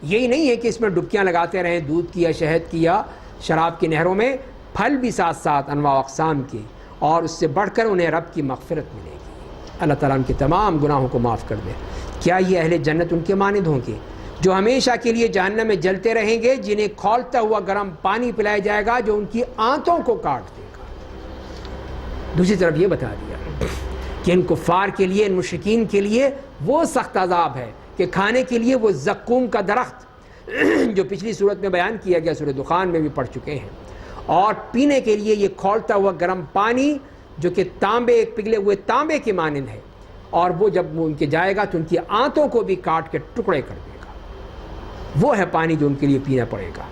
[SPEAKER 1] یہی نہیں ہے کہ اس میں ڈبکیاں لگاتے رہیں دودھ کی یا شہد کی یا شراب کی نہروں میں، پھل بھی ساتھ ساتھ انواع اقسام کے، اور اس سے بڑھ کر انہیں رب کی مغفرت ملے گی، اللہ تعالیٰ ان کے تمام گناہوں کو معاف کر دے۔ کیا یہ اہل جنت ان کے مانند ہوں گے جو ہمیشہ کے لیے جہنم میں جلتے رہیں گے، جنہیں کھولتا ہوا گرم پانی پلایا جائے گا جو ان کی آنتوں کو کاٹ دے گا؟ دوسری طرف یہ بتا دیا کہ ان کفار کے لیے، ان مشرکین کے لیے وہ سخت عذاب ہے کہ کھانے کے لیے وہ زقوم کا درخت جو پچھلی صورت میں بیان کیا گیا، سورہ دخان میں بھی پڑھ چکے ہیں، اور پینے کے لیے یہ کھولتا ہوا گرم پانی جو کہ تانبے، پگھلے ہوئے تانبے کے مانند ہے، اور وہ جب وہ ان کے جائے گا تو ان کی آنتوں کو بھی کاٹ کے ٹکڑے کر دے گا۔ وہ ہے پانی جو ان کے لیے پینا پڑے گا۔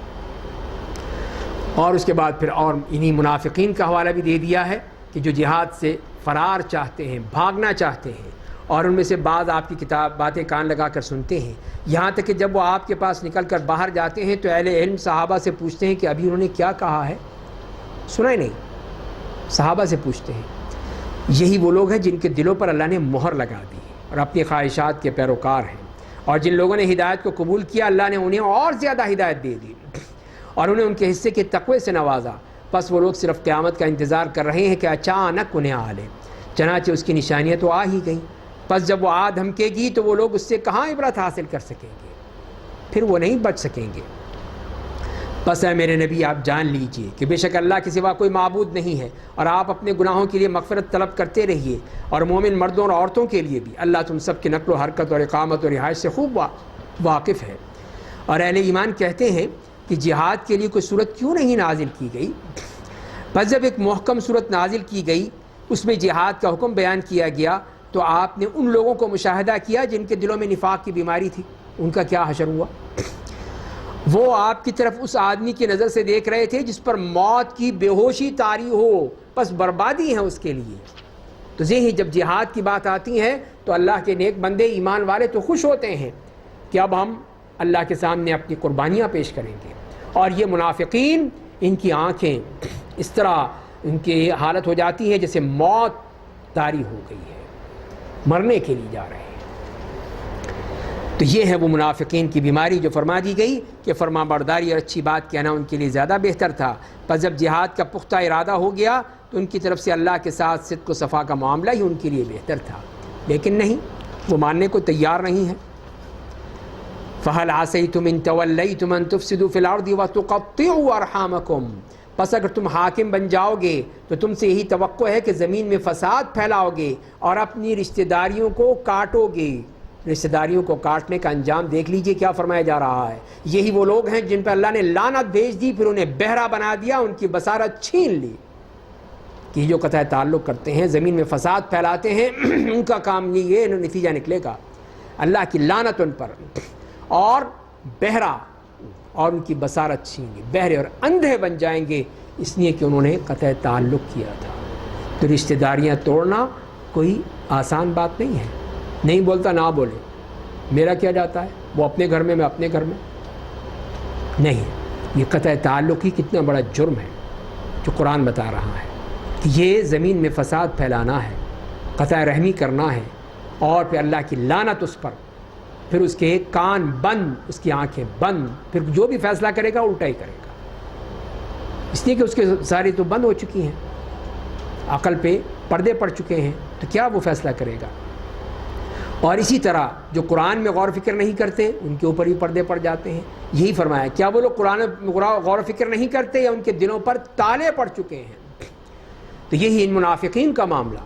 [SPEAKER 1] اور اس کے بعد پھر اور انہی منافقین کا حوالہ بھی دے دیا ہے کہ جو جہاد سے فرار چاہتے ہیں، بھاگنا چاہتے ہیں، اور ان میں سے بعض آپ کی کتاب باتیں کان لگا کر سنتے ہیں، یہاں تک کہ جب وہ آپ کے پاس نکل کر باہر جاتے ہیں تو اہل علم صحابہ سے پوچھتے ہیں کہ ابھی انہوں نے کیا کہا ہے، سنا ہی نہیں؟ صحابہ سے پوچھتے ہیں۔ یہی وہ لوگ ہیں جن کے دلوں پر اللہ نے مہر لگا دی اور اپنی خواہشات کے پیروکار ہیں، اور جن لوگوں نے ہدایت کو قبول کیا اللہ نے انہیں اور زیادہ ہدایت دے دی اور انہیں ان کے حصے کے تقوی سے نوازا۔ بس وہ لوگ صرف قیامت کا انتظار کر رہے ہیں کہ اچانک انہیں آ لے، چنانچہ اس کی نشانیاں تو آ ہی گئیں۔ پس جب وہ آ دھمکے گی تو وہ لوگ اس سے کہاں عبرت حاصل کر سکیں گے، پھر وہ نہیں بچ سکیں گے۔ بس اے میرے نبی آپ جان لیجئے کہ بے شک اللہ کے سوا کوئی معبود نہیں ہے، اور آپ اپنے گناہوں کے لیے مغفرت طلب کرتے رہیے، اور مومن مردوں اور عورتوں کے لیے بھی اللہ تم سب کی نقل و حرکت اور اقامت اور رہائش سے خوب واقف ہے۔ اور اہل ایمان کہتے ہیں کہ جہاد کے لیے کوئی صورت کیوں نہیں نازل کی گئی؟ بس جب ایک محکم صورت نازل کی گئی، اس میں جہاد کا حکم بیان کیا گیا، تو آپ نے ان لوگوں کو مشاہدہ کیا جن کے دلوں میں نفاق کی بیماری تھی، ان کا کیا حشر ہوا؟ وہ آپ کی طرف اس آدمی کی نظر سے دیکھ رہے تھے جس پر موت کی بے ہوشی طاری ہو، بس بربادی ہے اس کے لیے۔ تو ذہنی جب جہاد کی بات آتی ہے تو اللہ کے نیک بندے ایمان والے تو خوش ہوتے ہیں کہ اب ہم اللہ کے سامنے اپنی قربانیاں پیش کریں گے، اور یہ منافقین ان کی آنکھیں اس طرح ان کی حالت ہو جاتی ہے جیسے موت طاری ہو گئی ہے، مرنے کے لیے جا رہے ہیں۔ تو یہ ہے وہ منافقین کی بیماری جو فرما دی گئی کہ فرما برداری اور اچھی بات کہنا ان کے لیے زیادہ بہتر تھا، پر جب جہاد کا پختہ ارادہ ہو گیا تو ان کی طرف سے اللہ کے ساتھ صدق و صفا کا معاملہ ہی ان کے لیے بہتر تھا، لیکن نہیں، وہ ماننے کو تیار نہیں ہے۔ فَهَلْ عَسَيْتُمْ إِن تَوَلَّيْتُمْ أَن تُفْسِدُوا فِي الْأَرْضِ وَتُقَطِّعُوا أَرْحَامَكُمْ، پس اگر تم حاکم بن جاؤ گے تو تم سے یہی توقع ہے کہ زمین میں فساد پھیلاؤ گے اور اپنی رشتہ داریوں کو کاٹو گے۔ رشتہ داریوں کو کاٹنے کا انجام دیکھ لیجئے کیا فرمایا جا رہا ہے۔ یہی وہ لوگ ہیں جن پر اللہ نے لعنت بھیج دی، پھر انہیں بہرا بنا دیا، ان کی بصارت چھین لی، کہ جو قطع تعلق کرتے ہیں، زمین میں فساد پھیلاتے ہیں، ان کا کام یہ نتیجہ نکلے گا، اللہ کی لعنت ان پر، اور بہرا، اور ان کی بصارت چھین لی، بہرے اور اندھے بن جائیں گے، اس لیے کہ انہوں نے قطع تعلق کیا تھا۔ تو رشتہ داریاں توڑنا کوئی آسان بات نہیں ہے۔ نہیں بولتا نہ بولے، میرا کیا جاتا ہے، وہ اپنے گھر میں، میں اپنے گھر میں، نہیں، یہ قطع تعلق ہی کتنا بڑا جرم ہے جو قرآن بتا رہا ہے کہ یہ زمین میں فساد پھیلانا ہے، قطع رحمی کرنا ہے، اور پھر اللہ کی لعنت اس پر، پھر اس کے کان بند، اس کی آنکھیں بند، پھر جو بھی فیصلہ کرے گا الٹا ہی کرے گا، اس لیے کہ اس کے ساری تو بند ہو چکی ہیں، عقل پہ پردے پڑ چکے ہیں، تو کیا وہ فیصلہ کرے گا؟ اور اسی طرح جو قرآن میں غور و فکر نہیں کرتے ان کے اوپر بھی پردے پڑ جاتے ہیں۔ یہی فرمایا، کیا وہ لوگ قرآن میں غور و فکر نہیں کرتے یا ان کے دلوں پر تالے پڑ چکے ہیں؟ تو یہی ان منافقین کا معاملہ۔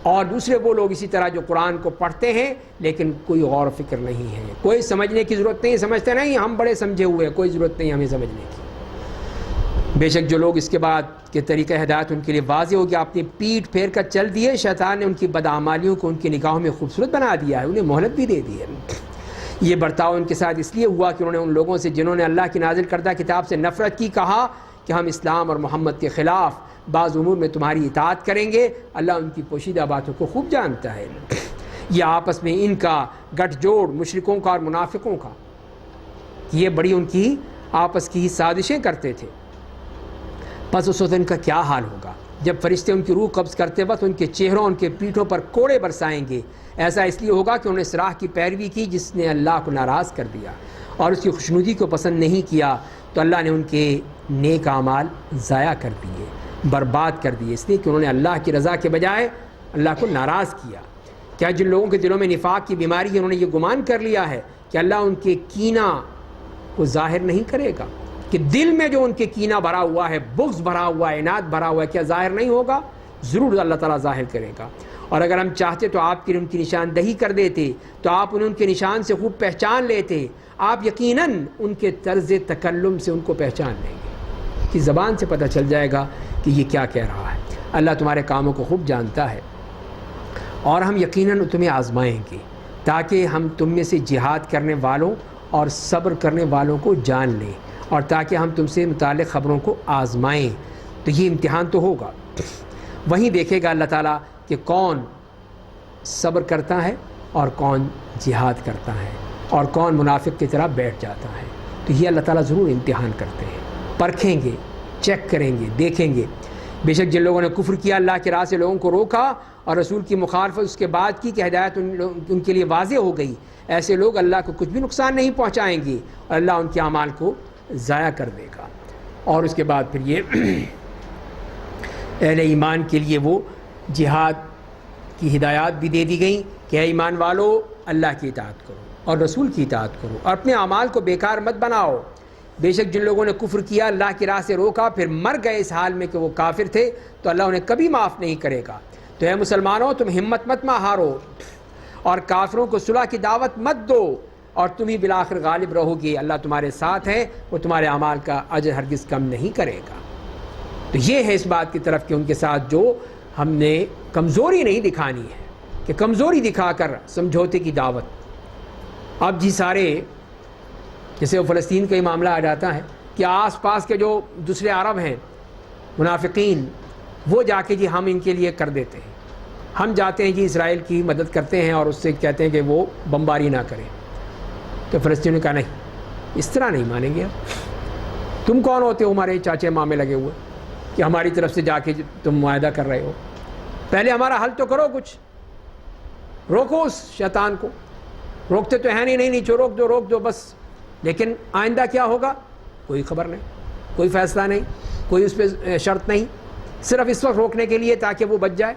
[SPEAKER 1] اور دوسرے وہ لوگ اسی طرح جو قرآن کو پڑھتے ہیں لیکن کوئی غور و فکر نہیں ہے، کوئی سمجھنے کی ضرورت نہیں، سمجھتے نہیں ہم بڑے سمجھے ہوئے ہیں، کوئی ضرورت نہیں ہمیں سمجھنے کی۔ بے شک جو لوگ اس کے بعد کے طریقہ ہدایت ان کے لیے واضح ہو گیا، اپنی پیٹھ پھیر کر چل دیے، شیطان نے ان کی بدعمالیوں کو ان کی نگاہوں میں خوبصورت بنا دیا ہے، انہیں مہلت بھی دے دی ہے۔ یہ برتاؤ ان کے ساتھ اس لیے ہوا کہ انہوں نے ان لوگوں سے جنہوں نے اللہ کی نازل کردہ کتاب سے نفرت کی کہا کہ ہم اسلام اور محمد کے خلاف بعض امور میں تمہاری اطاعت کریں گے۔ اللہ ان کی پوشیدہ باتوں کو خوب جانتا ہے۔ یہ آپس میں ان کا گٹھ جوڑ مشرکوں کا اور منافقوں کا، یہ بڑی ان کی آپس کی سازشیں کرتے تھے۔ پس اس وقت ان کا کیا حال ہوگا جب فرشتے ان کی روح قبض کرتے وقت ان کے چہروں، ان کے پیٹھوں پر کوڑے برسائیں گے۔ ایسا اس لیے ہوگا کہ انہوں نے اس راہ کی پیروی کی جس نے اللہ کو ناراض کر دیا اور اس کی خوشنودی کو پسند نہیں کیا، تو اللہ نے ان کے نیک اعمال ضائع کر دیے، برباد کر دیے، اس لیے کہ انہوں نے اللہ کی رضا کے بجائے اللہ کو ناراض کیا۔ کیا جن لوگوں کے دلوں میں نفاق کی بیماری ہے انہوں نے یہ گمان کر لیا ہے کہ اللہ ان کے کینہ کو ظاہر نہیں کرے گا، کہ دل میں جو ان کے کینہ بھرا ہوا ہے، بغض بھرا ہوا ہے، عناد بھرا ہوا ہے، کیا ظاہر نہیں ہوگا؟ ضرور اللہ تعالیٰ ظاہر کرے گا۔ اور اگر ہم چاہتے تو آپ کی ان کی نشاندہی کر دیتے، تو آپ انہیں ان کے نشان سے خوب پہچان لیتے، آپ یقیناً ان کے طرز تکلم سے ان کو پہچان لیں گے، کہ زبان سے پتہ چل جائے گا کہ یہ کیا کہہ رہا ہے۔ اللہ تمہارے کاموں کو خوب جانتا ہے، اور ہم یقیناً تمہیں آزمائیں گے تاکہ ہم تم میں سے جہاد کرنے والوں اور صبر کرنے والوں کو جان لیں، اور تاکہ ہم تم سے متعلق خبروں کو آزمائیں۔ تو یہ امتحان تو ہوگا، وہیں دیکھے گا اللہ تعالیٰ کہ کون صبر کرتا ہے اور کون جہاد کرتا ہے اور کون منافق کی طرح بیٹھ جاتا ہے۔ تو یہ اللہ تعالیٰ ضرور امتحان کرتے ہیں، پرکھیں گے، چیک کریں گے، دیکھیں گے۔ بے شک جن لوگوں نے کفر کیا، اللہ کی راہ سے لوگوں کو روکا اور رسول کی مخالفت اس کے بعد کی کہ ہدایت ان کے لیے واضح ہو گئی، ایسے لوگ اللہ کو کچھ بھی نقصان نہیں پہنچائیں گے اور اللہ ان کے اعمال کو ضائع کر دے گا۔ اور اس کے بعد پھر یہ اہل ایمان کے لیے وہ جہاد کی ہدایات بھی دے دی گئیں کہ اے ایمان والو اللہ کی اطاعت کرو اور رسول کی اطاعت کرو اور اپنے اعمال کو بیکار مت بناؤ۔ بے شک جن لوگوں نے کفر کیا، اللہ کی راہ سے روکا، پھر مر گئے اس حال میں کہ وہ کافر تھے، تو اللہ انہیں کبھی معاف نہیں کرے گا۔ تو اے مسلمانوں، تم ہمت مت ہارو اور کافروں کو صلح کی دعوت مت دو، اور تم ہی بالآخر غالب رہو گے۔ اللہ تمہارے ساتھ ہے، وہ تمہارے اعمال کا اجر ہرگز کم نہیں کرے گا۔ تو یہ ہے اس بات کی طرف کہ ان کے ساتھ جو ہم نے کمزوری نہیں دکھانی ہے، کہ کمزوری دکھا کر سمجھوتے کی دعوت۔ اب جی سارے جیسے وہ فلسطین کا ہی معاملہ آ جاتا ہے کہ آس پاس کے جو دوسرے عرب ہیں منافقین، وہ جا کے جی ہم ان کے لیے کر دیتے ہیں، ہم جاتے ہیں جی اسرائیل کی مدد کرتے ہیں اور اس سے کہتے ہیں کہ وہ بمباری نہ کریں. تو فلسطین نے کہا نہیں، اس طرح نہیں مانیں گے. تم کون ہوتے ہو ہمارے چاچے مامے لگے ہوئے کہ ہماری طرف سے جا کے تم معاہدہ کر رہے ہو؟ پہلے ہمارا حل تو کرو، کچھ روکو اس شیطان کو. روکتے تو ہیں نہیں چھو، روک دو بس. لیکن آئندہ کیا ہوگا کوئی خبر نہیں، کوئی فیصلہ نہیں، کوئی اس پہ شرط نہیں، صرف اس وقت روکنے کے لیے تاکہ وہ بچ جائے.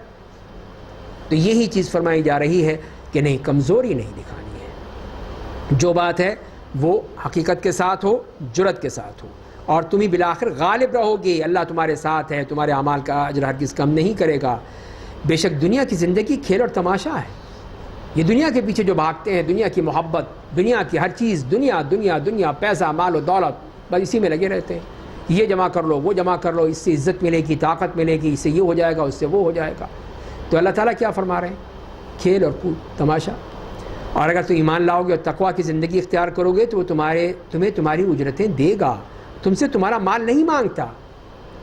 [SPEAKER 1] تو یہی چیز فرمائی جا رہی ہے کہ نہیں، کمزوری نہیں دکھانی ہے. جو بات ہے وہ حقیقت کے ساتھ ہو، جرأت کے ساتھ ہو، اور تم ہی بالآخر غالب رہو گے. اللہ تمہارے ساتھ ہے، تمہارے اعمال کا اجر ہرگز کم نہیں کرے گا. بے شک دنیا کی زندگی کھیل اور تماشا ہے. یہ دنیا کے پیچھے جو بھاگتے ہیں، دنیا کی محبت، دنیا کی ہر چیز، دنیا، پیسہ، مال و دولت، بس اسی میں لگے رہتے ہیں. یہ جمع کر لو، وہ جمع کر لو، اس سے عزت ملے گی، طاقت ملے گی، اس سے یہ ہو جائے گا، اس سے وہ ہو جائے گا. تو اللہ تعالیٰ کیا فرما رہے ہیں؟ کھیل اور کود، تماشا. اور اگر تم ایمان لاؤ گے اور تقویٰ کی زندگی اختیار کرو گے تو وہ تمہیں تمہاری اجرتیں دے گا. تم سے تمہارا مال نہیں مانگتا،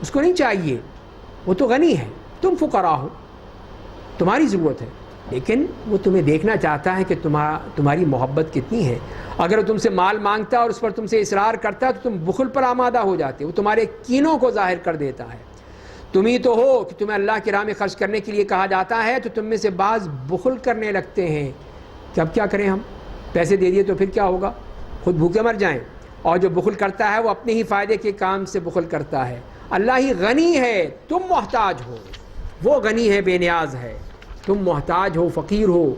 [SPEAKER 1] اس کو نہیں چاہیے، وہ تو غنی ہے، تم فقراء ہو، تمہاری ضرورت ہے، لیکن وہ تمہیں دیکھنا چاہتا ہے کہ تمہاری محبت کتنی ہے. اگر وہ تم سے مال مانگتا اور اس پر تم سے اصرار کرتا تو تم بخل پر آمادہ ہو جاتے. وہ تمہارے کینوں کو ظاہر کر دیتا ہے. تم ہی تو ہو کہ تمہیں اللہ کی راہ میں خرچ کرنے کے لیے کہا جاتا ہے تو تم میں سے بعض بخل کرنے لگتے ہیں کہ اب کیا کریں، ہم پیسے دے دیے تو پھر کیا ہوگا، خود بھوکے مر جائیں. اور جو بخل کرتا ہے وہ اپنے ہی فائدے کے کام سے بخل کرتا ہے. اللہ ہی غنی ہے، تم محتاج ہو. وہ غنی ہے، بے نیاز ہے، تم محتاج ہو، فقیر ہو.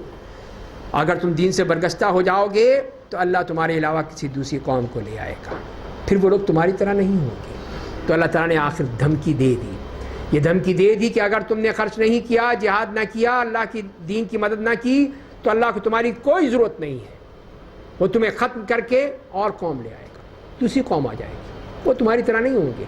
[SPEAKER 1] اگر تم دین سے برگشتہ ہو جاؤ گے تو اللہ تمہارے علاوہ کسی دوسری قوم کو لے آئے گا، پھر وہ لوگ تمہاری طرح نہیں ہوں گے. تو اللہ تعالیٰ نے آخر دھمکی دے دی. یہ دھمکی دے دی کہ اگر تم نے خرچ نہیں کیا، جہاد نہ کیا، اللہ کی دین کی مدد نہ کی تو اللہ کو تمہاری کوئی ضرورت نہیں ہے. وہ تمہیں ختم کر کے اور قوم لے آئے گا، دوسری قوم آ جائے گی، وہ تمہاری طرح نہیں ہوں گے.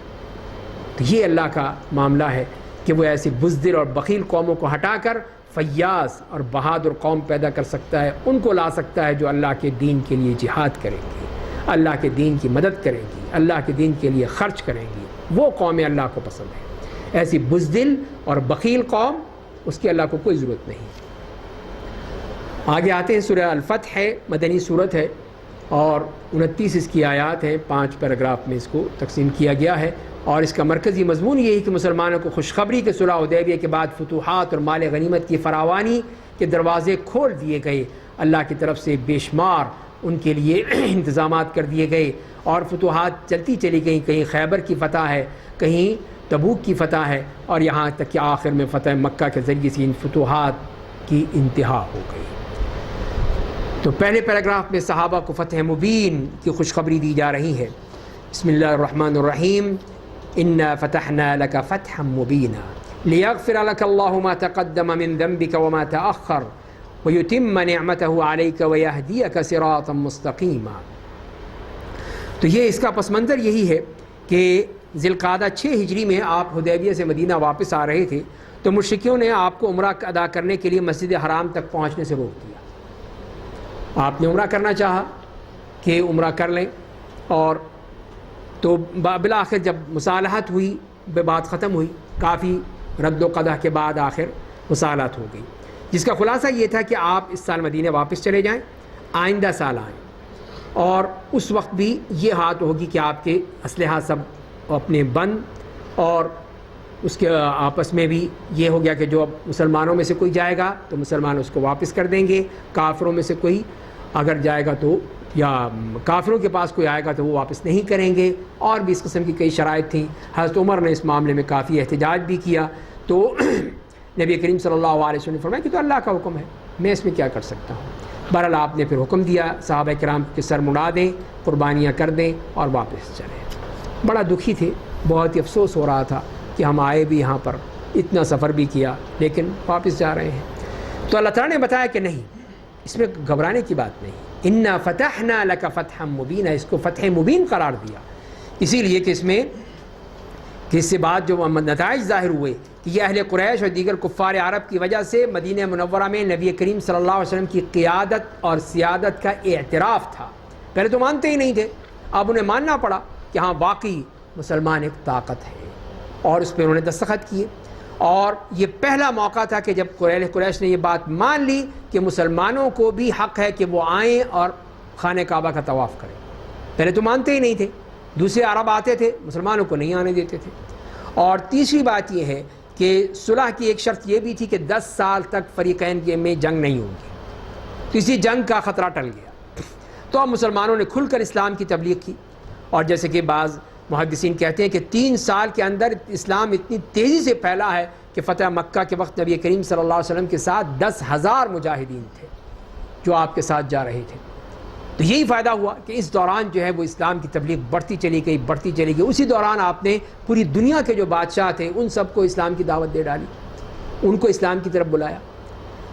[SPEAKER 1] تو یہ اللہ کا معاملہ ہے کہ وہ ایسی بزدل اور بخیل قوموں کو ہٹا کر فیاض اور بہادر قوم پیدا کر سکتا ہے. ان کو لا سکتا ہے جو اللہ کے دین کے لیے جہاد کریں گی، اللہ کے دین کی مدد کریں گی، اللہ کے دین کے لیے خرچ کریں گی. وہ قومیں اللہ کو پسند ہیں. ایسی بزدل اور بخیل قوم، اس کی اللہ کو کوئی ضرورت نہیں. آگے آتے ہیں، سورہ الفتح ہے، مدنی صورت ہے اور 29 اس کی آیات ہیں. 5 پیراگراف میں اس کو تقسیم کیا گیا ہے اور اس کا مرکزی مضمون یہی کہ مسلمانوں کو خوشخبری کہ صلح حدیبیہ کے بعد فتوحات اور مال غنیمت کی فراوانی کے دروازے کھول دیے گئے. اللہ کی طرف سے بے شمار ان کے لیے انتظامات کر دیے گئے اور فتوحات چلتی چلی گئیں. کہیں خیبر کی فتح ہے، کہیں تبوک کی فتح ہے، اور یہاں تک کہ آخر میں فتح مکہ کے ذریعے سے ان فتوحات کی انتہا ہو گئی. تو پہلے پیراگراف میں صحابہ کو فتح مبین کی خوشخبری دی جا رہی ہے. بسم اللہ الرحمن الرحیم. انا فتحنا لك فتحا مبینا لیغفر لك اللہ ما تقدم من ذنبك وما تأخر ویتم نعمته عليك ویہدیک صراطا مستقیما. تو یہ اس کا پس منظر یہی ہے کہ ذی القعدہ 6 ہجری میں آپ حدیبیہ سے مدینہ واپس آ رہے تھے تو مشرکیوں نے آپ کو عمرہ ادا کرنے کے لیے مسجد حرام تک پہنچنے سے روک دیا. آپ نے عمرہ کرنا چاہا کہ عمرہ کر لیں، اور تو بالآخر جب مصالحت ہوئی، بات ختم ہوئی، کافی رد و قدح کے بعد آخر مصالحت ہو گئی، جس کا خلاصہ یہ تھا کہ آپ اس سال مدینہ واپس چلے جائیں، آئندہ سال آئیں، اور اس وقت بھی یہ حالت ہوگی کہ آپ کے اسلحہ سب اپنے بند، اور اس کے آپس میں بھی یہ ہو گیا کہ جو اب مسلمانوں میں سے کوئی جائے گا تو مسلمان اس کو واپس کر دیں گے، کافروں میں سے کوئی اگر جائے گا تو، یا کافروں کے پاس کوئی آئے گا تو وہ واپس نہیں کریں گے. اور بھی اس قسم کی کئی شرائط تھیں. حضرت عمر نے اس معاملے میں کافی احتجاج بھی کیا. تو نبی کریم صلی اللہ علیہ وسلم نے فرمایا کہ تو اللہ کا حکم ہے، میں اس میں کیا کر سکتا ہوں. بہرحال آپ نے پھر حکم دیا صحابہ کرام کے سر مڑا دیں، قربانیاں کر دیں اور واپس چلیں. بڑا دکھی تھے، بہت ہی افسوس ہو رہا تھا کہ ہم آئے بھی یہاں پر، اتنا سفر بھی کیا، لیکن واپس جا رہے ہیں. تو اللہ تعالیٰ نے بتایا کہ نہیں، اس میں گھبرانے کی بات نہیں. انا فتحنا لک فتحا مبینا، اس کو فتح مبین قرار دیا اسی لیے کہ اس میں کہ اس سے بعد جو نتائج ظاہر ہوئے کہ یہ اہل قریش اور دیگر کفار عرب کی وجہ سے مدینہ منورہ میں نبی کریم صلی اللہ علیہ وسلم کی قیادت اور سیادت کا اعتراف تھا. پہلے تو مانتے ہی نہیں تھے، اب انہیں ماننا پڑا کہ ہاں واقعی مسلمان ایک طاقت ہے، اور اس پہ انہوں نے دستخط کیے۔ اور یہ پہلا موقع تھا کہ جب قریش نے یہ بات مان لی کہ مسلمانوں کو بھی حق ہے کہ وہ آئیں اور خانہ کعبہ کا طواف کریں۔ پہلے تو مانتے ہی نہیں تھے، دوسرے عرب آتے تھے، مسلمانوں کو نہیں آنے دیتے تھے۔ اور تیسری بات یہ ہے کہ صلح کی ایک شرط یہ بھی تھی کہ 10 سال تک فریقین میں جنگ نہیں ہوگی، تو اسی جنگ کا خطرہ ٹل گیا۔ تو اب مسلمانوں نے کھل کر اسلام کی تبلیغ کی، اور جیسے کہ بعض محدثین کہتے ہیں کہ 3 سال کے اندر اسلام اتنی تیزی سے پھیلا ہے کہ فتح مکہ کے وقت نبی کریم صلی اللہ علیہ وسلم کے ساتھ 10,000 مجاہدین تھے جو آپ کے ساتھ جا رہے تھے۔ تو یہی فائدہ ہوا کہ اس دوران جو ہے وہ اسلام کی تبلیغ بڑھتی چلی گئی۔ اسی دوران آپ نے پوری دنیا کے جو بادشاہ تھے ان سب کو اسلام کی دعوت دے ڈالی، ان کو اسلام کی طرف بلایا۔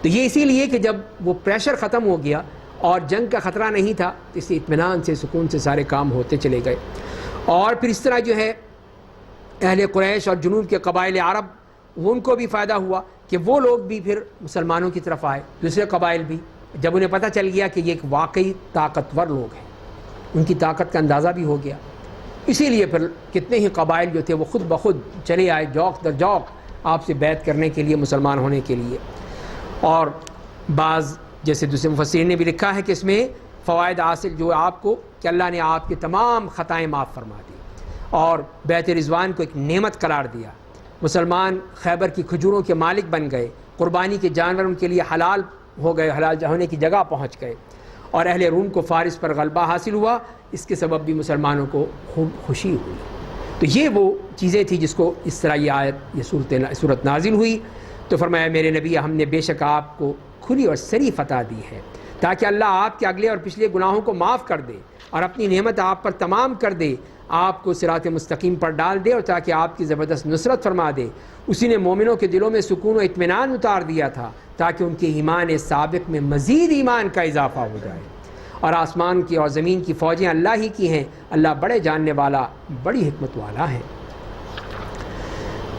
[SPEAKER 1] تو یہ اسی لیے کہ جب وہ پریشر ختم ہو گیا اور جنگ کا خطرہ نہیں تھا، اس سے اطمینان سے سکون سے سارے کام ہوتے چلے گئے۔ اور پھر اس طرح جو ہے اہل قریش اور جنوب کے قبائل عرب، ان کو بھی فائدہ ہوا کہ وہ لوگ بھی پھر مسلمانوں کی طرف آئے، دوسرے قبائل بھی، جب انہیں پتہ چل گیا کہ یہ ایک واقعی طاقتور لوگ ہیں، ان کی طاقت کا اندازہ بھی ہو گیا۔ اسی لیے پھر کتنے ہی قبائل جو تھے وہ خود بخود چلے آئے جوق در جوق آپ سے بیعت کرنے کے لیے، مسلمان ہونے کے لیے۔ اور بعض جیسے دوسرے مفسرین نے بھی لکھا ہے کہ اس میں فوائد حاصل جو آپ کو کہ اللہ نے آپ کی تمام خطائیں معاف فرما دی اور بیت رضوان کو ایک نعمت قرار دیا۔ مسلمان خیبر کی کھجوروں کے مالک بن گئے، قربانی کے جانور ان کے لیے حلال ہو گئے، حلال ہونے کی جگہ پہنچ گئے، اور اہل روم کو فارس پر غلبہ حاصل ہوا۔ اس کے سبب بھی مسلمانوں کو خوب خوشی ہوئی۔ تو یہ وہ چیزیں تھیں جس کو اس طرح یہ آیت، یہ صورت نازل ہوئی۔ تو فرمایا میرے نبی ہم نے بے شک آپ کو کھلی اور سری فتح دی ہے تاکہ اللہ آپ کے اگلے اور پچھلے گناہوں کو معاف کر دے اور اپنی نعمت آپ پر تمام کر دے، آپ کو صراط مستقیم پر ڈال دے، اور تاکہ آپ کی زبردست نصرت فرما دے۔ اسی نے مومنوں کے دلوں میں سکون و اطمینان اتار دیا تھا تاکہ ان کے ایمان سابق میں مزید ایمان کا اضافہ ہو جائے۔ اور آسمان کی اور زمین کی فوجیں اللہ ہی کی ہیں، اللہ بڑے جاننے والا، بڑی حکمت والا ہے۔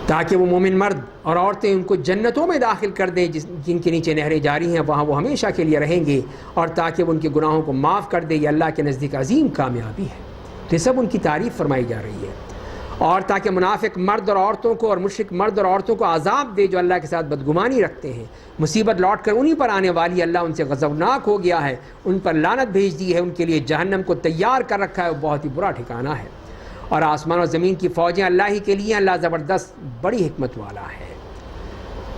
[SPEAKER 1] تاکہ وہ مومن مرد اور عورتیں ان کو جنتوں میں داخل کر دیں جن کے نیچے نہریں جاری ہیں، وہاں وہ ہمیشہ کے لیے رہیں گے، اور تاکہ وہ ان کے گناہوں کو معاف کر دے، یہ اللہ کے نزدیک عظیم کامیابی ہے۔ تو یہ سب ان کی تعریف فرمائی جا رہی ہے۔ اور تاکہ منافق مرد اور عورتوں کو اور مشرک مرد اور عورتوں کو عذاب دے جو اللہ کے ساتھ بدگمانی رکھتے ہیں۔ مصیبت لوٹ کر انہی پر آنے والی، اللہ ان سے غضبناک ہو گیا ہے، ان پر لعنت بھیج دی ہے، ان کے لیے جہنم کو تیار کر رکھا ہے، وہ بہت ہی برا ٹھکانہ ہے۔ اور آسمان اور زمین کی فوجیں اللہ ہی کے لیے، اللہ زبردست بڑی حکمت والا ہے۔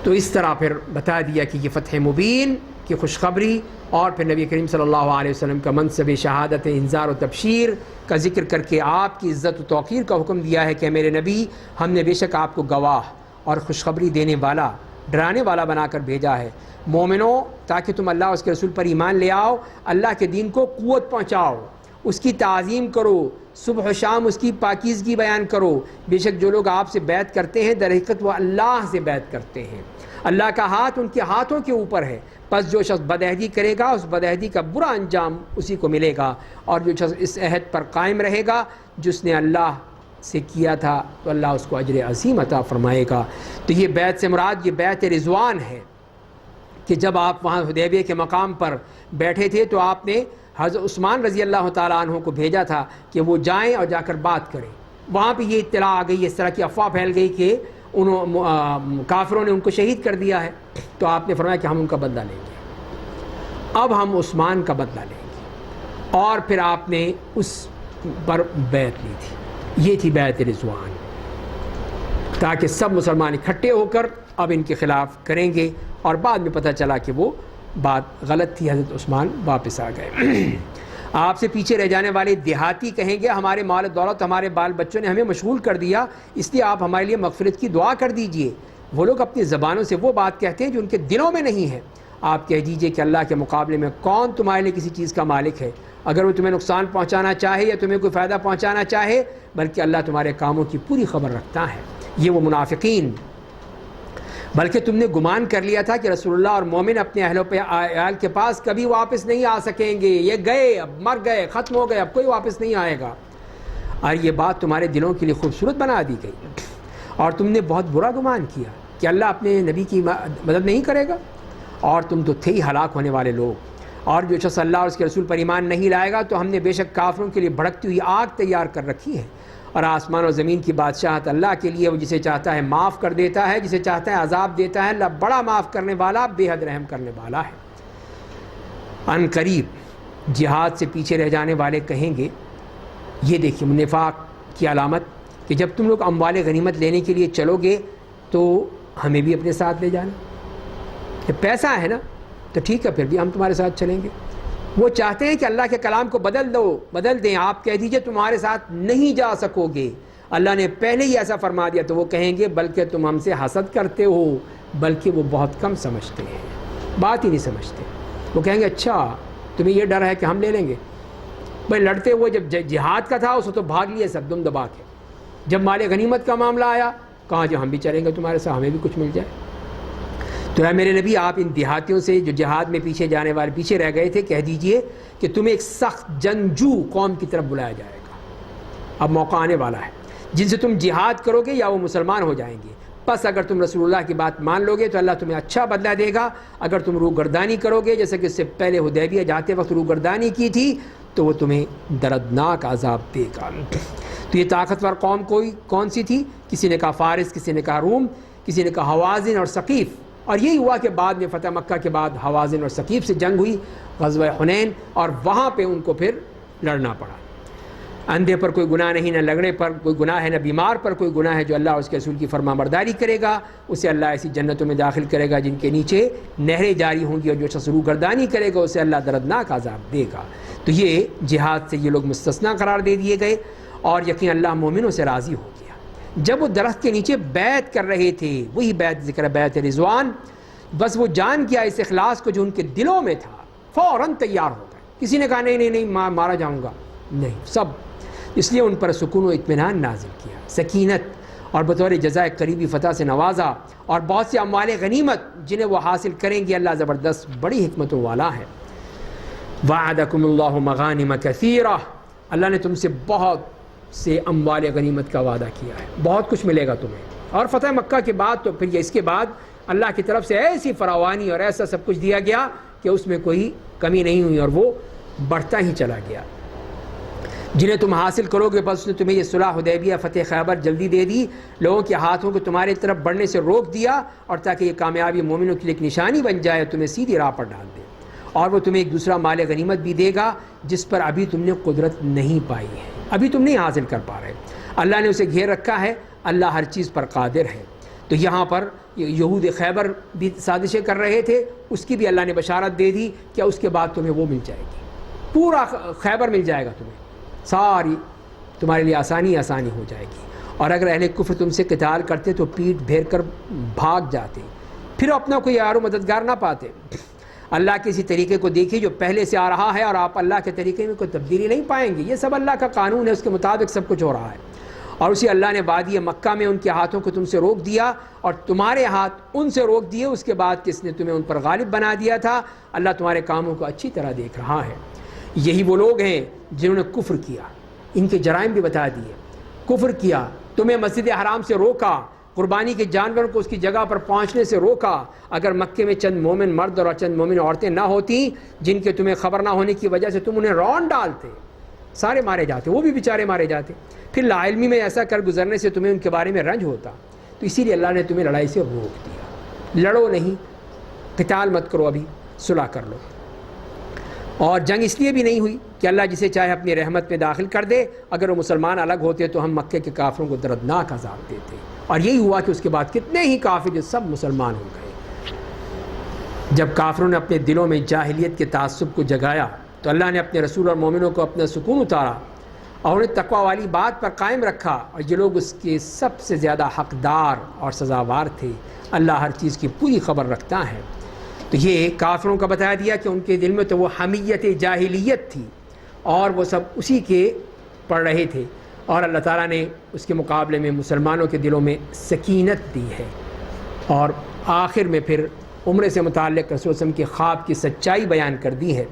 [SPEAKER 1] تو اس طرح پھر بتا دیا کہ یہ فتح مبین کی خوشخبری، اور پھر نبی کریم صلی اللہ علیہ وسلم کا منصب شہادت، انذار و تبشیر کا ذکر کر کے آپ کی عزت و توقیر کا حکم دیا ہے کہ میرے نبی ہم نے بے شک آپ کو گواہ اور خوشخبری دینے والا، ڈرانے والا بنا کر بھیجا ہے۔ مومنوں تاکہ تم اللہ اور اس کے رسول پر ایمان لے آؤ، اللہ کے دین کو قوت پہنچاؤ، اس کی تعظیم کرو، صبح و شام اس کی پاکیزگی بیان کرو۔ بے شک جو لوگ آپ سے بیعت کرتے ہیں در حقیقت وہ اللہ سے بیعت کرتے ہیں، اللہ کا ہاتھ ان کے ہاتھوں کے اوپر ہے۔ پس جو شخص بدعہدی کرے گا اس بدعہدی کا برا انجام اسی کو ملے گا، اور جو شخص اس عہد پر قائم رہے گا جس نے اللہ سے کیا تھا تو اللہ اس کو اجر عظیم عطا فرمائے گا۔ تو یہ بیعت سے مراد یہ بیعت رضوان ہے کہ جب آپ وہاں حدیبیہ کے مقام پر بیٹھے تھے تو آپ نے حضرت عثمان رضی اللہ تعالیٰ عنہ کو بھیجا تھا کہ وہ جائیں اور جا کر بات کریں۔ وہاں پہ یہ اطلاع آ گئی، اس طرح کی افواہ پھیل گئی کہ کافروں نے ان کو شہید کر دیا ہے، تو آپ نے فرمایا کہ ہم ان کا بدلہ لیں گے، اب ہم عثمان کا بدلہ لیں گے، اور پھر آپ نے اس پر بیعت لی تھی۔ یہ تھی بیعت رضوان، تاکہ سب مسلمان اکٹھے ہو کر اب ان کے خلاف کریں گے، اور بعد میں پتہ چلا کہ وہ بات غلط تھی، حضرت عثمان واپس آ گئے۔ آپ سے پیچھے رہ جانے والے دیہاتی کہیں گے ہمارے مال دولت، ہمارے بال بچوں نے ہمیں مشغول کر دیا، اس لیے آپ ہمارے لیے مغفرت کی دعا کر دیجئے۔ وہ لوگ اپنی زبانوں سے وہ بات کہتے ہیں جو ان کے دلوں میں نہیں ہے۔ آپ کہہ دیجئے کہ اللہ کے مقابلے میں کون تمہارے لیے کسی چیز کا مالک ہے، اگر وہ تمہیں نقصان پہنچانا چاہے یا تمہیں کوئی فائدہ پہنچانا چاہے، بلکہ اللہ تمہارے کاموں کی پوری خبر رکھتا ہے۔ یہ وہ منافقین، بلکہ تم نے گمان کر لیا تھا کہ رسول اللہ اور مومن اپنے اہل و عیال کے پاس کبھی واپس نہیں آ سکیں گے، یہ گئے، اب مر گئے، ختم ہو گئے، اب کوئی واپس نہیں آئے گا، اور یہ بات تمہارے دلوں کے لیے خوبصورت بنا دی گئی، اور تم نے بہت برا گمان کیا کہ اللہ اپنے نبی کی مدد نہیں کرے گا، اور تم تو تھے ہی ہلاک ہونے والے لوگ۔ اور جو شخص اللہ اور اس کے رسول پر ایمان نہیں لائے گا تو ہم نے بے شک کافروں کے لیے بھڑکتی ہوئی آگ تیار کر رکھی ہے، اور آسمان اور زمین کی بادشاہت اللہ کے لیے، وہ جسے چاہتا ہے معاف کر دیتا ہے، جسے چاہتا ہے عذاب دیتا ہے، اللہ بڑا معاف کرنے والا، بے حد رحم کرنے والا ہے۔ ان قریب جہاد سے پیچھے رہ جانے والے کہیں گے، یہ دیکھیے نفاق کی علامت، کہ جب تم لوگ اموال غنیمت لینے کے لیے چلو گے تو ہمیں بھی اپنے ساتھ لے جانا، کہ پیسہ ہے نا تو ٹھیک ہے پھر بھی ہم تمہارے ساتھ چلیں گے۔ وہ چاہتے ہیں کہ اللہ کے کلام کو بدل دیں، آپ کہہ دیجئے تمہارے ساتھ نہیں جا سکو گے، اللہ نے پہلے ہی ایسا فرما دیا، تو وہ کہیں گے بلکہ تم ہم سے حسد کرتے ہو، بلکہ وہ بہت کم سمجھتے ہیں، بات ہی نہیں سمجھتے۔ وہ کہیں گے اچھا تمہیں یہ ڈر ہے کہ ہم لے لیں گے؟ بھائی لڑتے ہوئے جب جہاد کا تھا اس کو تو بھاگ لیے سب دم دبا کے، جب مال غنیمت کا معاملہ آیا کہاں جو ہم بھی چلیں گے تمہارے ساتھ، ہمیں بھی کچھ مل جائے۔ تو اے میرے نبی آپ ان دیہاتیوں سے جو جہاد میں پیچھے جانے والے پیچھے رہ گئے تھے کہہ دیجئے کہ تمہیں ایک سخت جنگجو قوم کی طرف بلایا جائے گا، اب موقع آنے والا ہے، جن سے تم جہاد کرو گے یا وہ مسلمان ہو جائیں گے، پس اگر تم رسول اللہ کی بات مان لو گے تو اللہ تمہیں اچھا بدلہ دے گا، اگر تم روگردانی کرو گے جیسے کہ اس سے پہلے حدیبیہ جاتے وقت روگردانی کی تھی تو وہ تمہیں دردناک عذاب دے گا۔ تو یہ طاقتور قوم کون سی تھی؟ کسی نے کہا فارس، کسی نے کہا روم، کسی نے کہا حوازن اور ثقیف، اور یہی ہوا کہ بعد میں فتح مکہ کے بعد حوازن اور ثقیف سے جنگ ہوئی، غزوہ حنین، اور وہاں پہ ان کو پھر لڑنا پڑا۔ اندھے پر کوئی گناہ نہیں، نہ لگڑے پر کوئی گناہ ہے، نہ بیمار پر کوئی گناہ ہے، جو اللہ اور اس کے رسول کی فرما برداری کرے گا اسے اللہ ایسی جنتوں میں داخل کرے گا جن کے نیچے نہریں جاری ہوں گی، اور جو شخص روگردانی کرے گا اسے اللہ دردناک عذاب دے گا۔ تو یہ جہاد سے یہ لوگ مستثنیٰ قرار دے دیے گئے، اور یقین اللہ مومنوں سے راضی ہو گیا۔ جب وہ درخت کے نیچے بیعت کر رہے تھے، وہی بیعت ذکر ہے بیعت رضوان، بس وہ جان گیا اس اخلاص کو جو ان کے دلوں میں تھا، فوراً تیار ہو گئے۔ کسی نے کہا نہیں مارا جاؤں گا، نہیں، سب اس لیے ان پر سکون و اطمینان نازل کیا، سکینت، اور بطور جزائے قریبی فتح سے نوازا، اور بہت سے اموال غنیمت جنہیں وہ حاصل کریں گے، اللہ زبردست بڑی حکمتوں والا ہے۔ وعدکم اللہ مغانم کثیرہ، اللہ نے تم سے بہت سے اموال غنیمت کا وعدہ کیا ہے، بہت کچھ ملے گا تمہیں، اور فتح مکہ کے بعد تو پھر اس کے بعد اللہ کی طرف سے ایسی فراوانی اور ایسا سب کچھ دیا گیا کہ اس میں کوئی کمی نہیں ہوئی، اور وہ بڑھتا ہی چلا گیا۔ جنہیں تم حاصل کرو گے بس اس نے تمہیں یہ صلح حدیبیہ، فتح خیبر جلدی دے دی، لوگوں کے ہاتھوں کو تمہارے طرف بڑھنے سے روک دیا، اور تاکہ یہ کامیابی مومنوں کے لیے ایک نشانی بن جائے، تمہیں سیدھی راہ پر ڈال دے، اور وہ تمہیں ایک دوسرا مال غنیمت بھی دے گا جس پر ابھی تم نے قدرت نہیں پائی ہے، ابھی تم نہیں حاصل کر پا رہے، اللہ نے اسے گھیر رکھا ہے، اللہ ہر چیز پر قادر ہے۔ تو یہاں پر یہود خیبر بھی سازشیں کر رہے تھے، اس کی بھی اللہ نے بشارت دے دی کہ اس کے بعد تمہیں وہ مل جائے گی، پورا خیبر مل جائے گا تمہیں، ساری تمہارے لیے آسانی ہو جائے گی۔ اور اگر اہل کفر تم سے قتال کرتے تو پیٹ پھیر کر بھاگ جاتے، پھر اپنا کوئی یار و مددگار نہ پاتے۔ اللہ کے اسی طریقے کو دیکھیے جو پہلے سے آ رہا ہے، اور آپ اللہ کے طریقے میں کوئی تبدیلی نہیں پائیں گے، یہ سب اللہ کا قانون ہے، اس کے مطابق سب کچھ ہو رہا ہے۔ اور اسی اللہ نے وادی مکہ میں ان کے ہاتھوں کو تم سے روک دیا، اور تمہارے ہاتھ ان سے روک دیے اس کے بعد کس نے تمہیں ان پر غالب بنا دیا تھا۔ اللہ تمہارے کاموں کو اچھی طرح دیکھ رہا ہے۔ یہی وہ لوگ ہیں جنہوں نے کفر کیا، ان کے جرائم بھی بتا دیے۔ کفر کیا، تمہیں مسجد حرام سے روکا، قربانی کے جانوروں کو اس کی جگہ پر پہنچنے سے روکا۔ اگر مکے میں چند مومن مرد اور چند مومن عورتیں نہ ہوتی جن کے تمہیں خبر نہ ہونے کی وجہ سے تم انہیں رون ڈالتے، سارے مارے جاتے، وہ بھی بیچارے مارے جاتے، پھر لا علمی میں ایسا کر گزرنے سے تمہیں ان کے بارے میں رنج ہوتا۔ تو اسی لیے اللہ نے تمہیں لڑائی سے روک دیا، لڑو نہیں، قتال مت کرو، ابھی صلح کر لو۔ اور جنگ اس لیے بھی نہیں ہوئی کہ اللہ جسے چاہے اپنی رحمت میں داخل کر دے، اگر وہ مسلمان الگ ہوتے تو ہم مکے کے کافروں کو دردناک عذاب دیتے، اور یہی ہوا کہ اس کے بعد کتنے ہی کافر جو سب مسلمان ہو گئے۔ جب کافروں نے اپنے دلوں میں جاہلیت کے تعصب کو جگایا تو اللہ نے اپنے رسول اور مومنوں کو اپنا سکون اتارا اور انہیں تقوی والی بات پر قائم رکھا، اور یہ لوگ اس کے سب سے زیادہ حقدار اور سزاوار تھے۔ اللہ ہر چیز کی پوری خبر رکھتا ہے۔ تو یہ کافروں کا بتا دیا کہ ان کے دل میں تو وہ حمیت جاہلیت تھی، اور وہ سب اسی کے پڑھ رہے تھے، اور اللہ تعالیٰ نے اس کے مقابلے میں مسلمانوں کے دلوں میں سکینت دی ہے۔ اور آخر میں پھر عمرے سے متعلق رسول وسلم کے خواب کی سچائی بیان کر دی ہے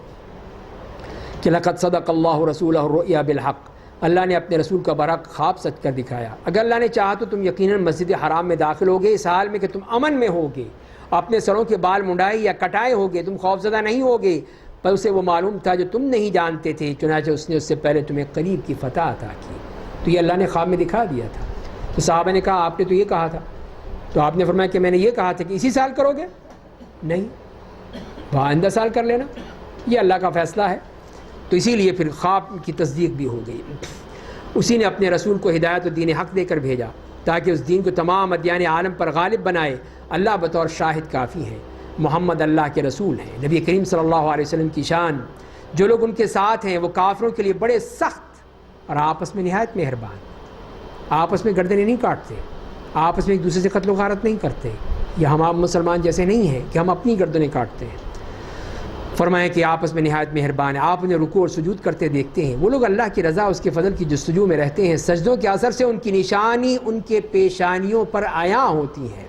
[SPEAKER 1] کہ لقد صدق اللہ رسولہ الرؤیا بالحق، اللہ نے اپنے رسول کا برحق خواب سچ کر دکھایا۔ اگر اللہ نے چاہا تو تم یقیناً مسجد حرام میں داخل ہوگے اس حال میں کہ تم امن میں ہوگے، اپنے سروں کے بال منڈائے یا کٹائے ہوگے، تم خوفزدہ نہیں ہوگے، پر اسے وہ معلوم تھا جو تم نہیں جانتے تھے، چنانچہ اس نے اس سے پہلے تمہیں قریب کی فتح عطا کی۔ تو یہ اللہ نے خواب میں دکھا دیا تھا۔ تو صحابہ نے کہا آپ نے تو یہ کہا تھا، تو آپ نے فرمایا کہ میں نے یہ کہا تھا کہ اسی سال کرو گے، نہیں آئندہ سال کر لینا، یہ اللہ کا فیصلہ ہے۔ تو اسی لیے پھر خواب کی تصدیق بھی ہو گئی۔ اسی نے اپنے رسول کو ہدایت و دین حق دے کر بھیجا تاکہ اس دین کو تمام ادیان عالم پر غالب بنائے۔ اللہ بطور شاہد کافی ہے، محمد اللہ کے رسول ہیں۔ نبی کریم صلی اللہ علیہ وسلم کی شان، جو لوگ ان کے ساتھ ہیں وہ کافروں کے لیے بڑے سخت اور آپس میں نہایت مہربان، آپس میں گردنیں نہیں کاٹتے، آپس میں ایک دوسرے سے قتل و غارت نہیں کرتے۔ یہ ہم عام مسلمان جیسے نہیں ہیں کہ ہم اپنی گردنیں کاٹتے ہیں۔ فرمائیں کہ آپس میں نہایت مہربان ہے، آپ انہیں رکوع اور سجود کرتے دیکھتے ہیں۔ وہ لوگ اللہ کی رضا اس کے فضل کی جستجو میں رہتے ہیں، سجدوں کے اثر سے ان کی نشانی ان کے پیشانیوں پر عیاں ہوتی ہے۔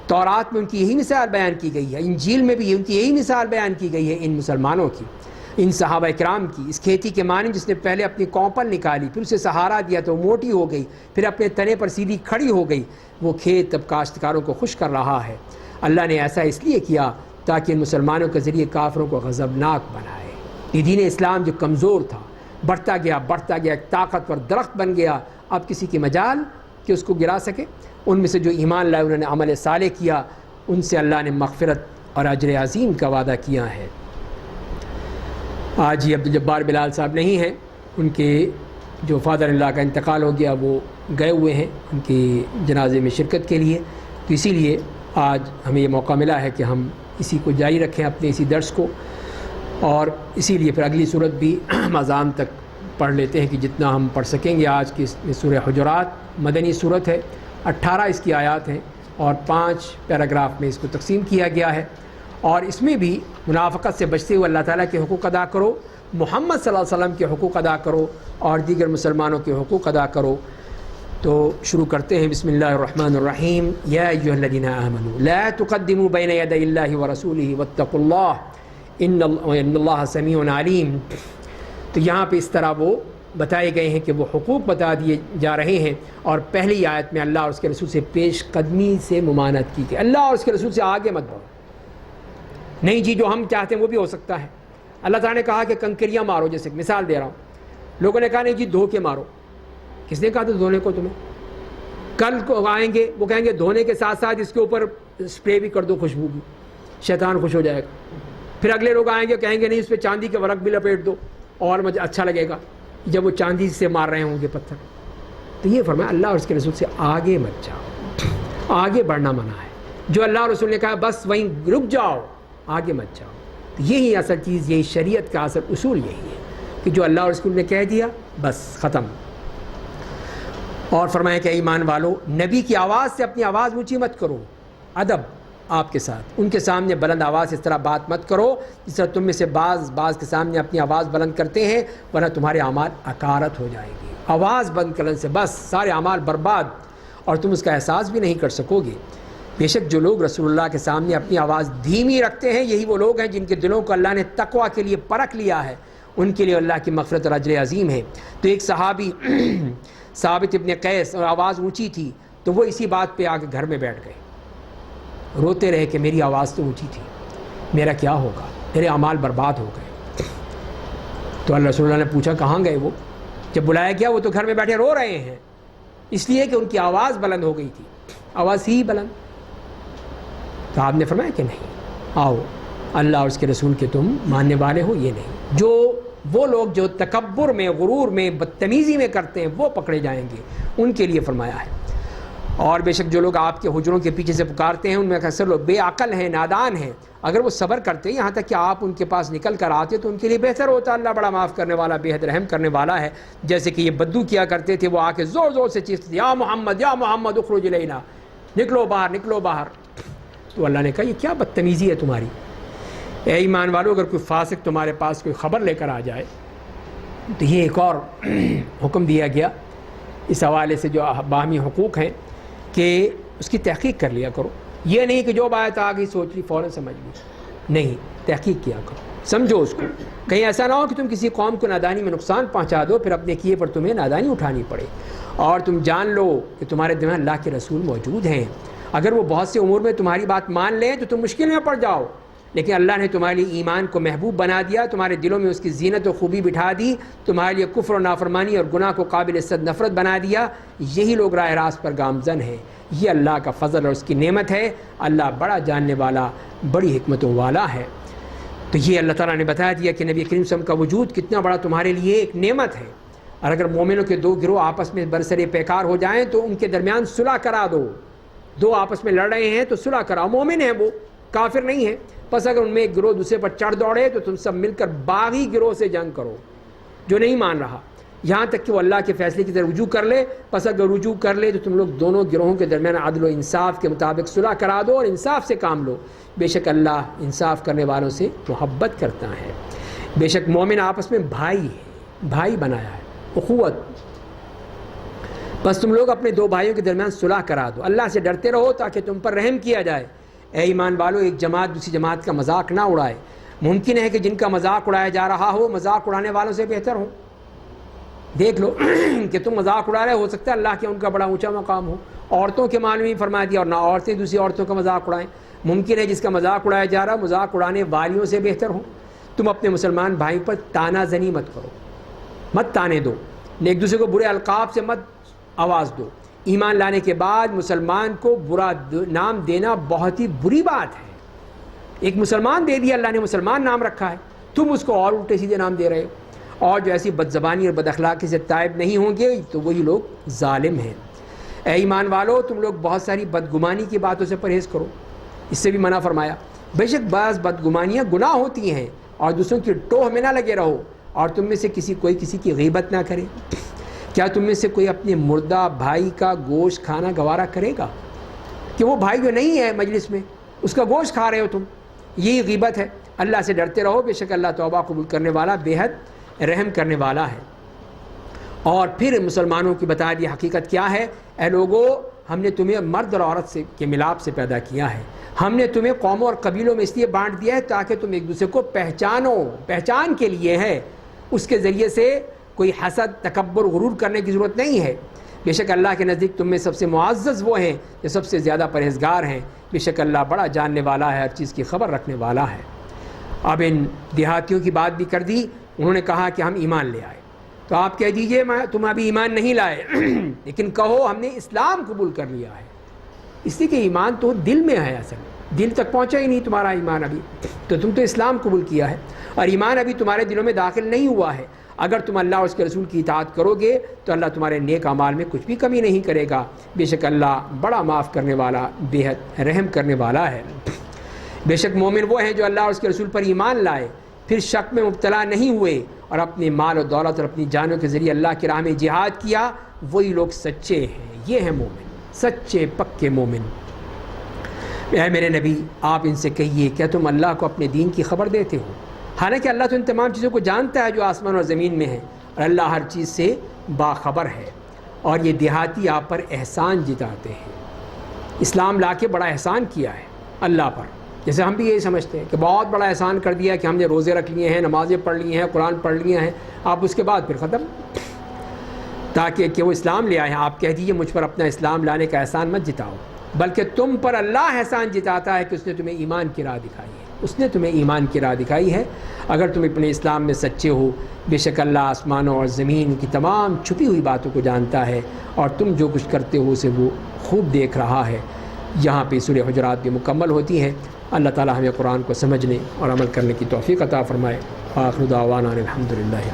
[SPEAKER 1] تورات میں ان کی یہی مثال بیان کی گئی ہے، انجیل میں بھی ان کی یہی مثال بیان کی گئی ہے، ان مسلمانوں کی، ان صحابہ کرام کی۔ اس کھیتی کے مانند جس نے پہلے اپنی کونپل نکالی، پھر اسے سہارا دیا تو موٹی ہو گئی، پھر اپنے تنے پر سیدھی کھڑی ہو گئی، وہ کھیت اب کاشتکاروں کو خوش کر رہا ہے۔ اللہ نے ایسا اس لیے کیا تاکہ ان مسلمانوں کے ذریعے کافروں کو غضبناک بنائے۔ یہ دین اسلام جو کمزور تھا بڑھتا گیا ایک طاقتور درخت بن گیا، اب کسی کی مجال کہ اس کو گرا سکے۔ ان میں سے جو ایمان لائے انہوں نے عمل صالح کیا، ان سے اللہ نے مغفرت اور اجر عظیم کا وعدہ کیا ہے۔ آج یہ عبدالجبار بلال صاحب نہیں ہیں، ان کے جو فادر اللہ کا انتقال ہو گیا وہ گئے ہوئے ہیں ان کی جنازے میں شرکت کے لیے، تو اسی لیے آج ہمیں یہ موقع ملا ہے کہ ہم اسی کو جاری رکھیں، اپنے اسی درس کو، اور اسی لیے پھر اگلی صورت بھی اذان تک پڑھ لیتے ہیں کہ جتنا ہم پڑھ سکیں گے۔ آج کی سورہ حجرات مدنی صورت ہے، 18 اس کی آیات ہیں اور 5 پیراگراف میں اس کو تقسیم کیا گیا ہے، اور اس میں بھی منافقت سے بچتے ہوئے اللہ تعالیٰ کے حقوق ادا کرو، محمد صلی اللہ علیہ وسلم کے حقوق ادا کرو، اور دیگر مسلمانوں کے حقوق ادا کرو۔ تو شروع کرتے ہیں، بسم اللہ الرحمن الرحیم۔ یا ایھا الذین آمنوا لا تقدموا بین یدی اللہ ورسولہ واتقوا اللہ ان اللہ سمیع علیم۔ تو یہاں پہ اس طرح وہ بتائے گئے ہیں کہ وہ حقوق بتا دیے جا رہے ہیں، اور پہلی آیت میں اللہ اور اس کے رسول سے پیش قدمی سے ممانعت کی کہ اللہ اور اس کے رسول سے آگے مت بڑھو، نہیں جی جو ہم چاہتے ہیں وہ بھی ہو سکتا ہے۔ اللہ تعالیٰ نے کہا کہ کنکریاں مارو، جیسے مثال دے رہا ہوں، لوگوں نے کہا نہیں جی دھو کے مارو۔ کس نے کہا تھا دھونے کو تمہیں؟ کل کو آئیں گے وہ کہیں گے دھونے کے ساتھ ساتھ اس کے اوپر اسپرے بھی کر دو خوشبو کی، شیطان خوش ہو جائے گا۔ پھر اگلے لوگ آئیں گے کہیں گے نہیں اس پہ چاندی کے ورق بھی لپیٹ دو اور مجھے اچھا لگے گا، جب وہ چاندی سے مار رہے ہوں گے پتھر۔ تو یہ فرمایا اللہ اور اس کے رسول سے آگے مت جاؤ، آگے بڑھنا منع ہے۔ جو اللہ اور رسول نے کہا بس وہیں رک جاؤ، آگے مت جاؤ۔ تو یہی اصل چیز، یہی شریعت کا اصل اصول یہی ہے کہ جو اللہ اور رسول نے کہہ دیا بس ختم۔ اور فرمایا کہ ایمان والو، نبی کی آواز سے اپنی آواز اونچی مت کرو، ادب آپ کے ساتھ، ان کے سامنے بلند آواز اس طرح بات مت کرو جس طرح تم میں سے بعض کے سامنے اپنی آواز بلند کرتے ہیں، ورنہ تمہارے اعمال اکارت ہو جائیں گے۔ آواز بند کرنے سے بس سارے اعمال برباد، اور تم اس کا احساس بھی نہیں کر سکو گے۔ بے شک جو لوگ رسول اللہ کے سامنے اپنی آواز دھیمی رکھتے ہیں، یہی وہ لوگ ہیں جن کے دلوں کو اللہ نے تقویٰ کے لیے پرکھ لیا ہے، ان کے لیے اللہ کی مغفرت اور اجر عظیم ہے۔ تو ایک صحابی ثابت ابن قیس، اور آواز اونچی تھی تو وہ اسی بات پہ آ کے گھر میں بیٹھ گئے، روتے رہے کہ میری آواز تو اونچی تھی، میرا کیا ہوگا، میرے اعمال برباد ہو گئے۔ تو اللہ رسول اللہ نے پوچھا کہاں گئے وہ؟ جب بلایا گیا وہ تو گھر میں بیٹھے رو رہے ہیں، اس لیے کہ ان کی آواز بلند ہو گئی تھی، آواز ہی بلند۔ تو آپ نے فرمایا کہ نہیں، آؤ اللہ اور اس کے رسول کے تم ماننے والے ہو، یہ نہیں۔ وہ لوگ جو تکبر میں، غرور میں، بدتمیزی میں کرتے ہیں وہ پکڑے جائیں گے، ان کے لیے فرمایا ہے۔ اور بے شک جو لوگ آپ کے حجروں کے پیچھے سے پکارتے ہیں ان میں اکثر لوگ بے عقل ہیں، نادان ہیں، اگر وہ صبر کرتے یہاں تک کہ آپ ان کے پاس نکل کر آتے تو ان کے لیے بہتر ہوتا۔ اللہ بڑا معاف کرنے والا، بے حد رحم کرنے والا ہے۔ جیسے کہ یہ بدو کیا کرتے تھے، وہ آ کے زور زور سے چیختے تھے، یا محمد اخرج الینا، نکلو باہر، نکلو باہر۔ تو اللہ نے کہا یہ کیا بدتمیزی ہے تمہاری؟ اے ایمان والو، اگر کوئی فاسق تمہارے پاس کوئی خبر لے کر آ جائے تو یہ ایک اور حکم دیا گیا اس حوالے سے، جو باہمی حقوق ہیں، کہ اس کی تحقیق کر لیا کرو۔ یہ نہیں کہ جو بات آ گئی سوچ لی فوراً سمجھ لی، نہیں، تحقیق کیا کرو، سمجھو اس کو، کہیں ایسا نہ ہو کہ تم کسی قوم کو نادانی میں نقصان پہنچا دو پھر اپنے کیے پر تمہیں نادانی اٹھانی پڑے۔ اور تم جان لو کہ تمہارے دل میں اللہ کے رسول موجود ہیں، اگر وہ بہت سے امور میں تمہاری بات مان لیں تو تم مشکل میں پڑ جاؤ، لیکن اللہ نے تمہارے لیے ایمان کو محبوب بنا دیا، تمہارے دلوں میں اس کی زینت و خوبی بٹھا دی، تمہارے لیے کفر و نافرمانی اور گناہ کو قابل عزت نفرت بنا دیا، یہی لوگ راہ راست پر گامزن ہیں۔ یہ اللہ کا فضل اور اس کی نعمت ہے، اللہ بڑا جاننے والا، بڑی حکمتوں والا ہے۔ تو یہ اللہ تعالیٰ نے بتا دیا کہ نبی کریم صلی اللہ علیہ وسلم کا وجود کتنا بڑا تمہارے لیے ایک نعمت ہے۔ اور اگر مومنوں کے دو گروہ آپس میں برسر پیکار ہو جائیں تو ان کے درمیان صلح کرا دو۔ دو آپس میں لڑ رہے ہیں تو صلح کراؤ، مومن ہیں وہ، کافر نہیں ہے۔ بس اگر ان میں ایک گروہ دوسرے پر چڑھ دوڑے تو تم سب مل کر باغی گروہ سے جنگ کرو جو نہیں مان رہا، یہاں تک کہ وہ اللہ کے فیصلے کی طرف رجوع کر لے۔ بس اگر رجوع کر لے تو تم لوگ دونوں گروہوں کے درمیان عدل و انصاف کے مطابق صلح کرا دو اور انصاف سے کام لو، بے شک اللہ انصاف کرنے والوں سے محبت کرتا ہے۔ بے شک مومن آپس میں بھائی ہے، بھائی بنایا ہے، اخوت۔ بس تم لوگ اپنے دو بھائیوں کے درمیان صلح کرا دو، اللہ سے ڈرتے رہو تاکہ تم پر رحم کیا جائے۔ اے ایمان والو، ایک جماعت دوسری جماعت کا مذاق نہ اڑائے۔ ممکن ہے کہ جن کا مذاق اڑایا جا رہا ہو مذاق اڑانے والوں سے بہتر ہو۔ دیکھ لو کہ تم مذاق اڑا رہے، ہو سکتا ہے اللہ کے ان کا بڑا اونچا مقام ہو۔ عورتوں کے معاملے میں فرما دیا، اور نہ عورتیں دوسری عورتوں کا مذاق اڑائیں۔ ممکن ہے جس کا مذاق اڑایا جا رہا مذاق اڑانے والیوں سے بہتر ہو۔ تم اپنے مسلمان بھائی پر تانا زنی مت کرو، مت تانے دو، ایک دوسرے کو برے القاب سے مت آواز دو۔ ایمان لانے کے بعد مسلمان کو برا نام دینا بہت ہی بری بات ہے۔ ایک مسلمان دے دیا، اللہ نے مسلمان نام رکھا ہے، تم اس کو اور الٹے سیدھے نام دے رہے ہو۔ اور جو ایسی بد زبانی اور بد اخلاقی سے تائب نہیں ہوں گے تو وہی لوگ ظالم ہیں۔ اے ایمان والو، تم لوگ بہت ساری بدگمانی کی باتوں سے پرہیز کرو، اس سے بھی منع فرمایا۔ بے شک بعض بدگمانیاں گناہ ہوتی ہیں، اور دوسروں کی ٹوہ میں نہ لگے رہو، اور تم میں سے کوئی کسی کی غیبت نہ کرے۔ کیا تم میں سے کوئی اپنے مردہ بھائی کا گوشت کھانا گوارا کرے گا کہ وہ بھائی جو نہیں ہے مجلس میں اس کا گوشت کھا رہے ہو تم؟ یہی غیبت ہے۔ اللہ سے ڈرتے رہو، بے شک اللہ توبہ قبول کرنے والا، بے حد رحم کرنے والا ہے۔ اور پھر مسلمانوں کی بتا دی حقیقت کیا ہے۔ اے لوگو، ہم نے تمہیں مرد اور عورت کے ملاپ سے پیدا کیا ہے۔ ہم نے تمہیں قوموں اور قبیلوں میں اس لیے بانٹ دیا ہے تاکہ تم ایک دوسرے کو پہچانو، پہچان کے لیے ہے۔ اس کے ذریعے سے کوئی حسد، تکبر، غرور کرنے کی ضرورت نہیں ہے۔ بے شک اللہ کے نزدیک تم میں سب سے معزز وہ ہیں جو سب سے زیادہ پرہیزگار ہیں۔ بے شک اللہ بڑا جاننے والا ہے، ہر چیز کی خبر رکھنے والا ہے۔ اب ان دیہاتیوں کی بات بھی کر دی، انہوں نے کہا کہ ہم ایمان لے آئے، تو آپ کہہ دیجئے تم ابھی ایمان نہیں لائے لیکن کہو ہم نے اسلام قبول کر لیا ہے، اس لیے کہ ایمان تو دل میں ہے، اصل دل تک پہنچا ہی نہیں تمہارا ایمان ابھی، تو تم تو اسلام قبول کیا ہے اور ایمان ابھی تمہارے دلوں میں داخل نہیں ہوا ہے۔ اگر تم اللہ اور اس کے رسول کی اطاعت کرو گے تو اللہ تمہارے نیک اعمال میں کچھ بھی کمی نہیں کرے گا۔ بے شک اللہ بڑا معاف کرنے والا، بے حد رحم کرنے والا ہے۔ بے شک مومن وہ ہیں جو اللہ اور اس کے رسول پر ایمان لائے، پھر شک میں مبتلا نہیں ہوئے اور اپنے مال و دولت اور اپنی جانوں کے ذریعے اللہ کی راہ میں جہاد کیا، وہی لوگ سچے ہیں۔ یہ ہیں مومن، سچے پکے مومن۔ اے میرے نبی، آپ ان سے کہیے کیا تم اللہ کو اپنے دین کی خبر دیتے ہو؟ حالانکہ اللہ تو ان تمام چیزوں کو جانتا ہے جو آسمان اور زمین میں ہیں، اور اللہ ہر چیز سے باخبر ہے۔ اور یہ دیہاتی آپ پر احسان جتاتے ہیں، اسلام لا کے بڑا احسان کیا ہے اللہ پر، جیسے ہم بھی یہی سمجھتے ہیں کہ بہت بڑا احسان کر دیا کہ ہم نے روزے رکھ لیے ہیں، نمازیں پڑھ لی ہیں، قرآن پڑھ لیے ہیں، آپ اس کے بعد پھر ختم، تاکہ کہ وہ اسلام لے آئے ہیں۔ آپ کہہ دیجیے مجھ پر اپنا اسلام لانے کا احسان مت جتاؤ، بلکہ تم پر اللہ احسان جتاتا ہے کہ اس نے تمہیں ایمان کی راہ دکھائی ہے، اس نے تمہیں ایمان کی راہ دکھائی ہے۔ اگر تم اپنے اسلام میں سچے ہو، بے شک اللہ آسمانوں اور زمین کی تمام چھپی ہوئی باتوں کو جانتا ہے، اور تم جو کچھ کرتے ہو اسے وہ خوب دیکھ رہا ہے۔ یہاں پہ سورہ حجرات بھی مکمل ہوتی ہے۔ اللہ تعالی ہمیں قرآن کو سمجھنے اور عمل کرنے کی توفیق عطا فرمائے۔ آخر دعوانا الحمدللہ۔